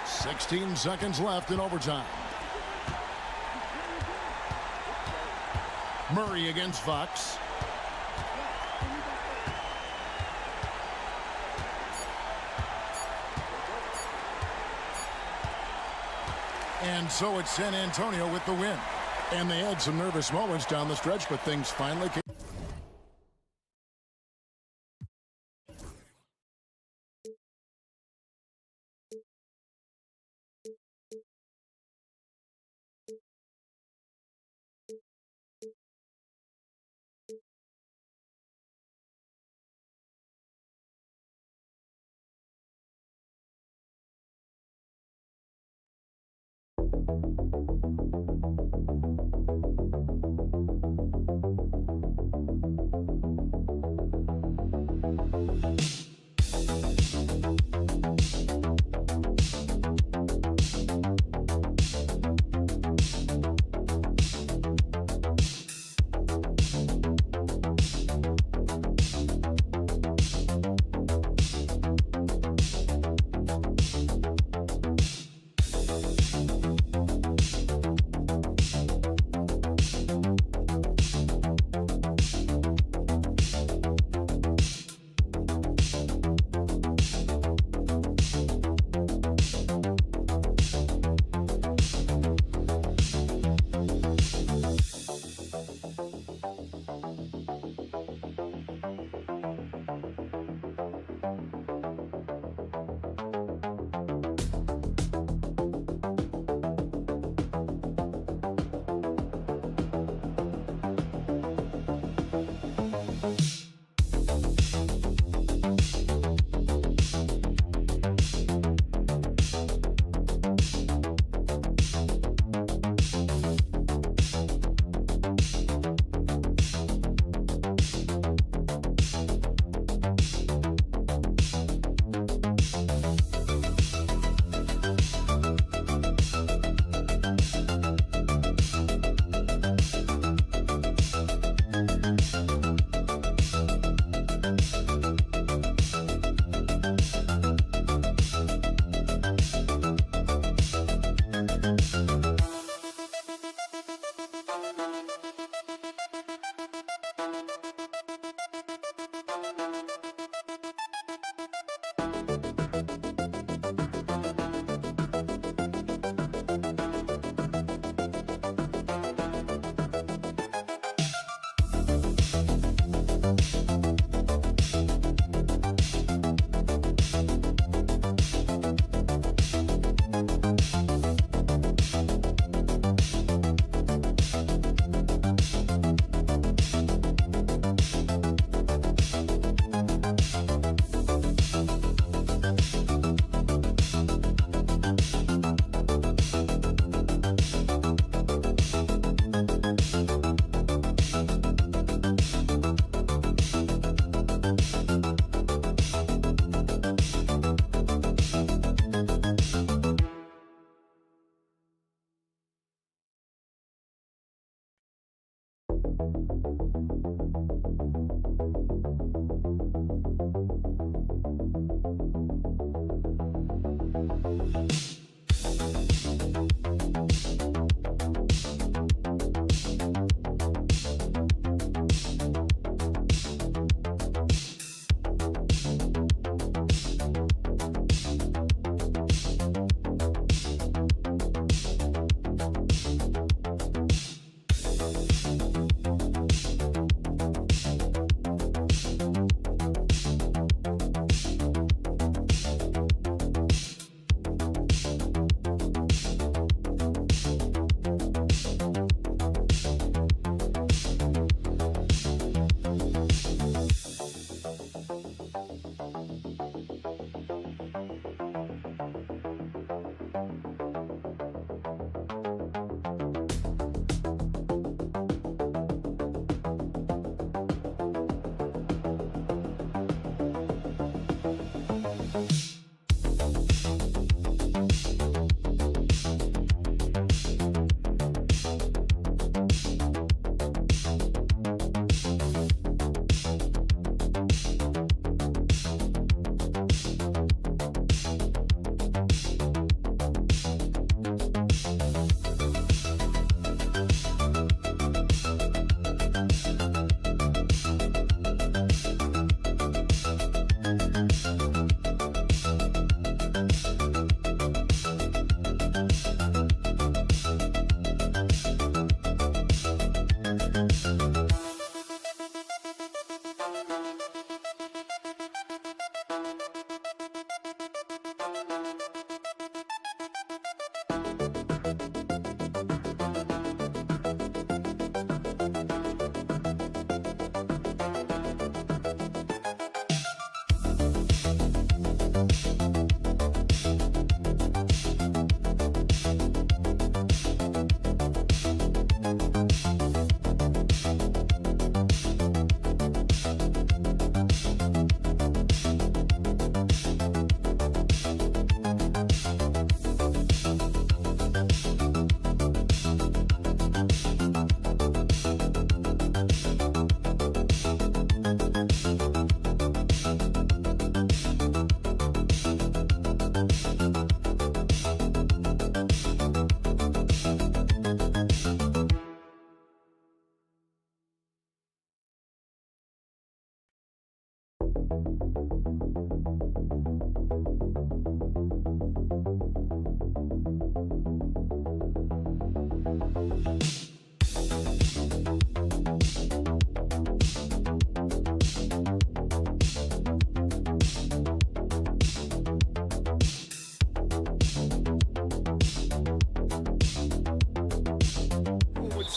Speaker 1: "16 seconds left in overtime. Murray against Fox. And so it's San Antonio with the win. And they had some nervous moments down the stretch, but things finally came.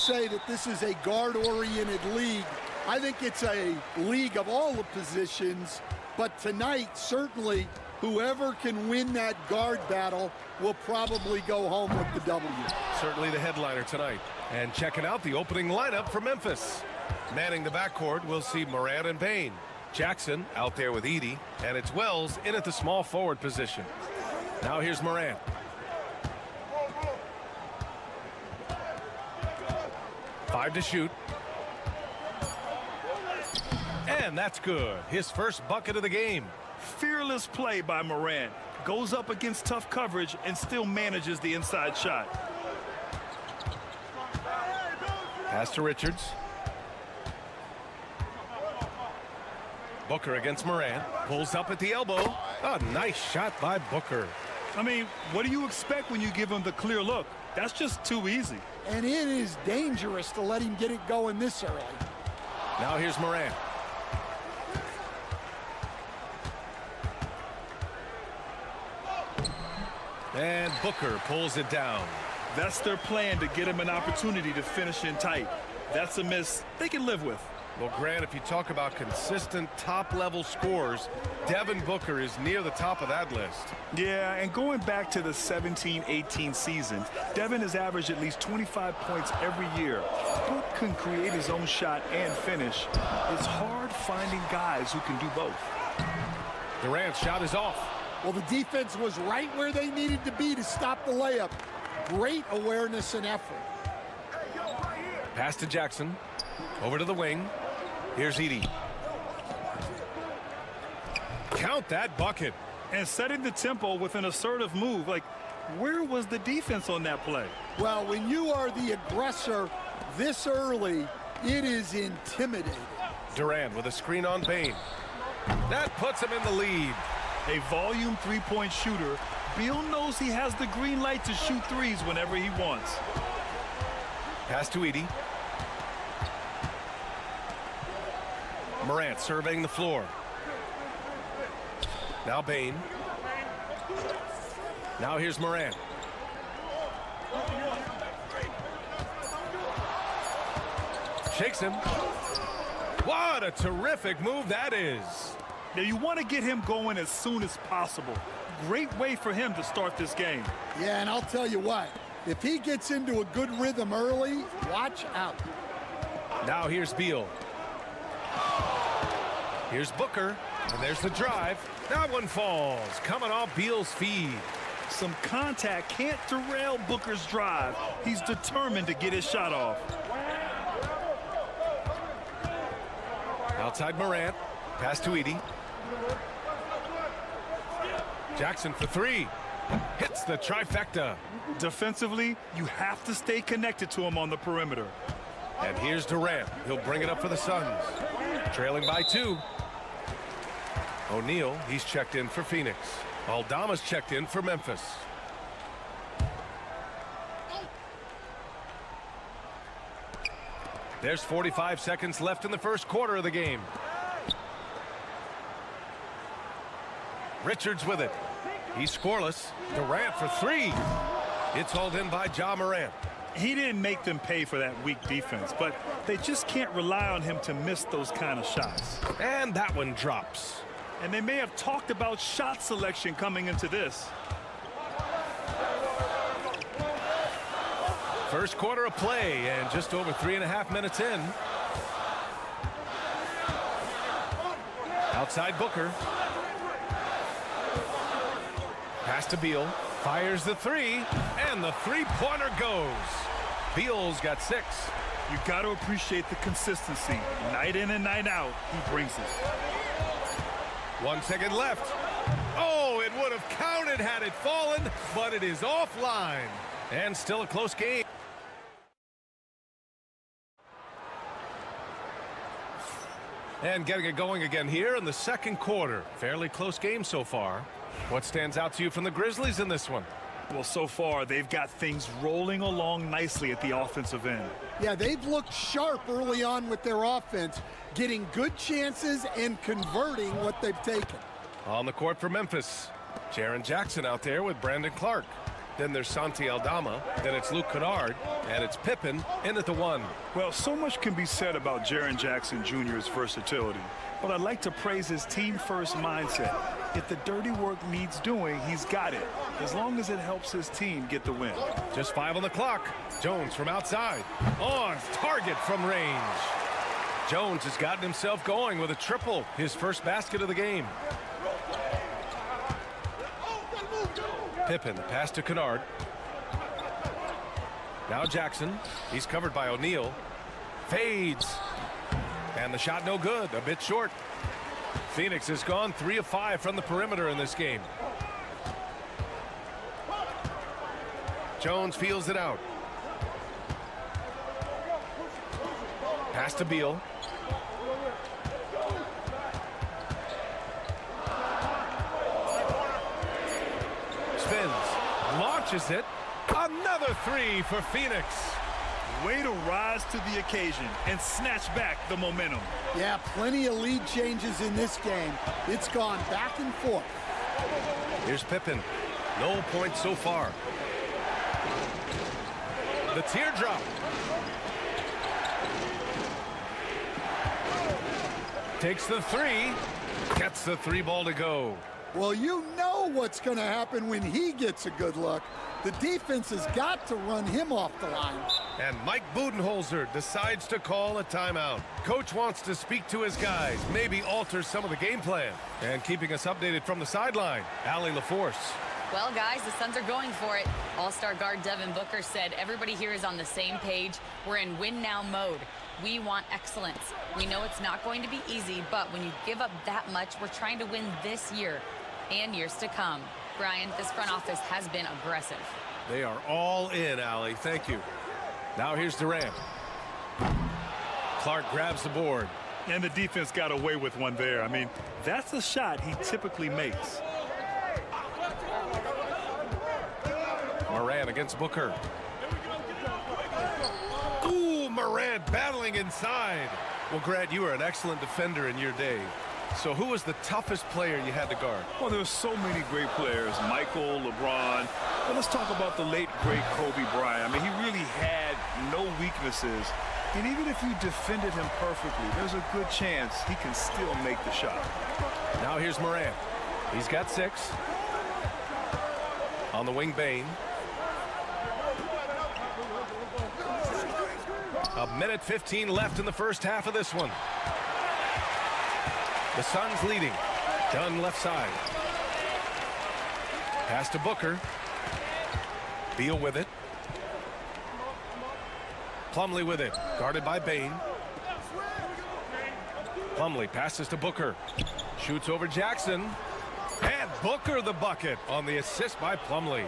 Speaker 8: say that this is a guard-oriented league. I think it's a league of all the positions, but tonight, certainly, whoever can win that guard battle will probably go home with the W.
Speaker 7: Certainly the headliner tonight. And checking out the opening lineup for Memphis. Manning the backcourt, we'll see Morant and Payne. Jackson out there with Edey, and it's Wells in at the small forward position. Now here's Morant. Five to shoot. And that's good. His first bucket of the game.
Speaker 6: Fearless play by Morant. Goes up against tough coverage and still manages the inside shot.
Speaker 7: Pass to Richards. Booker against Morant. Pulls up at the elbow. A nice shot by Booker.
Speaker 6: I mean, what do you expect when you give him the clear look? That's just too easy.
Speaker 8: And it is dangerous to let him get it going this early.
Speaker 7: Now here's Morant. And Booker pulls it down.
Speaker 6: That's their plan, to get him an opportunity to finish in tight. That's a miss they can live with.
Speaker 7: Well, Grant, if you talk about consistent top-level scores, Devin Booker is near the top of that list.
Speaker 6: Yeah, and going back to the 17-18 season, Devin has averaged at least 25 points every year. Book can create his own shot and finish. It's hard finding guys who can do both.
Speaker 7: Durant's shot is off.
Speaker 8: Well, the defense was right where they needed to be to stop the layup. Great awareness and effort.
Speaker 7: Pass to Jackson. Over to the wing. Here's Edie. Count that bucket.
Speaker 6: And setting the tempo with an assertive move. Like, where was the defense on that play?
Speaker 8: Well, when you are the aggressor this early, it is intimidating.
Speaker 7: Durant with a screen on Bane. That puts him in the lead.
Speaker 6: A volume three-point shooter, Beal knows he has the green light to shoot threes whenever he wants.
Speaker 7: Pass to Edie. Morant surveying the floor. Now Bane. Now here's Morant. Shakes him. What a terrific move that is.
Speaker 6: Now you want to get him going as soon as possible. Great way for him to start this game.
Speaker 8: Yeah, and I'll tell you what, if he gets into a good rhythm early, watch out.
Speaker 7: Now here's Beal. Here's Booker, and there's the drive. That one falls, coming off Beal's feed.
Speaker 6: Some contact can't derail Booker's drive. He's determined to get his shot off.
Speaker 7: Outside Morant, pass to Edie. Jackson for three. Hits the trifecta.
Speaker 6: Defensively, you have to stay connected to him on the perimeter.
Speaker 7: And here's Durant. He'll bring it up for the Suns. Trailing by 2. O'Neal, he's checked in for Phoenix. Aldama's checked in for Memphis. There's 45 seconds left in the first quarter of the game. Richards with it. He's scoreless. Durant for 3. It's hauled in by Ja Morant.
Speaker 6: He didn't make them pay for that weak defense, but they just can't rely on him to miss those kind of shots.
Speaker 7: And that one drops.
Speaker 6: And they may have talked about shot selection coming into this.
Speaker 7: First quarter of play and just over 3.5 minutes in. Outside Booker. Pass to Beal. Fires the 3, and the three-pointer goes. Beal's got 6.
Speaker 6: You got to appreciate the consistency. Night in and night out, he brings it.
Speaker 7: 1 second left. Oh, it would have counted had it fallen, but it is offline. And still a close game. And getting it going again here in the second quarter. Fairly close game so far. What stands out to you from the Grizzlies in this one?
Speaker 6: Well, so far, they've got things rolling along nicely at the offensive end.
Speaker 8: Yeah, they've looked sharp early on with their offense, getting good chances and converting what they've taken.
Speaker 7: On the court for Memphis, Jaren Jackson out there with Brandon Clark. Then there's Santi Aldama. Then it's Luke Kennard. And it's Pippen in at the 1.
Speaker 6: Well, so much can be said about Jaren Jackson Jr.'s versatility. But I'd like to praise his team-first mindset. If the dirty work needs doing, he's got it, as long as it helps his team get the win.
Speaker 7: Just 5 on the clock. Jones from outside. On target from range. Jones has gotten himself going with a triple, his first basket of the game. Pippen, pass to Kennard. Now Jackson. He's covered by O'Neal. Fades. And the shot no good, a bit short. Phoenix has gone 3 of 5 from the perimeter in this game. Jones feels it out. Pass to Beal. Spins, launches it. Another 3 for Phoenix.
Speaker 6: Way to rise to the occasion and snatch back the momentum.
Speaker 8: Yeah, plenty of lead changes in this game. It's gone back and forth.
Speaker 7: Here's Pippen. No points so far. The teardrop. Takes the 3. Gets the 3 ball to go.
Speaker 8: Well, you know what's going to happen when he gets a good look. The defense has got to run him off the line.
Speaker 7: And Mike Budenholzer decides to call a timeout. Coach wants to speak to his guys, maybe alter some of the game plan. And keeping us updated from the sideline, Allie LaForce.
Speaker 9: Well, guys, the Suns are going for it. All-star guard Devin Booker said everybody here is on the same page. We're in win-now mode. We want excellence. We know it's not going to be easy, but when you give up that much, we're trying to win this year and years to come. Brian, this front office has been aggressive.
Speaker 7: They are all in, Allie. Thank you. Now here's Durant. Clark grabs the board.
Speaker 6: And the defense got away with one there. I mean, that's a shot he typically makes.
Speaker 7: Morant against Booker. Ooh, Morant battling inside. Well, Grant, you were an excellent defender in your day. So who was the toughest player you had to guard?
Speaker 6: Well, there were so many great players. Michael, LeBron. But let's talk about the late, great Kobe Bryant. I mean, he really had no weaknesses. And even if you defended him perfectly, there's a good chance he can still make the shot.
Speaker 7: Now here's Morant. He's got 6. On the wing, Bane. A minute 15 left in the first half of this one. The Suns leading. Dunn left side. Pass to Booker. Beal with it. Plumlee with it. Guarded by Bane. Plumlee passes to Booker. Shoots over Jackson. And Booker the bucket on the assist by Plumlee.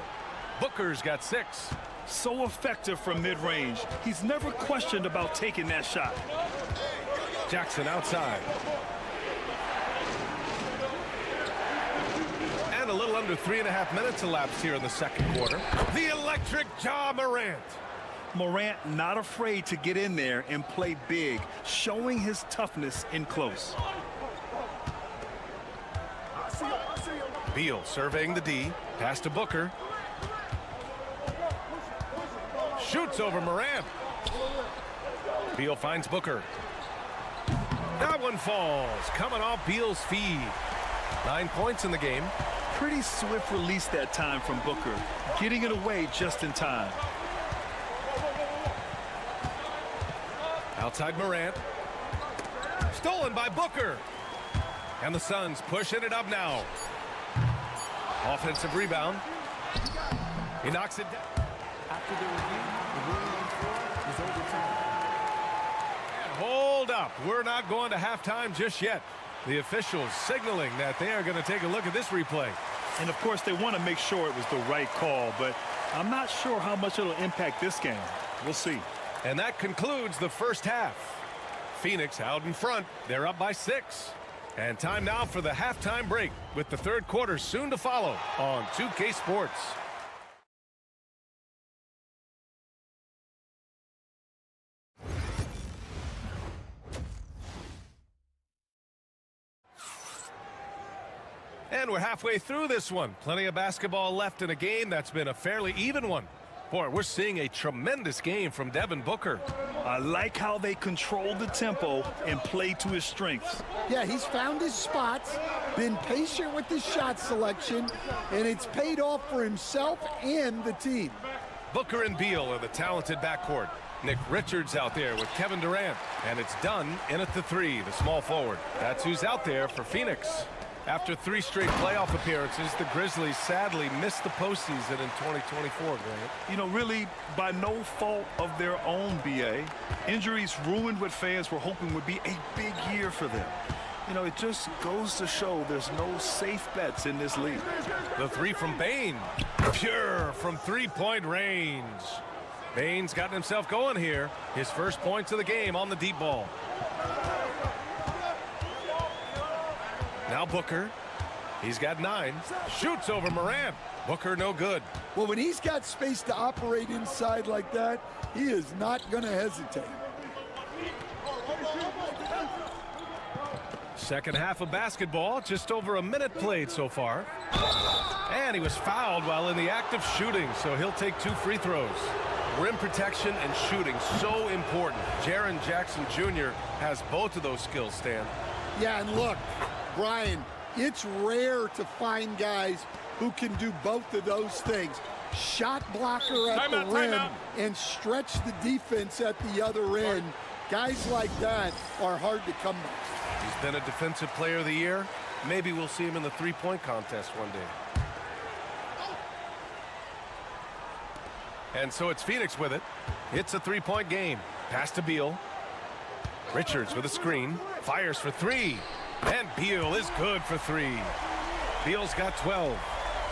Speaker 7: Booker's got 6.
Speaker 6: So effective from mid-range. He's never questioned about taking that shot.
Speaker 7: Jackson outside. And a little under 3.5 minutes elapsed here in the second quarter. The electric Ja Morant.
Speaker 6: Morant not afraid to get in there and play big, showing his toughness in close.
Speaker 7: Beal surveying the D. Pass to Booker. Shoots over Morant. Beal finds Booker. That one falls. Coming off Beal's feed. 9 points in the game.
Speaker 6: Pretty swift release that time from Booker. Getting it away just in time.
Speaker 7: Outside Morant. Stolen by Booker. And the Suns pushing it up now. Offensive rebound. He knocks it down.
Speaker 11: After the review, the ruling on 4 is overturned.
Speaker 7: Hold up. We're not going to halftime just yet. The officials signaling that they are going to take a look at this replay.
Speaker 6: And of course they want to make sure it was the right call, but I'm not sure how much it'll impact this game. We'll see.
Speaker 7: And that concludes the first half. Phoenix out in front. They're up by 6. And time now for the halftime break with the third quarter soon to follow on 2K Sports. And we're halfway through this one. Plenty of basketball left in a game that's been a fairly even one. Boy, we're seeing a tremendous game from Devin Booker.
Speaker 6: I like how they control the tempo and play to his strengths.
Speaker 8: Yeah, he's found his spots, been patient with his shot selection, and it's paid off for himself and the team.
Speaker 7: Booker and Beal are the talented backcourt. Nick Richards out there with Kevin Durant. And it's Dunn in at the 3, the small forward. That's who's out there for Phoenix. After 3 straight playoff appearances, the Grizzlies sadly missed the postseason in 2024, Grant.
Speaker 6: You know, really by no fault of their own, BA. Injuries ruined what fans were hoping would be a big year for them. You know, it just goes to show there's no safe bets in this league.
Speaker 7: The 3 from Bane. Pure from 3-point range. Bane's gotten himself going here. His first points of the game on the deep ball. Now Booker. He's got 9. Shoots over Morant. Booker no good.
Speaker 8: Well, when he's got space to operate inside like that, he is not going to hesitate.
Speaker 7: Second half of basketball, just over a minute played so far. And he was fouled while in the act of shooting, so he'll take 2 free throws. Rim protection and shooting, so important. Jaren Jackson Jr. has both of those skills, Stan.
Speaker 8: Yeah, and look, Brian, it's rare to find guys who can do both of those things. Shot blocker at the rim and stretch the defense at the other end. Guys like that are hard to come by.
Speaker 7: He's been a defensive player of the year. Maybe we'll see him in the 3-point contest one day. And so it's Phoenix with it. It's a 3-point game. Pass to Beal. Richards with a screen, fires for three, and Beal is good for three. Beal's got 12.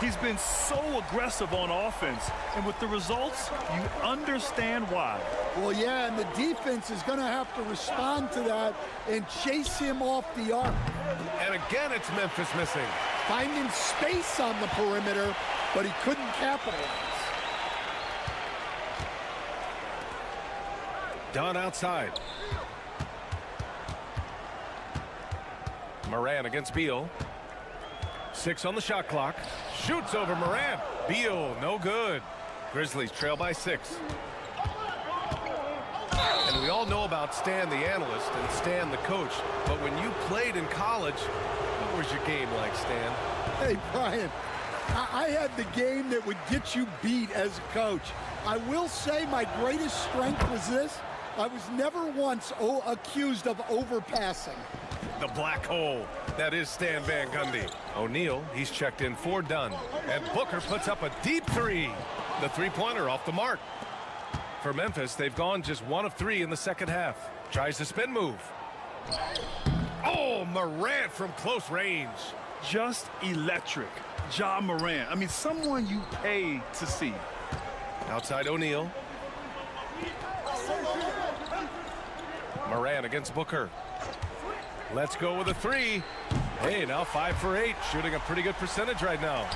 Speaker 6: He's been so aggressive on offense, and with the results, you understand why.
Speaker 8: Well, yeah, and the defense is going to have to respond to that and chase him off the arc.
Speaker 7: And again, it's Memphis missing.
Speaker 8: Finding space on the perimeter, but he couldn't capitalize.
Speaker 7: Dunn outside. Moran against Beal. 6 on the shot clock. Shoots over Moran. Beal, no good. Grizzlies trail by 6. And we all know about Stan the analyst and Stan the coach. But when you played in college, what was your game like, Stan?
Speaker 8: Hey, Brian, I had the game that would get you beat as a coach. I will say my greatest strength was this. I was never once accused of overpassing.
Speaker 7: The black hole. That is Stan Van Gundy. O'Neal, he's checked in for Dunn. And Booker puts up a deep three. The three-pointer off the mark. For Memphis, they've gone just 1 of 3 in the second half. Tries the spin move. Oh, Morant from close range.
Speaker 6: Just electric. Ja Morant. I mean, someone you pay to see.
Speaker 7: Outside O'Neal. Morant against Booker. Let's go with a three. Hey, now 5 for 8, shooting a pretty good percentage right now.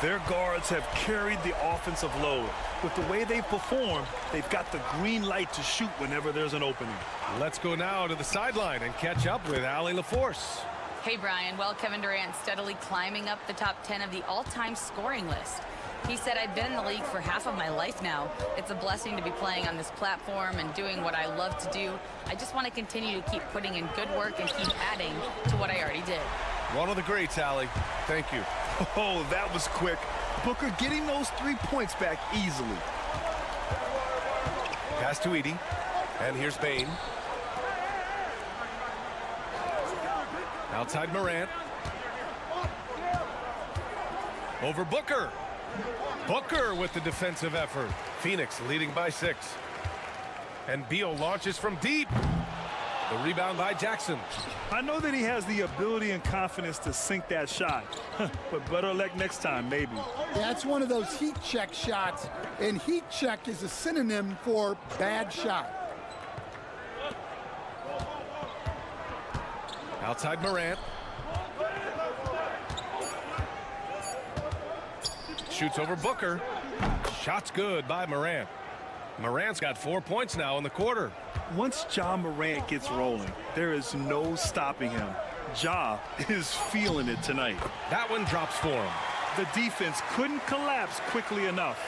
Speaker 6: Their guards have carried the offensive load. With the way they've performed, they've got the green light to shoot whenever there's an opening.
Speaker 7: Let's go now to the sideline and catch up with Allie LaForce.
Speaker 9: Hey, Brian. Well, Kevin Durant steadily climbing up the top 10 of the all-time scoring list. He said, I've been in the league for half of my life now. It's a blessing to be playing on this platform and doing what I love to do. I just want to continue to keep putting in good work and keep adding to what I already did.
Speaker 7: One of the greats, Allie. Thank you.
Speaker 6: Oh, that was quick. Booker getting those 3 points back easily.
Speaker 7: Pass to Edey. And here's Bane. Outside Morant. Over Booker. Booker with the defensive effort. Phoenix leading by 6. And Beal launches from deep. The rebound by Jackson.
Speaker 6: I know that he has the ability and confidence to sink that shot, but better luck next time, maybe.
Speaker 8: That's one of those heat check shots, and heat check is a synonym for bad shot.
Speaker 7: Outside Morant. Shoots over Booker. Shot's good by Morant. Morant's got 4 points now in the quarter.
Speaker 6: Once Ja Morant gets rolling, there is no stopping him. Ja is feeling it tonight.
Speaker 7: That one drops for him.
Speaker 6: The defense couldn't collapse quickly enough.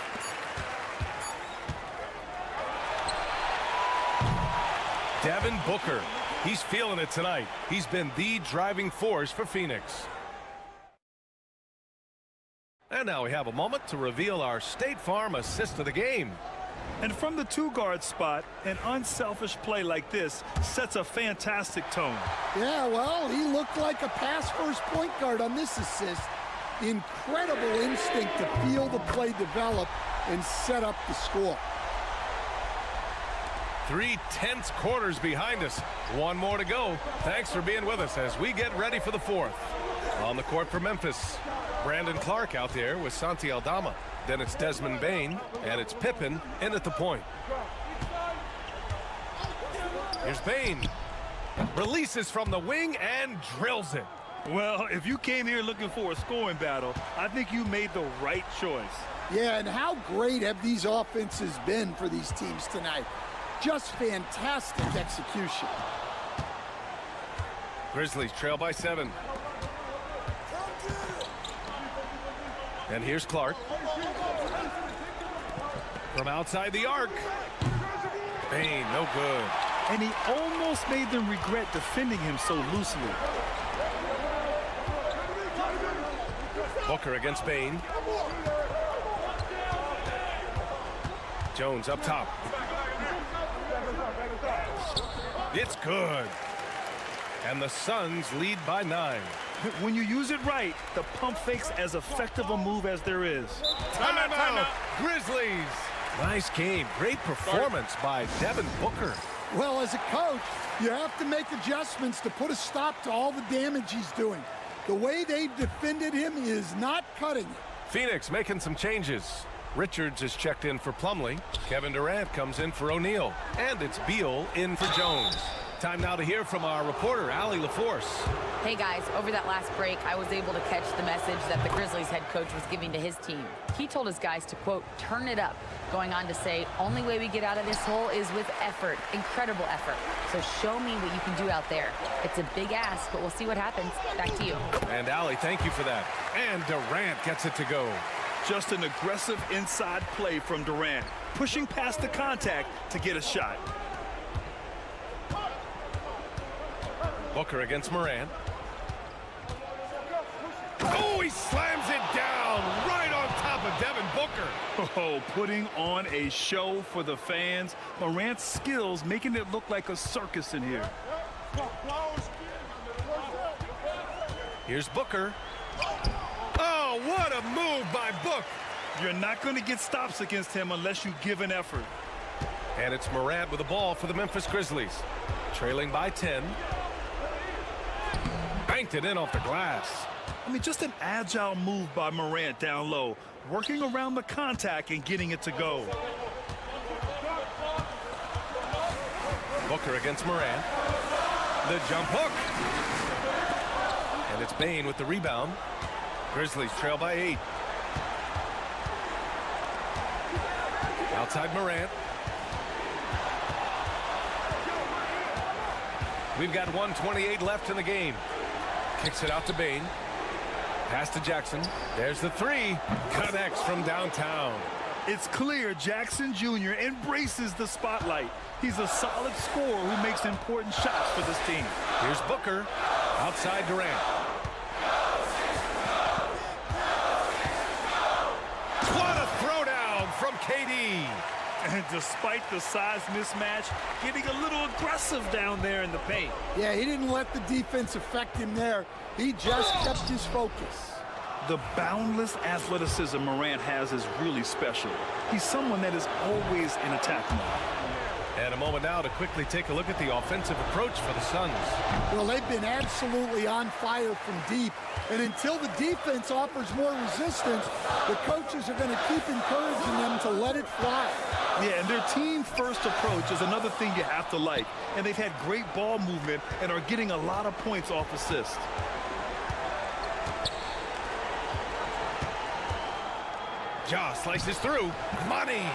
Speaker 7: Devin Booker. He's feeling it tonight. He's been the driving force for Phoenix. And now we have a moment to reveal our State Farm assist of the game.
Speaker 6: And from the 2-guard spot, an unselfish play like this sets a fantastic tone.
Speaker 8: Yeah, well, he looked like a pass-first point guard on this assist. Incredible instinct to feel the play develop and set up the score.
Speaker 7: 3 tense quarters behind us. 1 more to go. Thanks for being with us as we get ready for the 4th. On the court for Memphis, Brandon Clark out there with Santi Aldama. Then it's Desmond Bane, and it's Pippen in at the point. Here's Bane. Releases from the wing and drills it.
Speaker 6: Well, if you came here looking for a scoring battle, I think you made the right choice.
Speaker 8: Yeah, and how great have these offenses been for these teams tonight? Just fantastic execution.
Speaker 7: Grizzlies trail by 7. And here's Clark. From outside the arc. Bane, no good.
Speaker 6: And he almost made them regret defending him so loosely.
Speaker 7: Booker against Bane. Jones up top. It's good. And the Suns lead by 9.
Speaker 6: When you use it right, the pump fake's as effective a move as there is.
Speaker 7: Timeout. Grizzlies. Nice game. Great performance by Devin Booker.
Speaker 8: Well, as a coach, you have to make adjustments to put a stop to all the damage he's doing. The way they've defended him is not cutting it.
Speaker 7: Phoenix making some changes. Richards is checked in for Plumlee. Kevin Durant comes in for O'Neal. And it's Beal in for Jones. Time now to hear from our reporter, Allie LaForce.
Speaker 9: Hey guys, over that last break, I was able to catch the message that the Grizzlies head coach was giving to his team. He told his guys to, quote, turn it up, going on to say, only way we get out of this hole is with effort, incredible effort. So show me what you can do out there. It's a big ask, but we'll see what happens. Back to you.
Speaker 7: And Allie, thank you for that. And Durant gets it to go.
Speaker 6: Just an aggressive inside play from Durant, pushing past the contact to get a shot.
Speaker 7: Booker against Morant. Oh, he slams it down right on top of Devin Booker.
Speaker 6: Oh, putting on a show for the fans. Morant's skills making it look like a circus in here.
Speaker 7: Here's Booker. Oh, what a move by Book.
Speaker 6: You're not going to get stops against him unless you give an effort.
Speaker 7: And it's Morant with the ball for the Memphis Grizzlies. Trailing by 10. Banked it in off the glass.
Speaker 6: I mean, just an agile move by Morant down low, working around the contact and getting it to go.
Speaker 7: Booker against Morant. The jump hook. And it's Bane with the rebound. Grizzlies trail by 8. Outside Morant. We've got 1:28 left in the game. Kicks it out to Bane. Pass to Jackson. There's the three. Connects from downtown.
Speaker 6: It's clear Jackson Jr. embraces the spotlight. He's a solid scorer who makes important shots for this team.
Speaker 7: Here's Booker. Outside Durant. What a throwdown from KD.
Speaker 6: And despite the size mismatch, getting a little aggressive down there in the paint.
Speaker 8: Yeah, he didn't let the defense affect him there. He just kept his focus.
Speaker 6: The boundless athleticism Morant has is really special. He's someone that is always in attack mode.
Speaker 7: And a moment now to quickly take a look at the offensive approach for the Suns.
Speaker 8: Well, they've been absolutely on fire from deep. And until the defense offers more resistance, the coaches are going to keep encouraging them to let it fly.
Speaker 6: Yeah, and their team-first approach is another thing you have to like. And they've had great ball movement and are getting a lot of points off assists.
Speaker 7: Ja slices through. Money.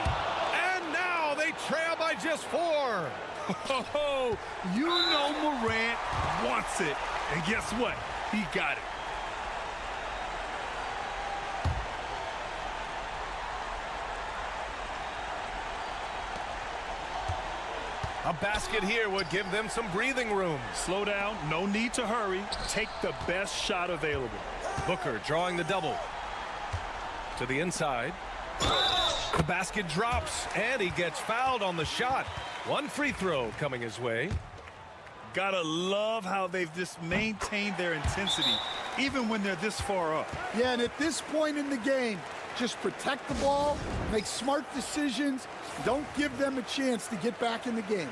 Speaker 7: And now they trail by just 4.
Speaker 6: Oh, you know Morant wants it. And guess what? He got it.
Speaker 7: A basket here would give them some breathing room.
Speaker 6: Slow down, no need to hurry. Take the best shot available.
Speaker 7: Booker drawing the double. To the inside. The basket drops, and he gets fouled on the shot. One free throw coming his way.
Speaker 6: Gotta love how they've just maintained their intensity, even when they're this far up.
Speaker 8: Yeah, and at this point in the game, just protect the ball, make smart decisions, don't give them a chance to get back in the game.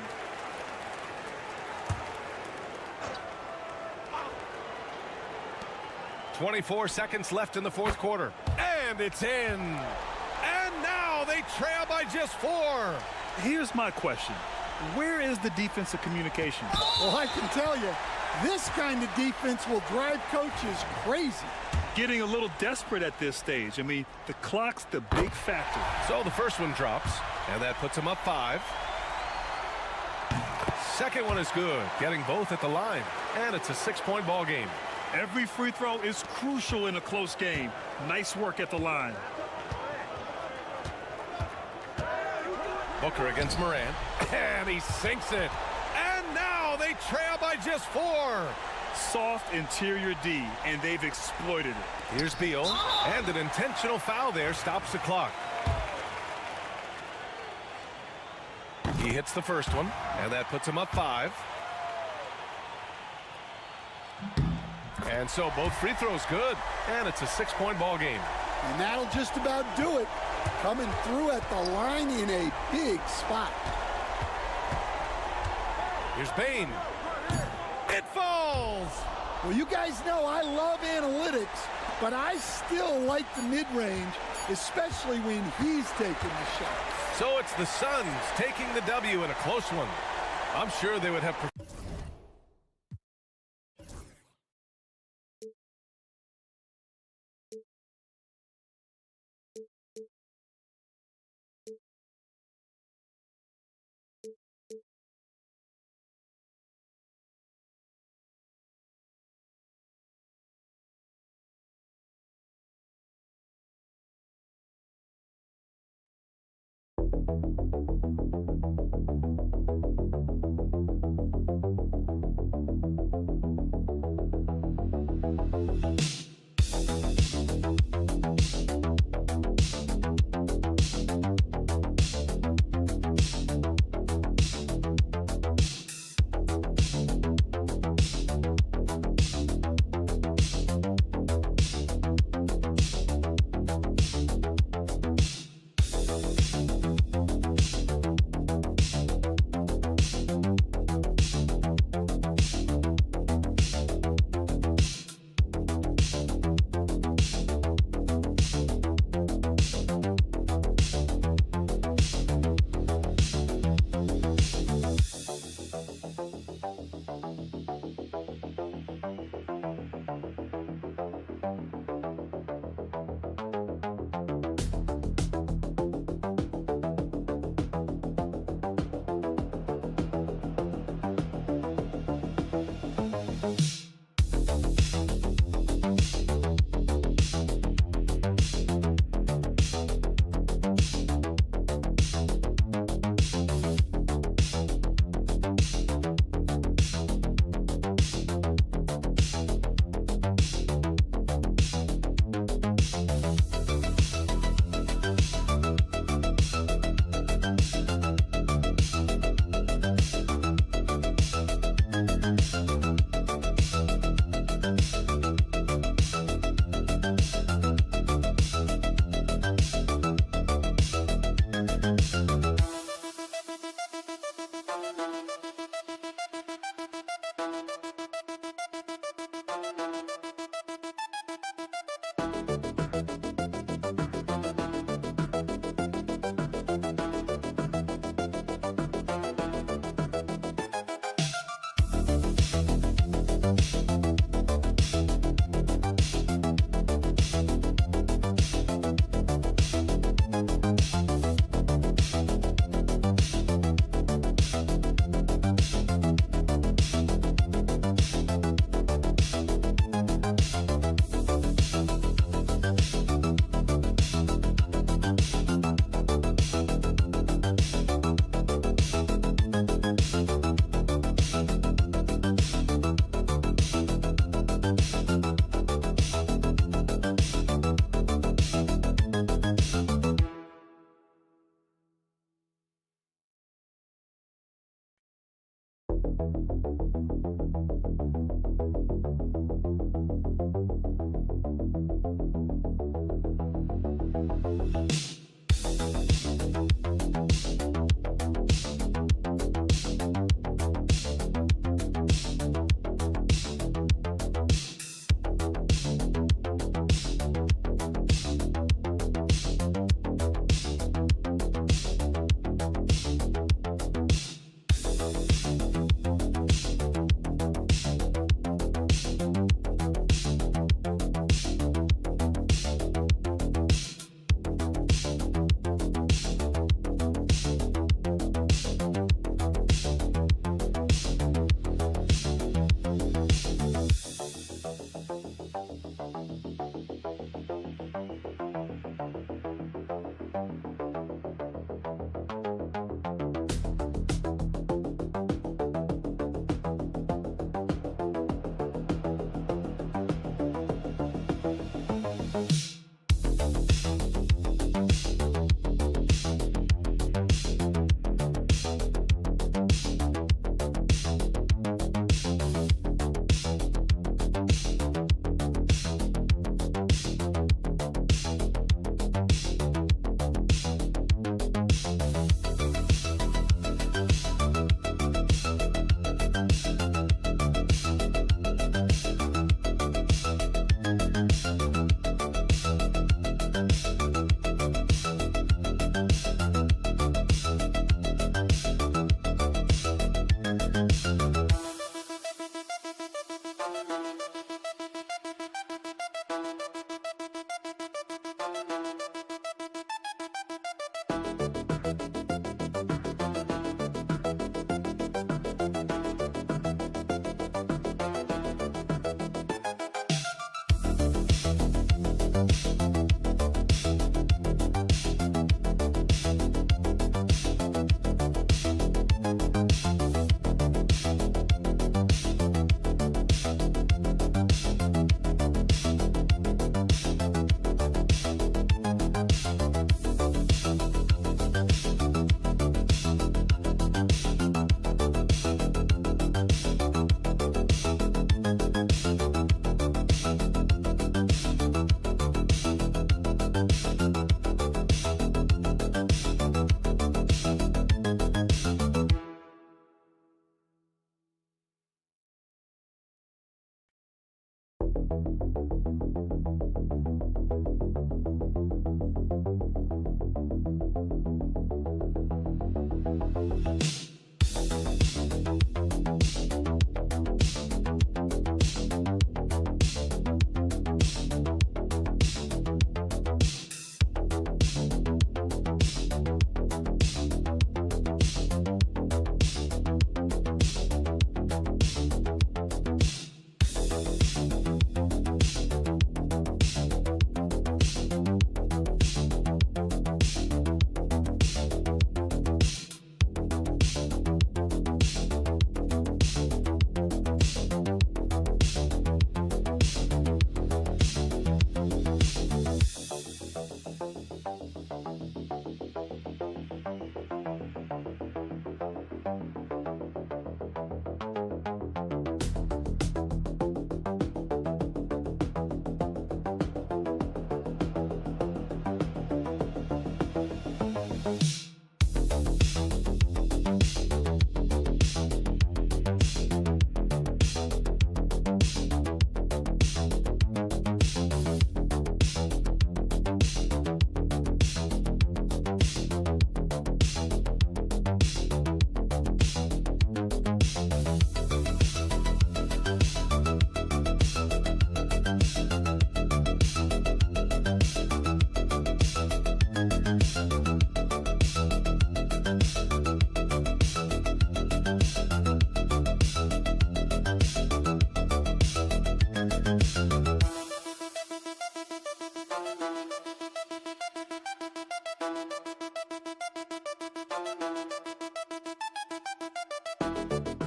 Speaker 7: .24 seconds left in the fourth quarter. And it's in. And now they trail by just 4.
Speaker 6: Here's my question. Where is the defensive communication?
Speaker 8: Well, I can tell you, this kind of defense will drive coaches crazy.
Speaker 6: Getting a little desperate at this stage. I mean, the clock's the big factor.
Speaker 7: So the first one drops, and that puts them up 5. Second one is good, getting both at the line. And it's a 6-point ball game.
Speaker 6: Every free throw is crucial in a close game. Nice work at the line.
Speaker 7: Booker against Morant. And he sinks it. And now they trail by just 4.
Speaker 6: Soft interior D, and they've exploited it.
Speaker 7: Here's Beal. And an intentional foul there stops the clock. He hits the first one, and that puts him up 5. And so both free throws good, and it's a 6-point ball game.
Speaker 8: And that'll just about do it. Coming through at the line in a big spot.
Speaker 7: Here's Bain. It falls.
Speaker 8: Well, you guys know I love analytics, but I still like the mid-range, especially when he's taking the shot.
Speaker 7: So it's the Suns taking the W in a close one. I'm sure they would have...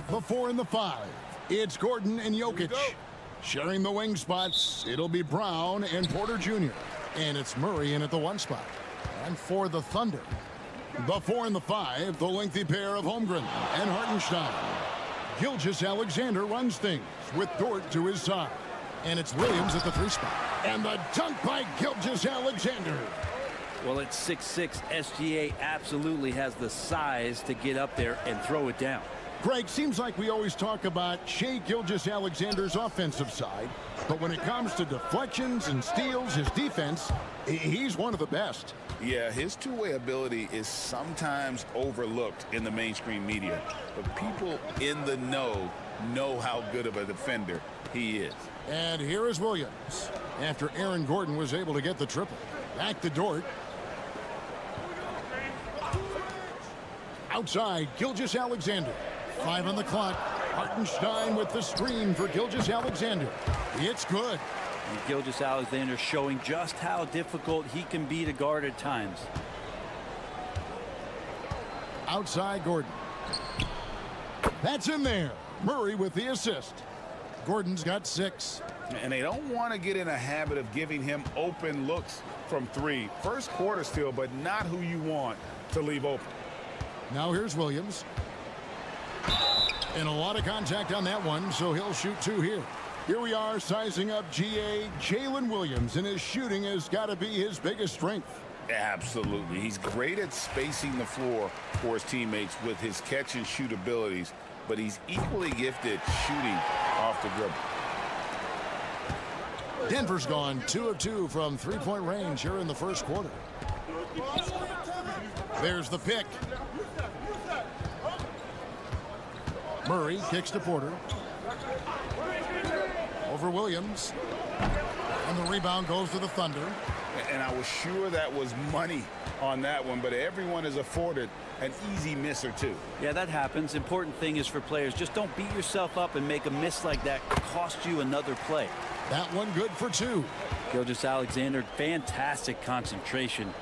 Speaker 1: The 4 and the 5. It's Gordon and Jokic. Sharing the wing spots, it'll be Brown and Porter Jr. And it's Murray in at the 1 spot. And for the Thunder, the 4 and the 5, the lengthy pair of Holmgren and Hartenstein. Gilgeous-Alexander runs things with Dort to his side. And it's Williams at the 3 spot. And the dunk by Gilgeous-Alexander.
Speaker 2: Well, at 6'6", SGA absolutely has the size to get up there and throw it down.
Speaker 1: Greg, seems like we always talk about Shai Gilgeous-Alexander's offensive side, but when it comes to deflections and steals, his defense, he's one of the best.
Speaker 3: Yeah, his two-way ability is sometimes overlooked in the mainstream media, but people in the know how good of a defender he is.
Speaker 1: And here is Williams, after Aaron Gordon was able to get the triple. Back to Dort. Outside, Gilgeous-Alexander. 5 on the clock. Hartenstein with the screen for Gilgeous-Alexander. It's good.
Speaker 2: And Gilgeous-Alexander showing just how difficult he can be to guard at times.
Speaker 1: Outside Gordon. That's in there. Murray with the assist. Gordon's got 6.
Speaker 3: And they don't want to get in a habit of giving him open looks from 3. First quarter still, but not who you want to leave open.
Speaker 1: Now here's Williams. And a lot of contact on that one, so he'll shoot 2 here. Here we are sizing up GA Jalen Williams, and his shooting has got to be his biggest strength.
Speaker 3: Absolutely. He's great at spacing the floor for his teammates with his catch and shoot abilities, but he's equally gifted shooting off the dribble.
Speaker 1: Denver's gone 2 of 2 from 3-point range here in the first quarter. There's the pick. Murray kicks to Porter. Over Williams. And the rebound goes to the Thunder.
Speaker 3: And I was sure that was money on that one, but everyone is afforded an easy miss or 2.
Speaker 2: Yeah, that happens. Important thing is for players, just don't beat yourself up and make a miss like that cost you another play.
Speaker 1: That one good for 2.
Speaker 2: Gilgeous-Alexander, fantastic concentration.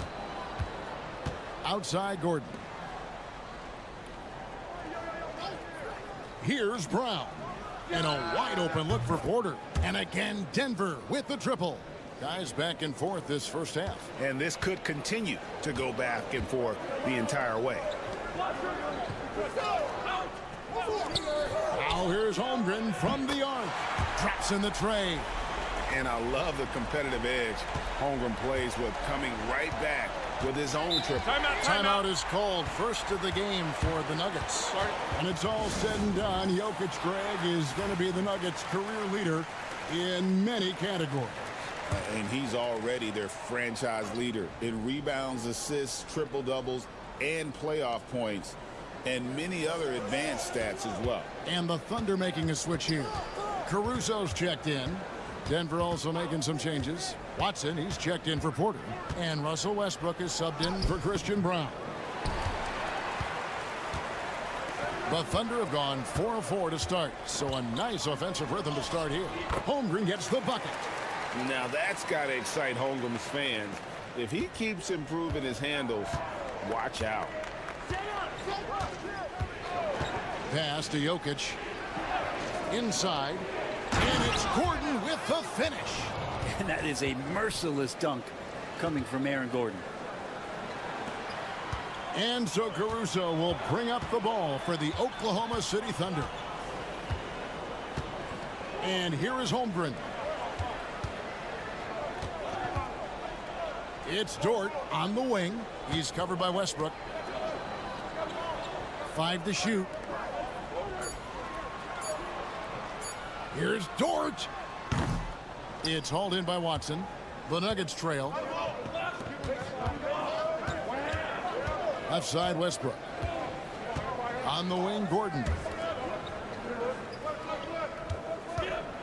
Speaker 1: Outside Gordon. Here's Brown. And a wide open look for Porter. And again, Denver with the triple. Guys back and forth this first half.
Speaker 5: And this could continue to go back and forth the entire way.
Speaker 1: Now here's Holmgren from the arc. Drops in the tray.
Speaker 5: And I love the competitive edge Holmgren plays with, coming right back with his own triple.
Speaker 1: Timeout is called. First of the game for the Nuggets. And it's all said and done. Jokic, Greg, is going to be the Nuggets' career leader in many categories.
Speaker 3: And he's already their franchise leader in rebounds, assists, triple-doubles, and playoff points, and many other advanced stats as well.
Speaker 1: And the Thunder making a switch here. Caruso's checked in. Denver also making some changes. Watson, he's checked in for Porter. And Russell Westbrook is subbed in for Christian Brown. The Thunder have gone 4 of 4 to start, so a nice offensive rhythm to start here. Holmgren gets the bucket.
Speaker 5: Now that's got to excite Holmgren's fans. If he keeps improving his handles, watch out.
Speaker 1: Pass to Jokic. Inside. And it's Gordon with the finish.
Speaker 2: And that is a merciless dunk coming from Aaron Gordon.
Speaker 1: And so Caruso will bring up the ball for the Oklahoma City Thunder. And here is Holmgren. It's Dort on the wing. He's covered by Westbrook. 5 to shoot. Here's Dort. It's hauled in by Watson. The Nuggets trail. Left side, Westbrook. On the wing, Gordon.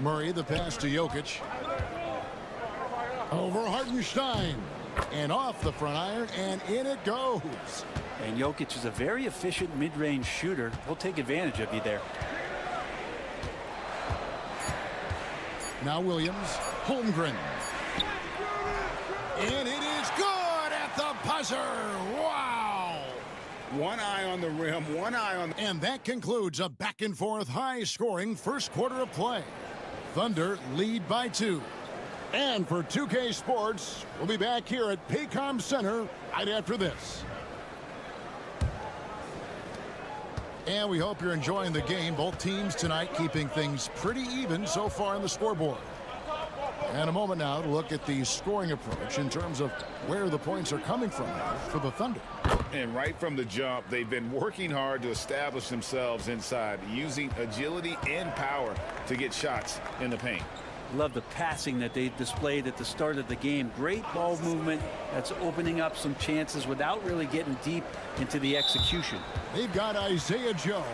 Speaker 1: Murray, the pass to Jokic. Over Hartenstein. And off the front iron, and in it goes.
Speaker 2: And Jokic is a very efficient mid-range shooter. He'll take advantage of you there.
Speaker 1: Now Williams. Holmgren. And it is good at the buzzer. Wow.
Speaker 5: One eye on the rim, one eye on...
Speaker 1: And that concludes a back-and-forth high-scoring first quarter of play. Thunder lead by 2. And for 2K Sports, we'll be back here at Paycom Center right after this. And we hope you're enjoying the game. Both teams tonight keeping things pretty even so far on the scoreboard. And a moment now to look at the scoring approach in terms of where the points are coming from for the Thunder.
Speaker 3: And right from the jump, they've been working hard to establish themselves inside, using agility and power to get shots in the paint.
Speaker 2: Love the passing that they displayed at the start of the game. Great ball movement that's opening up some chances without really getting deep into the execution.
Speaker 1: They've got Isaiah Joe.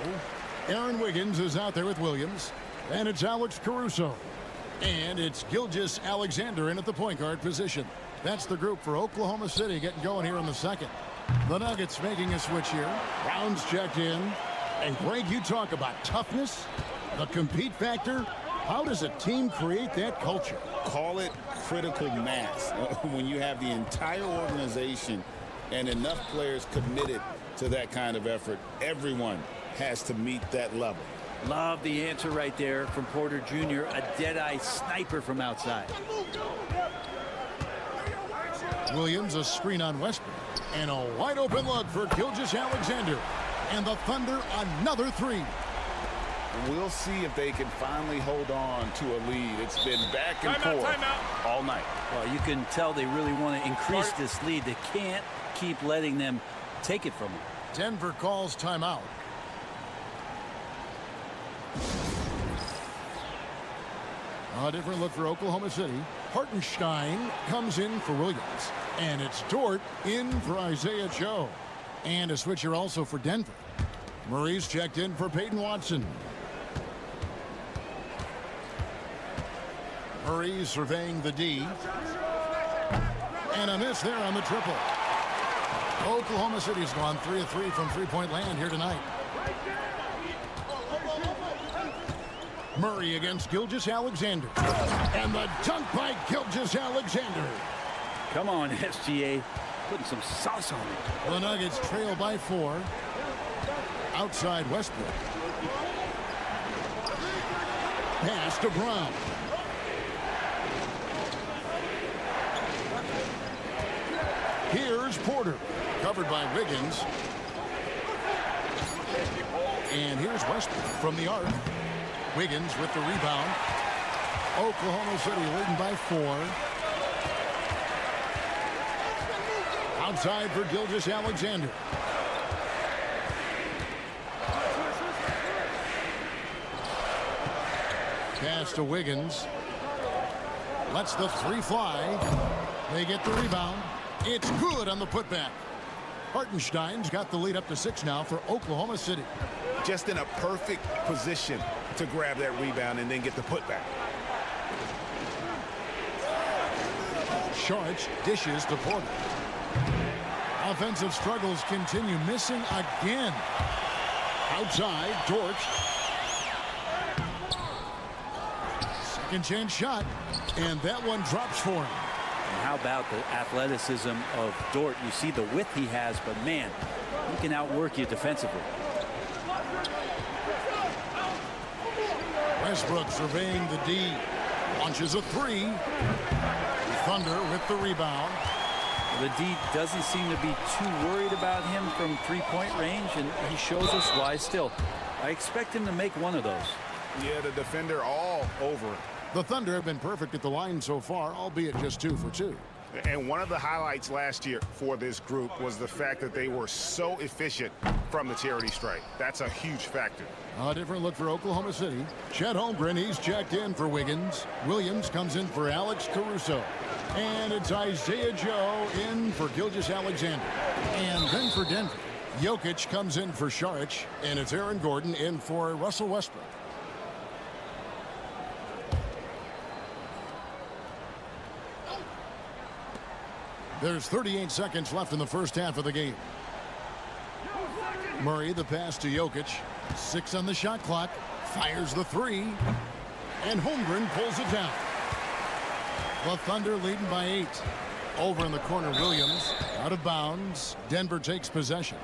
Speaker 1: Aaron Wiggins is out there with Williams. And it's Alex Caruso. And it's Gilgeous Alexander in at the point guard position. That's the group for Oklahoma City getting going here in the second. The Nuggets making a switch here. Brown's checked in. And Greg, you talk about toughness, the compete factor. How does a team create that culture?
Speaker 3: Call it critical mass. When you have the entire organization and enough players committed to that kind of effort, everyone has to meet that level.
Speaker 2: Love the answer right there from Porter Jr., a dead-eye sniper from outside.
Speaker 1: Williams, a screen on Westbrook. And a wide-open look for Gilgeous Alexander. And the Thunder, another 3.
Speaker 3: We'll see if they can finally hold on to a lead. It's been back and forth all night.
Speaker 2: Well, you can tell they really want to increase this lead. They can't keep letting them take it from them.
Speaker 1: Denver calls timeout. A different look for Oklahoma City. Hartenstein comes in for Williams. And it's Dort in for Isaiah Joe. And a switcher also for Denver. Murray's checked in for Peyton Watson. Murray surveying the D. And a miss there on the triple. Oklahoma City's gone 3 of 3 from three-point land here tonight. Murray against Gilgeous Alexander. And the dunk by Gilgeous Alexander.
Speaker 2: Come on, SGA. Putting some sauce on it.
Speaker 1: The Nuggets trail by 4. Outside Westbrook. Pass to Brown. Here's Porter. Covered by Wiggins. And here's Westbrook from the arc. Wiggins with the rebound. Oklahoma City leading by 4. Outside for Gilgeous-Alexander. Pass to Wiggins. Lets the three fly. They get the rebound. It's good on the putback. Hartenstein's got the lead up to 6 now for Oklahoma City.
Speaker 5: Just in a perfect position to grab that rebound and then get the putback.
Speaker 1: Saric dishes to Porter. Offensive struggles continue, missing again. Outside, Dort. Second chance shot, and that one drops for him.
Speaker 2: And how about the athleticism of Dort? You see the width he has, but man, he can outwork you defensively.
Speaker 1: Westbrook surveying the D. Launches a three. Thunder with the rebound.
Speaker 2: The D doesn't seem to be too worried about him from three-point range, and he shows us why still. I expect him to make one of those.
Speaker 5: Yeah, the defender all over it.
Speaker 1: The Thunder have been perfect at the line so far, albeit just 2 for 2.
Speaker 5: And one of the highlights last year for this group was the fact that they were so efficient from the charity stripe. That's a huge factor.
Speaker 1: A different look for Oklahoma City. Chet Holmgren, he's checked in for Wiggins. Williams comes in for Alex Caruso. And it's Isaiah Joe in for Gilgeous-Alexander. And then for Denver, Jokic comes in for Saric. And it's Aaron Gordon in for Russell Westbrook. There's 38 seconds left in the first half of the game. Murray, the pass to Jokic. 6 on the shot clock. Fires the three. And Holmgren pulls it down. The Thunder leading by 8. Over in the corner, Williams. Out of bounds. Denver takes possession.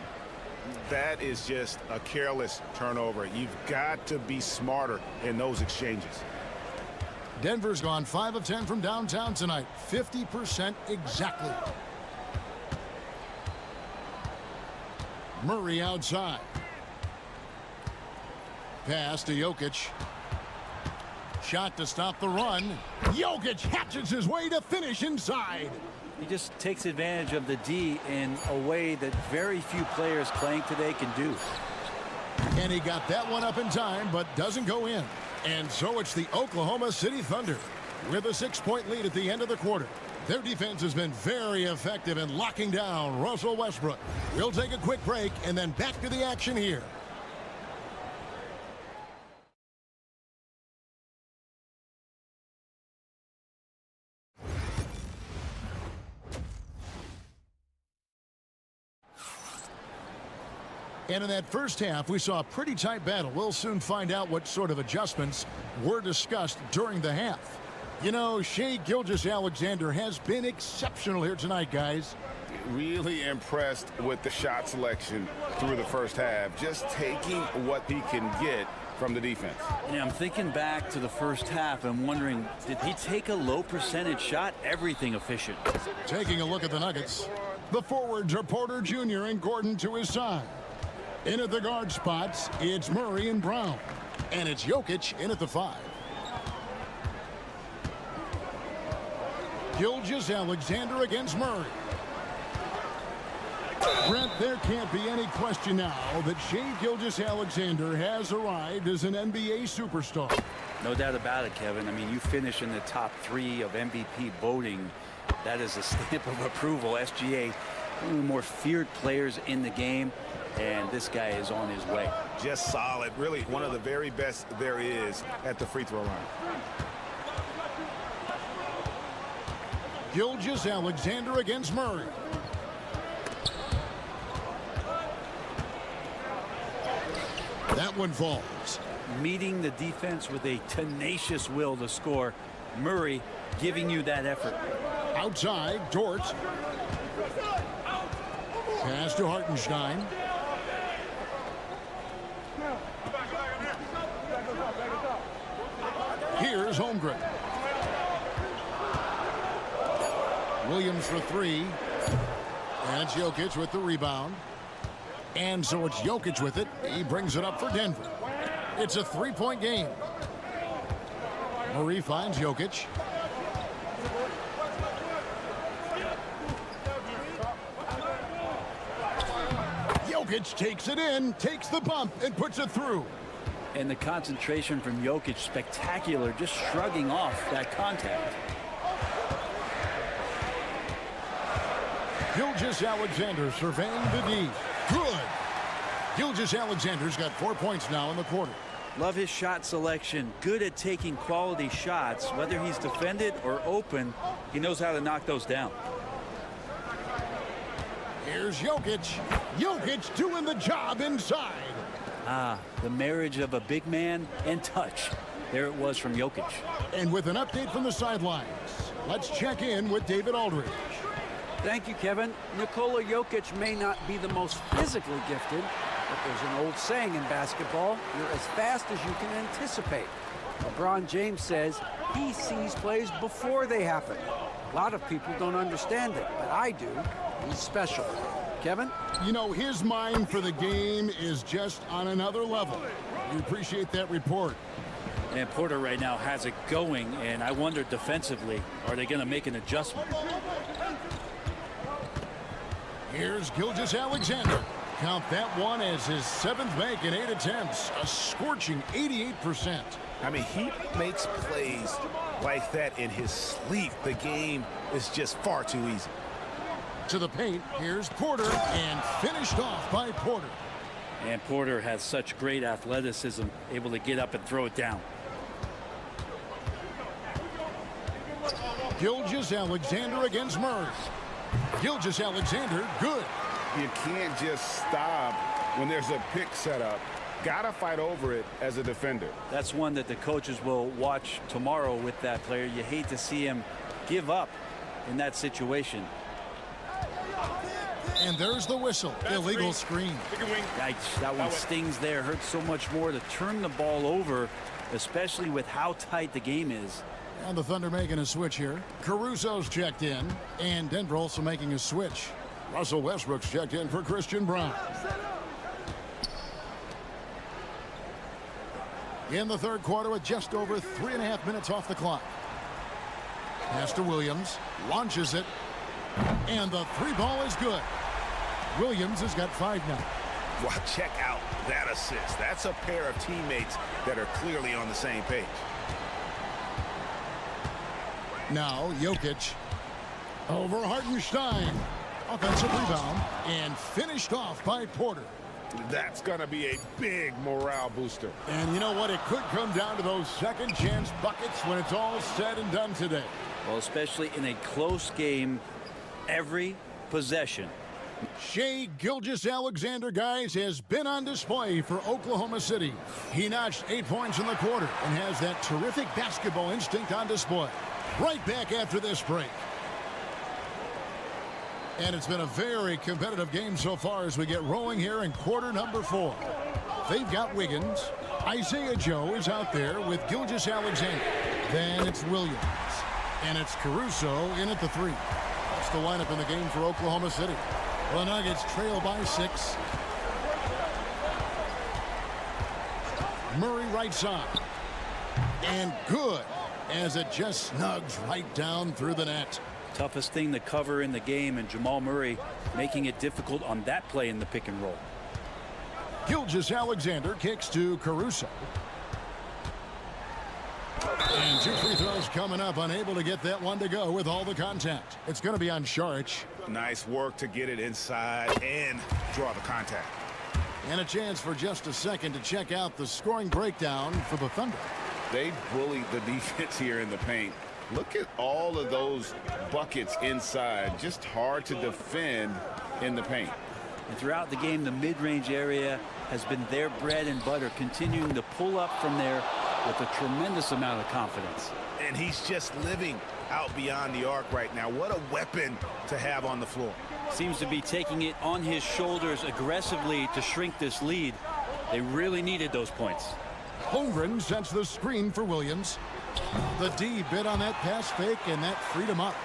Speaker 5: That is just a careless turnover. You've got to be smarter in those exchanges.
Speaker 1: Denver's gone 5 of 10 from downtown tonight. 50% exactly. Murray outside. Pass to Jokic. Shot to stop the run. Jokic hatches his way to finish inside.
Speaker 2: He just takes advantage of the D in a way that very few players playing today can do.
Speaker 1: And he got that one up in time, but doesn't go in. And so it's the Oklahoma City Thunder with a 6-point lead at the end of the quarter. Their defense has been very effective in locking down Russell Westbrook. We'll take a quick break and then back to the action here. And in that first half, we saw a pretty tight battle. We'll soon find out what sort of adjustments were discussed during the half. You know, Shai Gilgeous-Alexander has been exceptional here tonight, guys.
Speaker 5: Really impressed with the shot selection through the first half. Just taking what he can get from the defense.
Speaker 2: Yeah, I'm thinking back to the first half and wondering, did he take a low percentage shot? Everything efficient.
Speaker 1: Taking a look at the Nuggets. The forwards are Porter Jr. and Gordon to his side. In at the guard spots, it's Murray and Brown. And it's Jokic in at the 5. Gilgeous-Alexander against Murray. Brent, there can't be any question now that Shai Gilgeous-Alexander has arrived as an NBA superstar.
Speaker 2: No doubt about it, Kevin. I mean, you finish in the top 3 of MVP voting. That is a stamp of approval. SGA, one of the more feared players in the game. And this guy is on his way.
Speaker 5: Just solid. Really one of the very best there is at the free throw line.
Speaker 1: Gilgeous-Alexander against Murray. That one falls.
Speaker 2: Meeting the defense with a tenacious will to score. Murray giving you that effort.
Speaker 1: Outside, Dort. Pass to Hartenstein. Here's Holmgren. Williams for 3. And it's Jokic with the rebound. And so it's Jokic with it. He brings it up for Denver. It's a 3-point game. Murray finds Jokic. Jokic takes it in, takes the bump, and puts it through.
Speaker 2: And the concentration from Jokic, spectacular, just shrugging off that contact.
Speaker 1: Gilgeous-Alexander surveying the D. Good. Gilgeous-Alexander's got 4 points now in the quarter.
Speaker 2: Love his shot selection. Good at taking quality shots. Whether he's defended or open, he knows how to knock those down.
Speaker 1: Here's Jokic. Jokic doing the job inside.
Speaker 2: The marriage of a big man and touch. There it was from Jokic.
Speaker 1: And with an update from the sidelines, let's check in with David Aldridge.
Speaker 4: Thank you, Kevin. Nikola Jokic may not be the most physically gifted, but there's an old saying in basketball, you're as fast as you can anticipate. LeBron James says he sees plays before they happen. A lot of people don't understand it, but I do. He's special. Kevin?
Speaker 1: You know, his mind for the game is just on another level. We appreciate that report.
Speaker 2: And Porter right now has it going, and I wonder defensively, are they going to make an adjustment?
Speaker 1: Here's Gilgeous-Alexander. Count that one as his 7th make in 8 attempts. A scorching 88%.
Speaker 5: I mean, he makes plays like that in his sleep. The game is just far too easy.
Speaker 1: To the paint, here's Porter, and finished off by Porter.
Speaker 2: And Porter has such great athleticism, able to get up and throw it down.
Speaker 1: Gilgeous-Alexander against Murray. Gilgeous-Alexander, good.
Speaker 5: You can't just stop when there's a pick set up. Gotta fight over it as a defender.
Speaker 2: That's one that the coaches will watch tomorrow with that player. You hate to see him give up in that situation.
Speaker 1: And there's the whistle. Illegal screen.
Speaker 2: Yikes, that one stings there. Hurts so much more to turn the ball over, especially with how tight the game is.
Speaker 1: And the Thunder making a switch here. Caruso's checked in, and Denver also making a switch. Russell Westbrook's checked in for Christian Brown. In the third quarter with just over 3.5 minutes off the clock. Pass to Williams, launches it, and the 3-ball is good. Williams has got 5 now.
Speaker 5: Well, check out that assist. That's a pair of teammates that are clearly on the same page.
Speaker 1: Now Jokic over Hartenstein. Offensive rebound and finished off by Porter.
Speaker 5: That's going to be a big morale booster.
Speaker 1: And you know what? It could come down to those second chance buckets when it's all said and done today.
Speaker 2: Well, especially in a close game, every possession.
Speaker 1: Shai Gilgeous-Alexander, guys, has been on display for Oklahoma City. He notched 8 points in the quarter and has that terrific basketball instinct on display. Right back after this break. And it's been a very competitive game so far as we get rolling here in quarter number 4. They've got Wiggins. Isaiah Joe is out there with Gilgeous-Alexander. Then it's Williams. And it's Caruso in at the 3. That's the lineup in the game for Oklahoma City. The Nuggets trail by 6. Murray right side. And good as it just snugs right down through the net.
Speaker 2: Toughest thing to cover in the game, and Jamal Murray making it difficult on that play in the pick and roll.
Speaker 1: Gilgeous-Alexander kicks to Caruso. And 2 free throws coming up, unable to get that one to go with all the contact. It's going to be on Saric.
Speaker 5: Nice work to get it inside and draw the contact.
Speaker 1: And a chance for just a second to check out the scoring breakdown for the Thunder.
Speaker 5: They bullied the defense here in the paint. Look at all of those buckets inside. Just hard to defend in the paint.
Speaker 2: And throughout the game, the mid-range area has been their bread and butter, continuing to pull up from there with a tremendous amount of confidence.
Speaker 5: And he's just living out beyond the arc right now. What a weapon to have on the floor.
Speaker 2: Seems to be taking it on his shoulders aggressively to shrink this lead. They really needed those points.
Speaker 1: Holmgren sets the screen for Williams. The D bit on that pass fake, and that freed him up.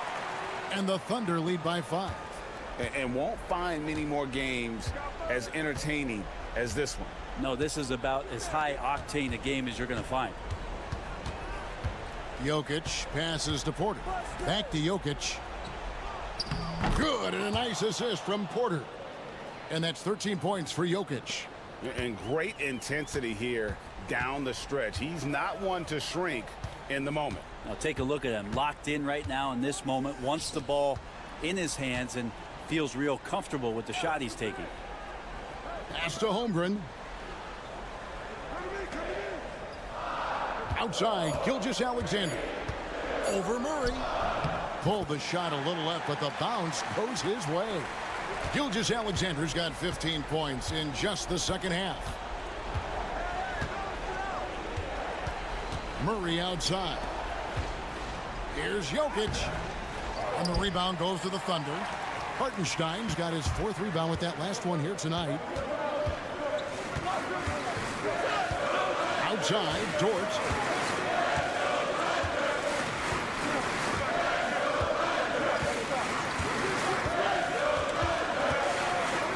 Speaker 1: And the Thunder lead by 5.
Speaker 5: And won't find many more games as entertaining as this one.
Speaker 2: No, this is about as high octane a game as you're going to find.
Speaker 1: Jokic passes to Porter. Back to Jokic. Good, and a nice assist from Porter. And that's 13 points for Jokic.
Speaker 3: And great intensity here down the stretch. He's not one to shrink in the moment.
Speaker 2: Now take a look at him. Locked in right now in this moment. Wants the ball in his hands and feels real comfortable with the shot he's taking.
Speaker 1: Pass to Holmgren. Outside, Gilgeous-Alexander. Over Murray. Pulled the shot a little left, but the bounce goes his way. Gilgeous-Alexander's got 15 points in just the second half. Murray outside. Here's Jokic. And the rebound goes to the Thunder. Hartenstein's got his 4th rebound with that last one here tonight. Outside, Dort.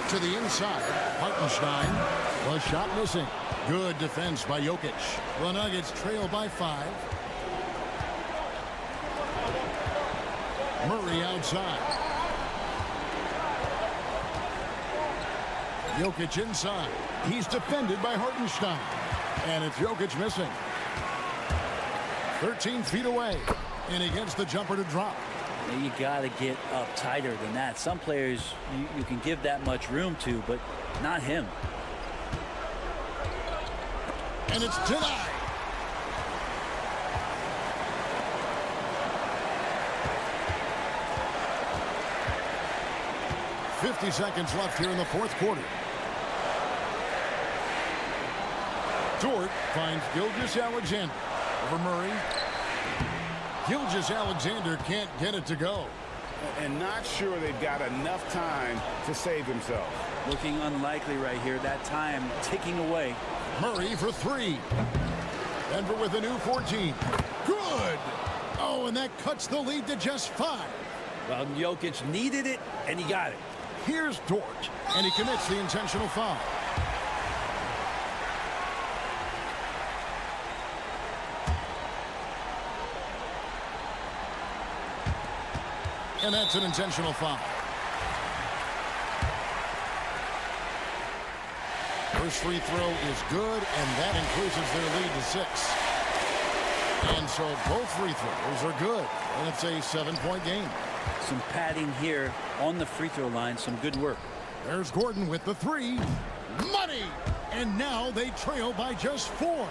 Speaker 1: To the inside, Hartenstein. The shot missing. Good defense by Jokic. The Nuggets trail by 5. Murray outside. Jokic inside. He's defended by Hartenstein. And it's Jokic missing. 13 feet away. And he gets the jumper to drop.
Speaker 2: You got to get up tighter than that. Some players you can give that much room to, but not him.
Speaker 1: And it's denied. .50 seconds left here in the 4th quarter. Dort finds Gilgeous-Alexander over Murray. Gilgeous-Alexander can't get it to go.
Speaker 3: And not sure they've got enough time to save themselves.
Speaker 2: Looking unlikely right here. That time ticking away.
Speaker 1: Murray for 3. Denver with a new 14. Good. Oh, and that cuts the lead to just 5.
Speaker 2: Well, Jokic needed it, and he got it.
Speaker 1: Here's Dort, and he commits the intentional foul. And that's an intentional foul. First free throw is good, and that increases their lead to 6. And so both free throws are good, and it's a 7-point game.
Speaker 2: Some padding here on the free throw line. Some good work.
Speaker 1: There's Gordon with the 3. Money! And now they trail by just 4.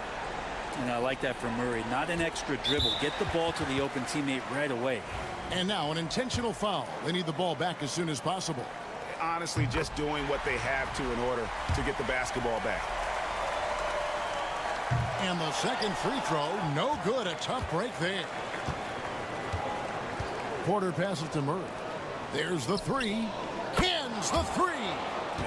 Speaker 2: And I like that from Murray. Not an extra dribble. Get the ball to the open teammate right away.
Speaker 1: And now an intentional foul. They need the ball back as soon as possible.
Speaker 5: Honestly, just doing what they have to in order to get the basketball back.
Speaker 1: And the second free throw, no good. A tough break there. Porter passes to Murray. There's the 3. Cans the 3.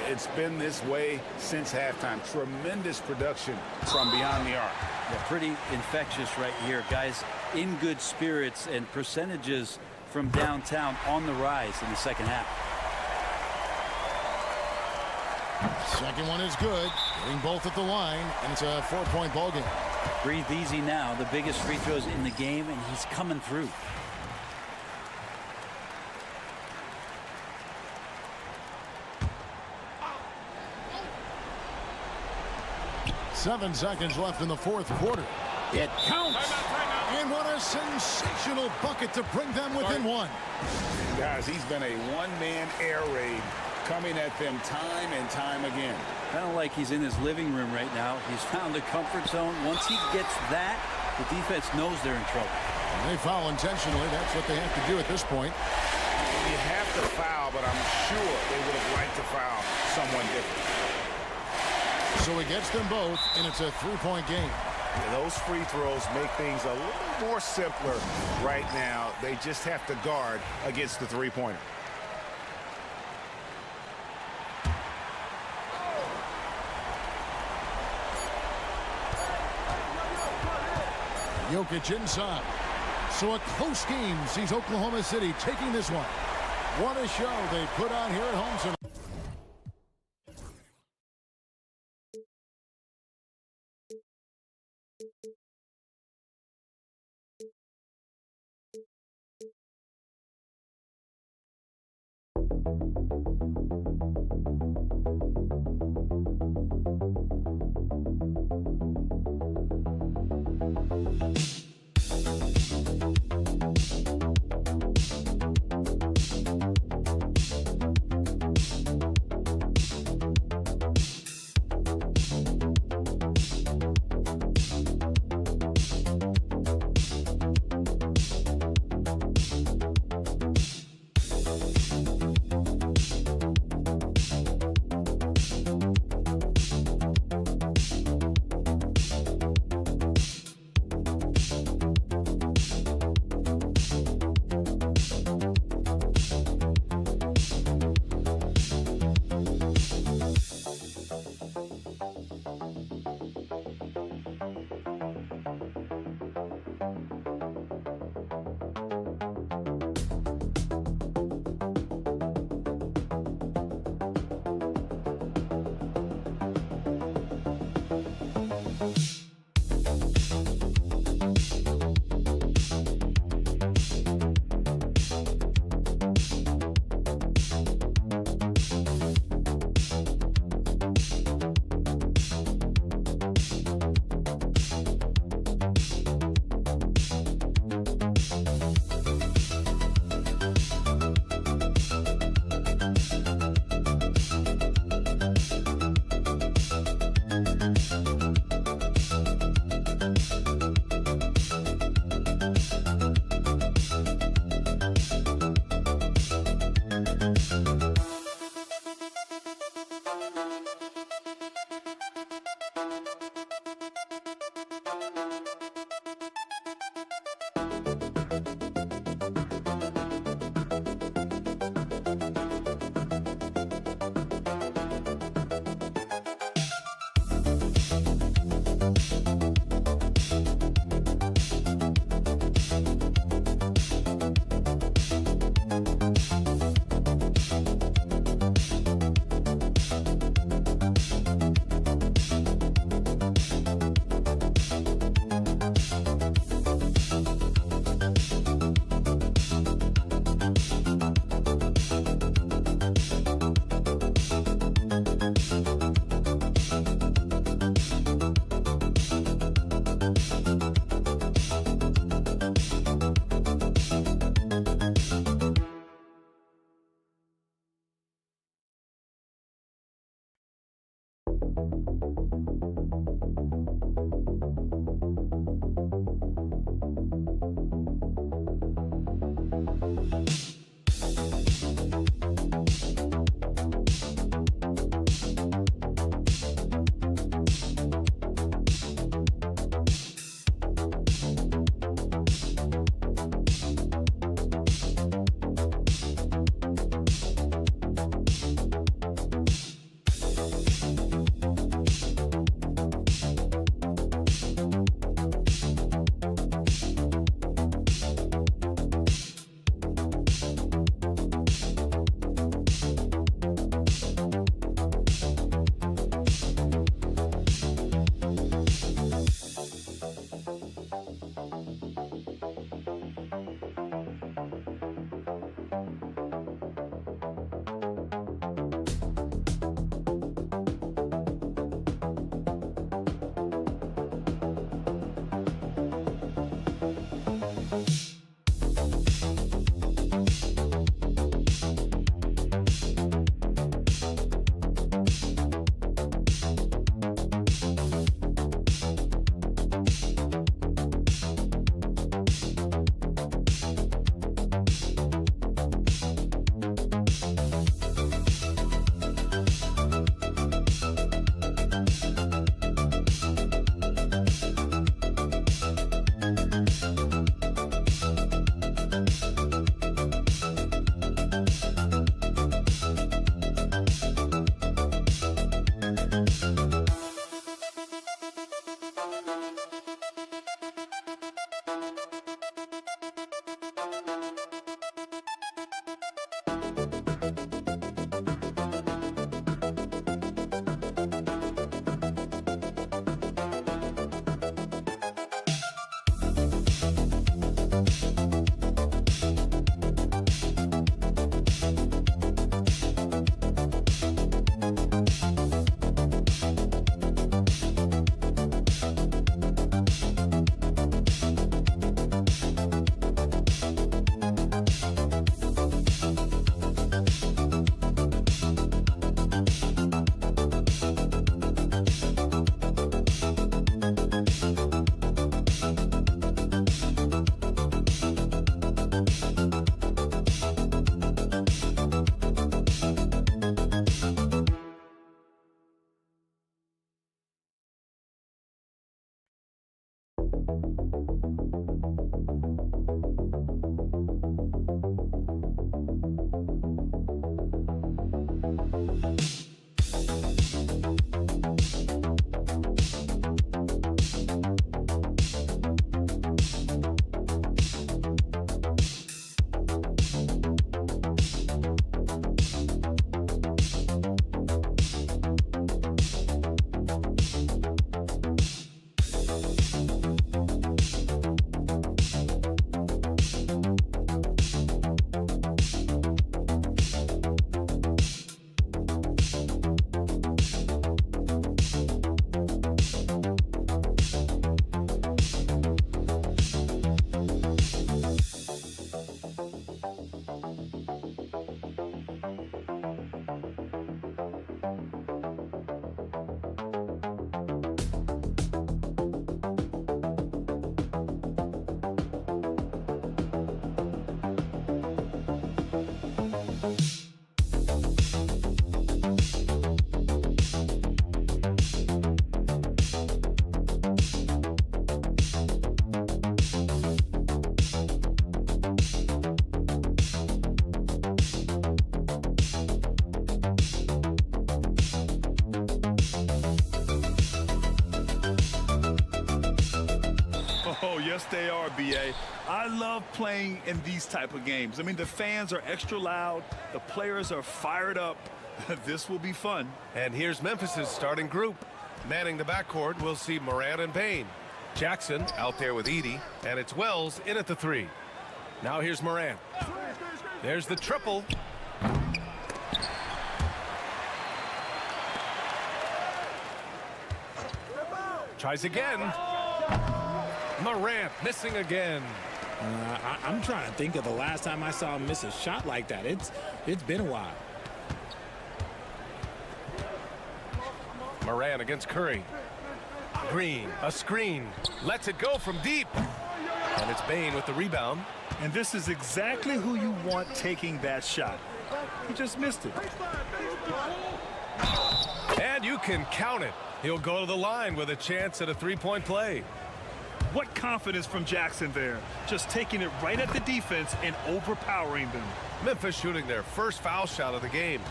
Speaker 3: It's been this way since halftime. Tremendous production from beyond the arc.
Speaker 2: Yeah, pretty infectious right here. Guys in good spirits, and percentages from downtown on the rise in the second half.
Speaker 1: Second one is good. Getting both at the line, and it's a 4-point ball game.
Speaker 2: Breathe easy now. The biggest free throws in the game, and he's coming through.
Speaker 1: Seven seconds left in the 4th quarter. It counts. And what a sensational bucket to bring them within 1.
Speaker 3: Guys, he's been a one-man air raid coming at them time and time again.
Speaker 2: Kind of like he's in his living room right now. He's found a comfort zone. Once he gets that, the defense knows they're in trouble.
Speaker 1: And they foul intentionally. That's what they have to do at this point.
Speaker 3: You have to foul, but I'm sure they would have liked to foul someone different.
Speaker 1: So he gets them both, and it's a 3-point game.
Speaker 5: Yeah, those free throws make things a little more simpler right now. They just have to guard against the three-pointer.
Speaker 1: Jokic inside. So a close game sees Oklahoma City taking this one. What a show they put on here at home tonight.
Speaker 6: Yes, they are, B.A. I love playing in these type of games. I mean, the fans are extra loud. The players are fired up. This will be fun.
Speaker 7: And here's Memphis's starting group. Manning the backcourt, we'll see Morant and Payne. Jackson out there with Edey, and it's Wells in at the 3. Now here's Morant. There's the triple. Tries again. Morant missing again.
Speaker 11: I'm trying to think of the last time I saw him miss a shot like that. It's been a while.
Speaker 7: Morant against Curry. Green, a screen, lets it go from deep. And it's Bane with the rebound.
Speaker 6: And this is exactly who you want taking that shot. He just missed it.
Speaker 7: And you can count it. He'll go to the line with a chance at a three-point play.
Speaker 6: What confidence from Jackson there. Just taking it right at the defense and overpowering them.
Speaker 7: Memphis shooting their first foul shot of the game.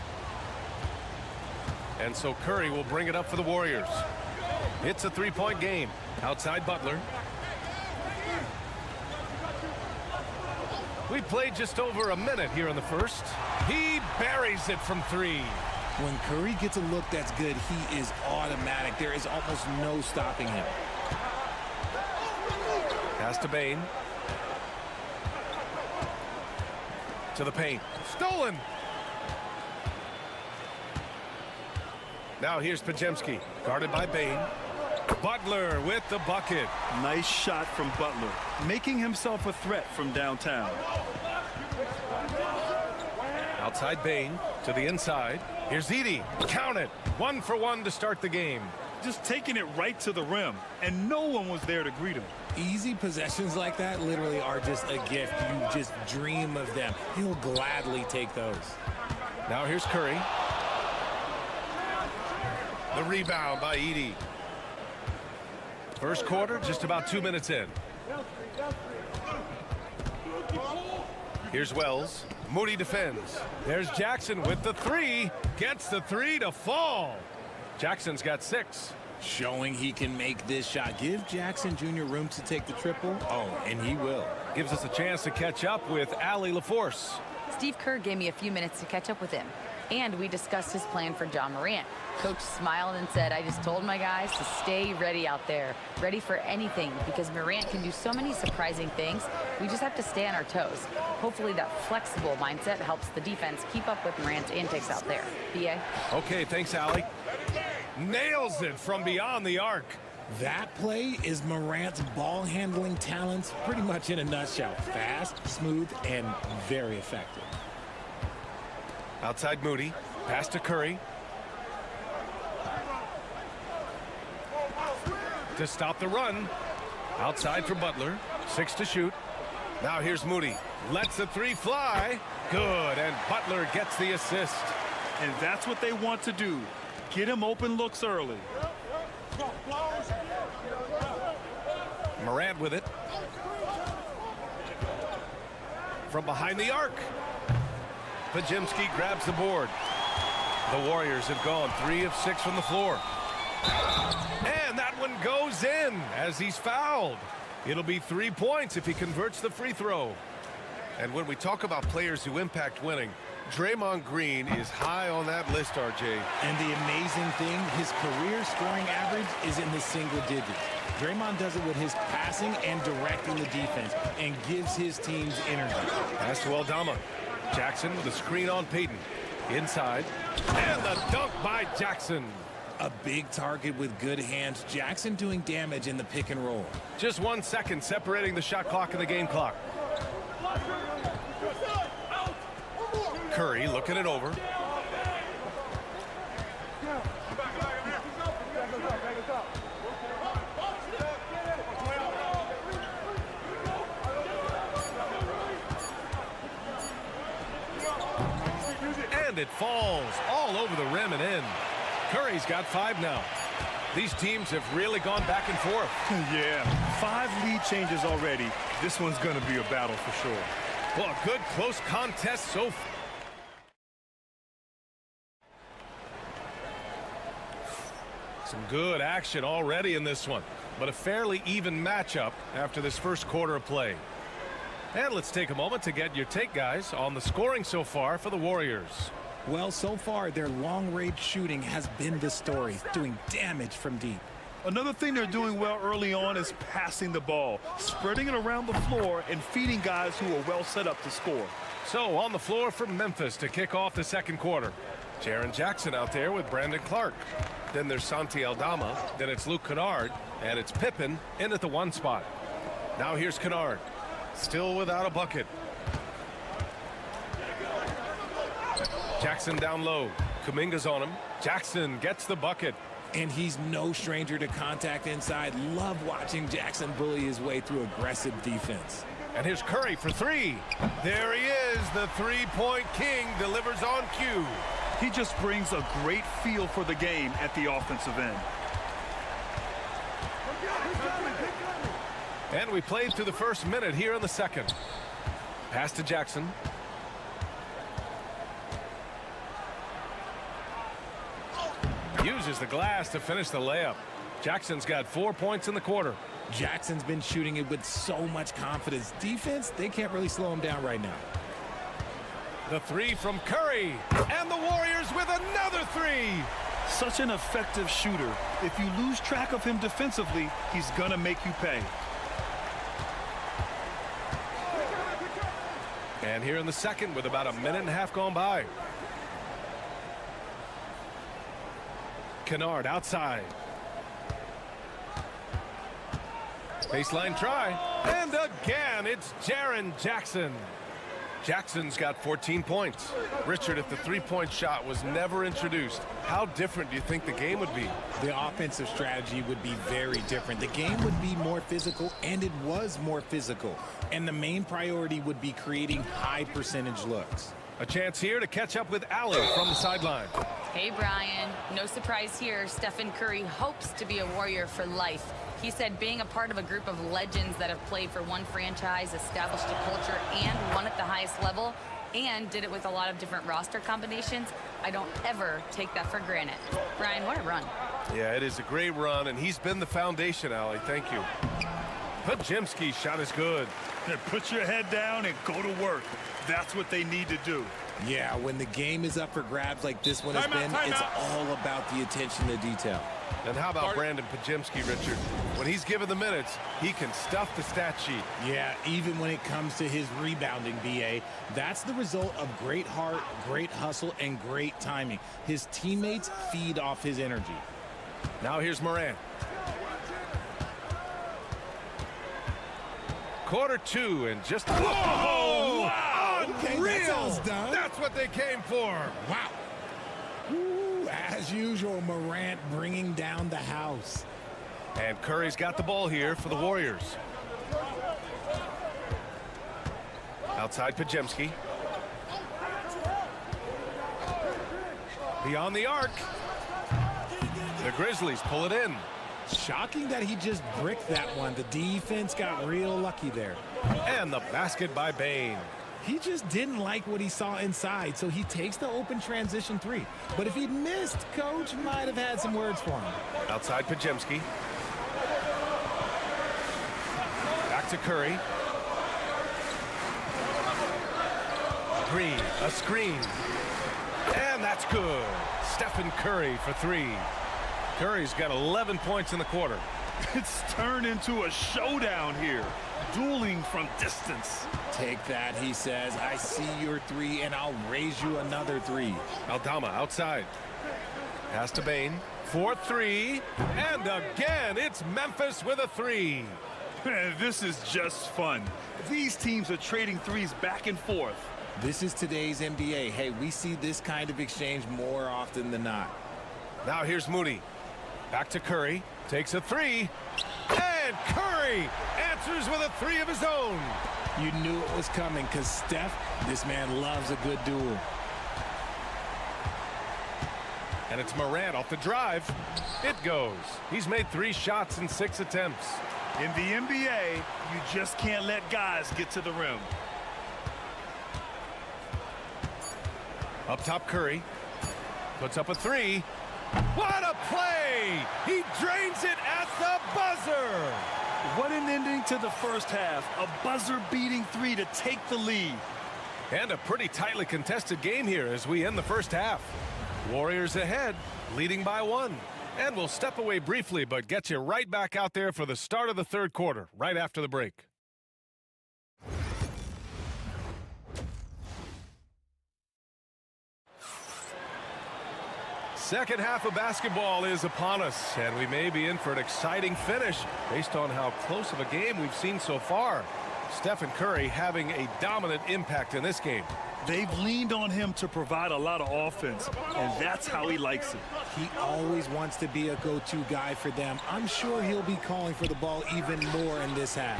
Speaker 7: And so Curry will bring it up for the Warriors. It's a three-point game. Outside Butler. We played just over a minute here in the first. He buries it from three.
Speaker 11: When Curry gets a look that's good, he is automatic. There is almost no stopping him.
Speaker 7: Pass to Bane. To the paint. Stolen. Now here's Pajemski. Guarded by Bane. Butler with the bucket.
Speaker 6: Nice shot from Butler, making himself a threat from downtown.
Speaker 7: Outside Bane to the inside. Here's Edey. Count it. 1 for 1 to start the game.
Speaker 6: Just taking it right to the rim, and no one was there to greet him.
Speaker 11: Easy possessions like that literally are just a gift. You just dream of them. He'll gladly take those.
Speaker 7: Now here's Curry. The rebound by Edey. First quarter, just about 2 minutes in. Here's Wells. Moody defends. There's Jackson with the three. Gets the three to fall. Jackson's got 6.
Speaker 11: Showing he can make this shot. Give Jackson Jr. room to take the triple. Oh, and he will.
Speaker 7: Gives us a chance to catch up with Allie LaForce.
Speaker 9: Steve Kerr gave me a few minutes to catch up with him, and we discussed his plan for John Morant. Coach smiled and said, I just told my guys to stay ready out there, ready for anything, because Morant can do so many surprising things. We just have to stay on our toes. Hopefully that flexible mindset helps the defense keep up with Morant's antics out there. B.A.?
Speaker 7: Okay, thanks, Allie. Nails it from beyond the arc.
Speaker 11: That play is Morant's ball handling talents pretty much in a nutshell. Fast, smooth, and very effective.
Speaker 7: Outside Moody. Pass to Curry. To stop the run. Outside for Butler. 6 to shoot. Now here's Moody. Lets the three fly. Good, and Butler gets the assist.
Speaker 6: And that's what they want to do. Get him open looks early.
Speaker 7: Morant with it. From behind the arc. Pajemski grabs the board. The Warriors have gone 3 of 6 from the floor. And that one goes in as he's fouled. It'll be 3 points if he converts the free throw. And when we talk about players who impact winning, Draymond Green is high on that list, RJ.
Speaker 11: And the amazing thing, his career scoring average is in the single digits. Draymond does it with his passing and directing the defense and gives his teams energy.
Speaker 7: Pass to Aldama. Jackson with a screen on Payton. Inside. And the dunk by Jackson.
Speaker 11: A big target with good hands. Jackson doing damage in the pick and roll.
Speaker 7: Just 1 second separating the shot clock and the game clock. Curry looking it over. And it falls all over the rim and in. Curry's got 5 now. These teams have really gone back and forth.
Speaker 6: Yeah, 5 lead changes already. This one's going to be a battle for sure.
Speaker 7: Well, a good close contest so far. Some good action already in this one, but a fairly even matchup after this first quarter of play. And let's take a moment to get your take, guys, on the scoring so far for the Warriors.
Speaker 11: Well, so far, their long-range shooting has been the story, doing damage from deep.
Speaker 6: Another thing they're doing well early on is passing the ball, spreading it around the floor and feeding guys who are well set up to score.
Speaker 7: So on the floor for Memphis to kick off the second quarter. Jaren Jackson out there with Brandon Clark. Then there's Santi Aldama. Then it's Luke Kennard. And it's Pippen in at the 1 spot. Now here's Kennard. Still without a bucket. Jackson down low. Kuminga's on him. Jackson gets the bucket.
Speaker 11: And he's no stranger to contact inside. Love watching Jackson bully his way through aggressive defense.
Speaker 7: And here's Curry for three. There he is, the three-point king, delivers on cue.
Speaker 6: He just brings a great feel for the game at the offensive end.
Speaker 7: And we played through the first minute here in the second. Pass to Jackson. Uses the glass to finish the layup. Jackson's got 4 points in the quarter.
Speaker 11: Jackson's been shooting it with so much confidence. Defense, they can't really slow him down right now.
Speaker 7: The three from Curry. And the Warriors with another three.
Speaker 6: Such an effective shooter. If you lose track of him defensively, he's going to make you pay.
Speaker 7: And here in the second with about a minute and a half gone by. Kennard outside. Baseline try. And again, it's Jaren Jackson. Jackson's got 14 points. Richard, if the three-point shot was never introduced, how different do you think the game would be?
Speaker 11: The offensive strategy would be very different. The game would be more physical, and it was more physical. And the main priority would be creating high-percentage looks.
Speaker 7: A chance here to catch up with Allie from the sideline.
Speaker 9: Hey, Brian. No surprise here. Stephen Curry hopes to be a Warrior for life. He said being a part of a group of legends that have played for one franchise, established a culture, and won at the highest level, and did it with a lot of different roster combinations, I don't ever take that for granted. Brian, what a run.
Speaker 7: Yeah, it is a great run, and he's been the foundation, Allie. Thank you. Pajimski's shot is good.
Speaker 6: Put your head down and go to work. That's what they need to do.
Speaker 11: Yeah, when the game is up for grabs like this one has been, it's all about the attention to detail.
Speaker 7: And how about Brandon Pajimski, Richard? When he's given the minutes, he can stuff the stat sheet.
Speaker 11: Yeah, even when it comes to his rebounding, B.A., that's the result of great heart, great hustle, and great timing. His teammates feed off his energy.
Speaker 7: Now here's Morant. Quarter two and just... Whoa! Wow!
Speaker 11: Okay, that's how it's done.
Speaker 7: That's what they came for.
Speaker 11: Wow. Ooh, as usual, Morant bringing down the house.
Speaker 7: And Curry's got the ball here for the Warriors. Outside Pajimski. Beyond the arc. The Grizzlies pull it in.
Speaker 11: Shocking that he just bricked that one. The defense got real lucky there.
Speaker 7: And the basket by Bane.
Speaker 11: He just didn't like what he saw inside, so he takes the open transition three. But if he'd missed, Coach might have had some words for him.
Speaker 7: Outside Pajimski. Back to Curry. Green, a screen. And that's good. Stephen Curry for three. Curry's got 11 points in the quarter.
Speaker 6: It's turned into a showdown here. Dueling from distance.
Speaker 11: Take that, he says. I see your three, and I'll raise you another three.
Speaker 7: Aldama outside. Pass to Bane. 4-3. And again, it's Memphis with a three.
Speaker 6: This is just fun. These teams are trading threes back and forth.
Speaker 11: This is today's NBA. Hey, we see this kind of exchange more often than not.
Speaker 7: Now here's Moody. Back to Curry. Takes a three. And Curry answers with a three of his own.
Speaker 11: You knew it was coming because Steph, this man loves a good duel.
Speaker 7: And it's Morant off the drive. It goes. He's made 3 shots in 6 attempts.
Speaker 6: In the NBA, you just can't let guys get to the rim.
Speaker 7: Up top, Curry. Puts up a three. What a play! He drains it at the buzzer!
Speaker 6: What an ending to the first half. A buzzer-beating three to take the lead.
Speaker 7: And a pretty tightly contested game here as we end the first half. Warriors ahead, leading by 1. And we'll step away briefly, but get you right back out there for the start of the third quarter, right after the break. Second half of basketball is upon us, and we may be in for an exciting finish based on how close of a game we've seen so far. Stephen Curry having a dominant impact in this game.
Speaker 6: They've leaned on him to provide a lot of offense, and that's how he likes it.
Speaker 11: He always wants to be a go-to guy for them. I'm sure he'll be calling for the ball even more in this half.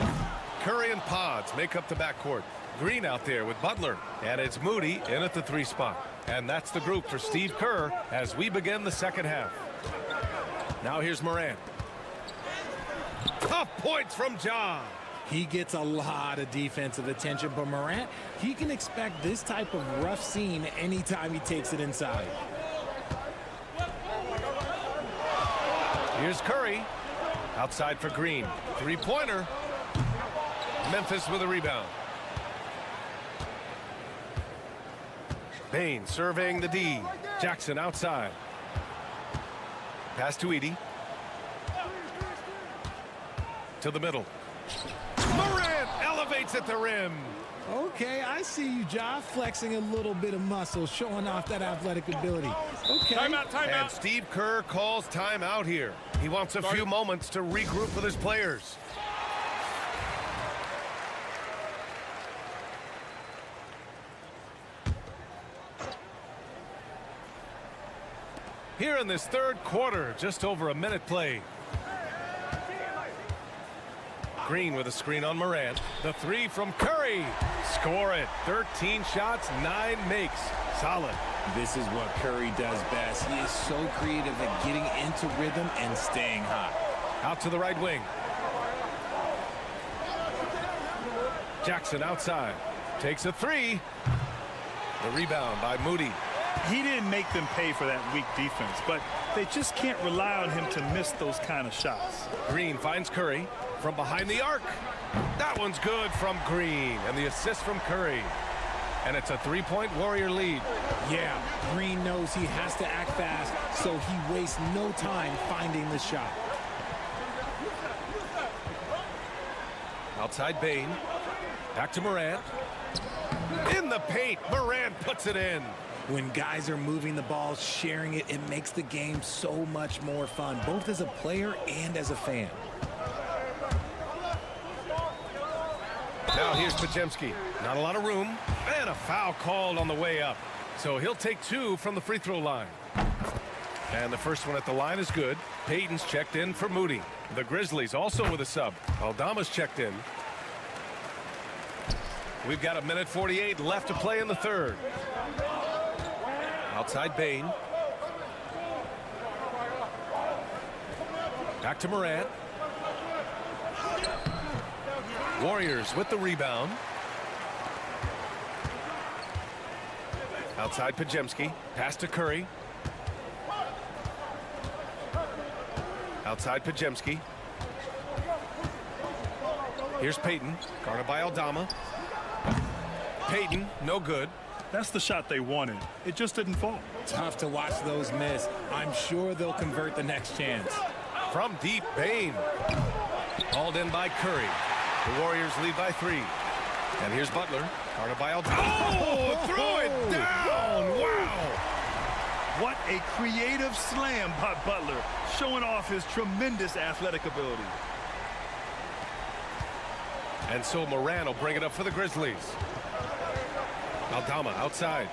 Speaker 7: Curry and Pods make up the backcourt. Green out there with Butler, and it's Moody in at the 3 spot. And that's the group for Steve Kerr as we begin the second half. Now here's Morant. Tough points from Ja.
Speaker 11: He gets a lot of defensive attention, but Morant, he can expect this type of rough scene anytime he takes it inside.
Speaker 7: Here's Curry. Outside for Green. 3-pointer. Memphis with a rebound. Bain surveying the D. Jackson outside. Pass to Edey. To the middle. Morant elevates at the rim.
Speaker 11: Okay, I see you, Ja, flexing a little bit of muscle, showing off that athletic ability. Okay.
Speaker 7: Timeout. And Steve Kerr calls timeout here. He wants a few moments to regroup with his players. Here in this third quarter, just over a minute played. Green with a screen on Morant. The 3 from Curry. Score it. 13 shots, 9 makes. Solid.
Speaker 11: This is what Curry does best. He is so creative at getting into rhythm and staying hot.
Speaker 7: Out to the right wing. Jackson outside. Takes a 3. The rebound by Moody.
Speaker 6: He didn't make them pay for that weak defense, but they just can't rely on him to miss those kind of shots.
Speaker 7: Green finds Curry from behind the arc. That one's good from Green, and the assist from Curry. And it's a 3-point Warrior lead.
Speaker 11: Yeah, Green knows he has to act fast, so he wastes no time finding the shot.
Speaker 7: Outside Bain. Back to Morant. In the paint, Morant puts it in.
Speaker 11: When guys are moving the ball, sharing it, it makes the game so much more fun, both as a player and as a fan.
Speaker 7: Now here's Podziemski. Not a lot of room. And a foul called on the way up. So he'll take 2 from the free throw line. And the first one at the line is good. Payton's checked in for Moody. The Grizzlies also with a sub. Aldama's checked in. We've got 1:48 left to play in the third. Outside Bain. Back to Morant. Warriors with the rebound. Outside Podziemski. Pass to Curry. Outside Podziemski. Here's Payton. Guarded by Aldama. Payton, no good.
Speaker 6: That's the shot they wanted. It just didn't fall.
Speaker 11: Tough to watch those miss. I'm sure they'll convert the next chance.
Speaker 7: From deep, Bain. Hauled in by Curry. The Warriors lead by 3. And here's Butler. Guarded by Aldama. Oh, throw it down. Wow.
Speaker 6: What a creative slam by Butler, showing off his tremendous athletic ability.
Speaker 7: And so Morant will bring it up for the Grizzlies. Aldama outside.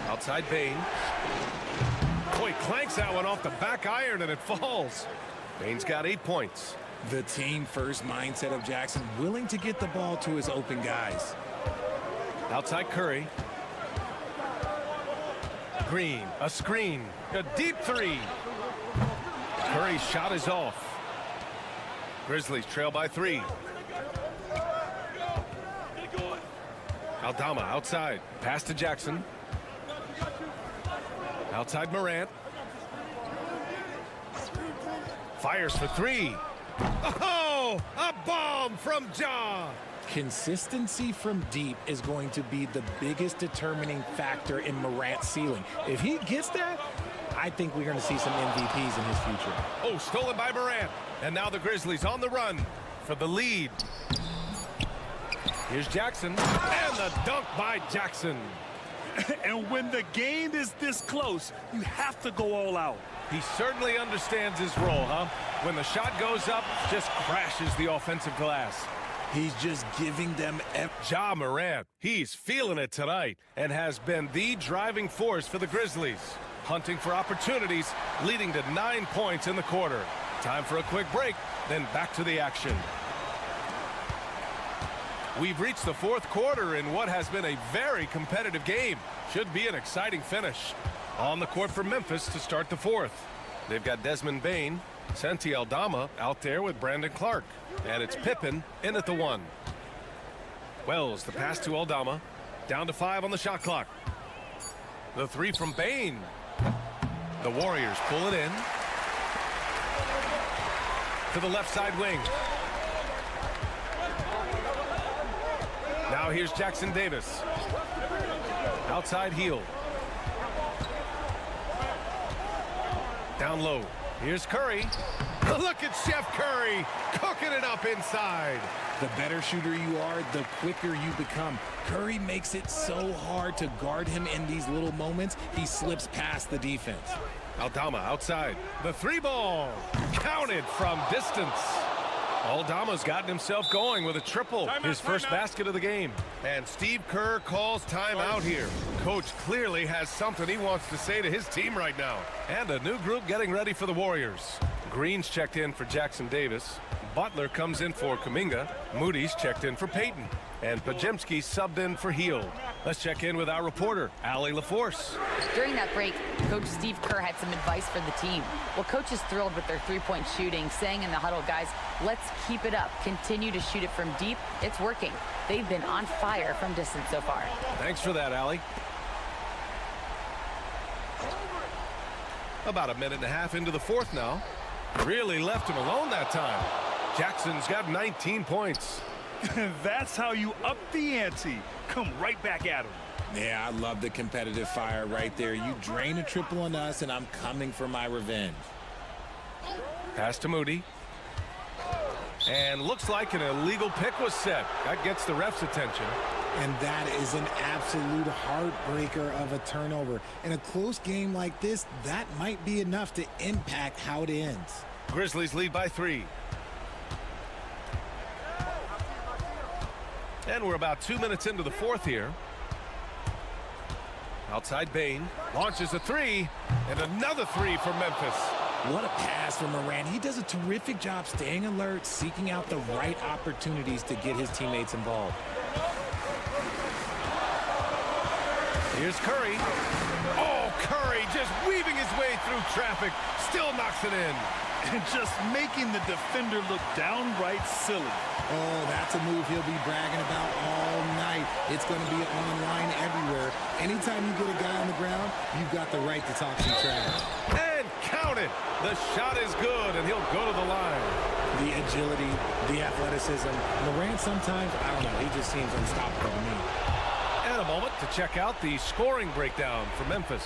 Speaker 7: Outside Bain. Boy, clanks that one off the back iron and it falls. Bain's got 8 points.
Speaker 11: The team first mindset of Jackson, willing to get the ball to his open guys.
Speaker 7: Outside Curry. Green, a screen, a deep 3. Curry's shot is off. Grizzlies trail by 3. Aldama outside. Pass to Jackson. Outside Morant. Fires for 3. Oh, a bomb from Ja.
Speaker 11: Consistency from deep is going to be the biggest determining factor in Morant's ceiling. If he gets that, I think we're going to see some MVPs in his future.
Speaker 7: Oh, stolen by Morant. And now the Grizzlies on the run for the lead. Here's Jackson. And the dunk by Jackson.
Speaker 6: And when the game is this close, you have to go all out.
Speaker 7: He certainly understands his role, huh? When the shot goes up, just crashes the offensive glass.
Speaker 11: He's just giving them
Speaker 7: Ja Morant, he's feeling it tonight and has been the driving force for the Grizzlies. Hunting for opportunities, leading to 9 points in the quarter. Time for a quick break, then back to the action. We've reached the fourth quarter in what has been a very competitive game. Should be an exciting finish. On the court for Memphis to start the fourth. They've got Desmond Bane, Santi Aldama out there with Brandon Clark. And it's Pippen in at the 1. Wells, the pass to Aldama. Down to 5 on the shot clock. The 3 from Bane. The Warriors pull it in. To the left side wing. Now here's Jackson Davis. Outside heel. Down low. Here's Curry. Look at Chef Curry cooking it up inside.
Speaker 11: The better shooter you are, the quicker you become. Curry makes it so hard to guard him in these little moments. He slips past the defense.
Speaker 7: Aldama outside. The 3 ball. Counted from distance. Aldama's gotten himself going with a triple. His first basket of the game. And Steve Kerr calls timeout here. Coach clearly has something he wants to say to his team right now. And a new group getting ready for the Warriors. Green's checked in for Jackson Davis. Butler comes in for Kuminga. Moody's checked in for Payton. And Pajemski subbed in for Hield. Let's check in with our reporter, Allie LaForce.
Speaker 9: During that break, Coach Steve Kerr had some advice for the team. Well, Coach is thrilled with their three-point shooting, saying in the huddle, guys, let's keep it up. Continue to shoot it from deep. It's working. They've been on fire from distance so far.
Speaker 7: Thanks for that, Allie. About a minute and a half into the fourth now. Really left him alone that time. Jackson's got 19 points.
Speaker 6: That's how you up the ante. Come right back at him.
Speaker 11: Yeah, I love the competitive fire right there. You drain a triple on us, and I'm coming for my revenge.
Speaker 7: Pass to Moody. And looks like an illegal pick was set. That gets the ref's attention.
Speaker 11: And that is an absolute heartbreaker of a turnover. In a close game like this, that might be enough to impact how it ends.
Speaker 7: Grizzlies lead by 3. And we're about 2 minutes into the fourth here. Outside Bane launches a 3 and another 3 for Memphis.
Speaker 11: What a pass from Morant. He does a terrific job staying alert, seeking out the right opportunities to get his teammates involved.
Speaker 7: Here's Curry. Oh, Curry just weaving his way through traffic. Still knocks it in.
Speaker 6: And just making the defender look downright silly.
Speaker 11: Oh, that's a move he'll be bragging about all night. It's going to be online everywhere. Anytime you get a guy on the ground, you've got the right to talk some trash.
Speaker 7: And count it. The shot is good, and he'll go to the line.
Speaker 11: The agility, the athleticism. Morant sometimes, I don't know, he just seems unstoppable to me.
Speaker 7: And a moment to check out the scoring breakdown for Memphis.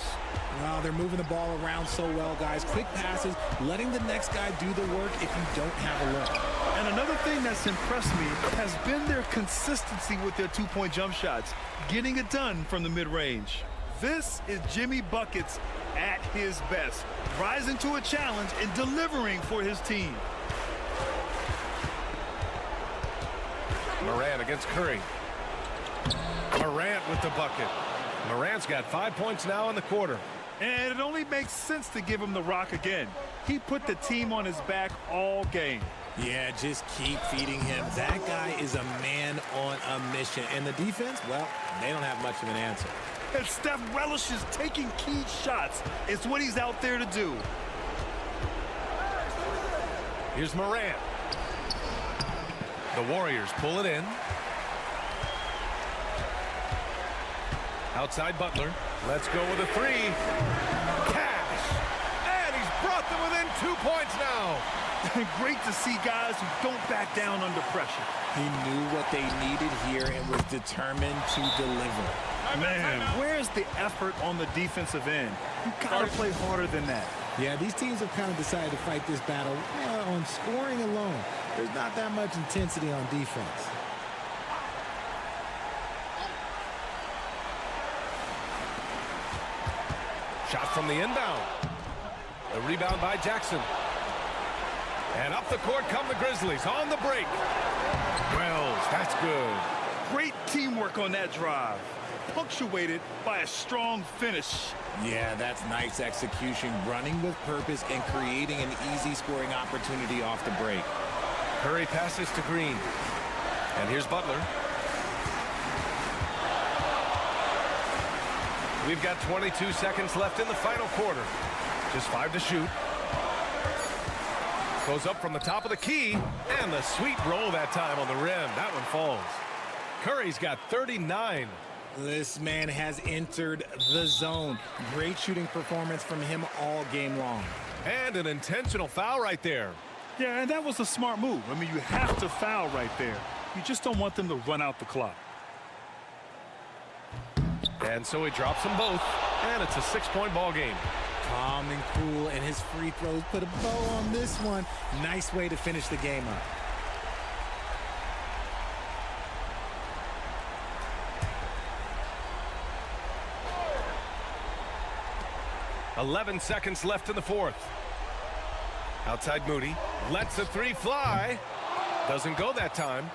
Speaker 11: Wow, they're moving the ball around so well, guys. Quick passes, letting the next guy do the work if you don't have a look.
Speaker 6: And another thing that's impressed me has been their consistency with their two-point jump shots, getting it done from the mid-range. This is Jimmy Buckets at his best, rising to a challenge and delivering for his team.
Speaker 7: Morant against Curry. Morant with the bucket. Morant's got 5 points now in the quarter.
Speaker 6: And it only makes sense to give him the rock again. He put the team on his back all game.
Speaker 11: Yeah, just keep feeding him. That guy is a man on a mission. And the defense, well, they don't have much of an answer.
Speaker 6: And Steph relishes taking key shots. It's what he's out there to do.
Speaker 7: Here's Morant. The Warriors pull it in. Outside Butler. Let's go with a 3. Cash. And he's brought them within 2 points now.
Speaker 6: Great to see guys who don't back down under pressure.
Speaker 11: He knew what they needed here and was determined to deliver.
Speaker 6: Man, where's the effort on the defensive end? You gotta play harder than that.
Speaker 11: Yeah, these teams have kind of decided to fight this battle on scoring alone. There's not that much intensity on defense.
Speaker 7: Shot from the inbound. The rebound by Jackson. And up the court come the Grizzlies on the break. Wells, that's good.
Speaker 6: Great teamwork on that drive, punctuated by a strong finish.
Speaker 11: Yeah, that's nice execution, running with purpose and creating an easy scoring opportunity off the break.
Speaker 7: Curry passes to Green. And here's Butler. We've got 22 seconds left in the final quarter. Just 5 to shoot. Goes up from the top of the key. And the sweet roll that time on the rim. That one falls. Curry's got 39.
Speaker 11: This man has entered the zone. Great shooting performance from him all game long.
Speaker 7: And an intentional foul right there.
Speaker 6: Yeah, and that was a smart move. I mean, you have to foul right there. You just don't want them to run out the clock.
Speaker 7: And so he drops them both. And it's a 6-point ball game.
Speaker 11: Calm and cool, and his free throws put a bow on this one. Nice way to finish the game up.
Speaker 7: .11 seconds left in the fourth. Outside Moody. Lets a three fly. Doesn't go that time.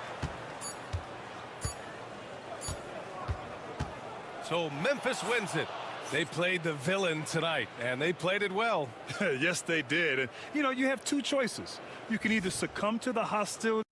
Speaker 7: So Memphis wins it. They played the villain tonight, and they played it well.
Speaker 6: Yes, they did. And, you know, you have two choices. You can either succumb to the hostility.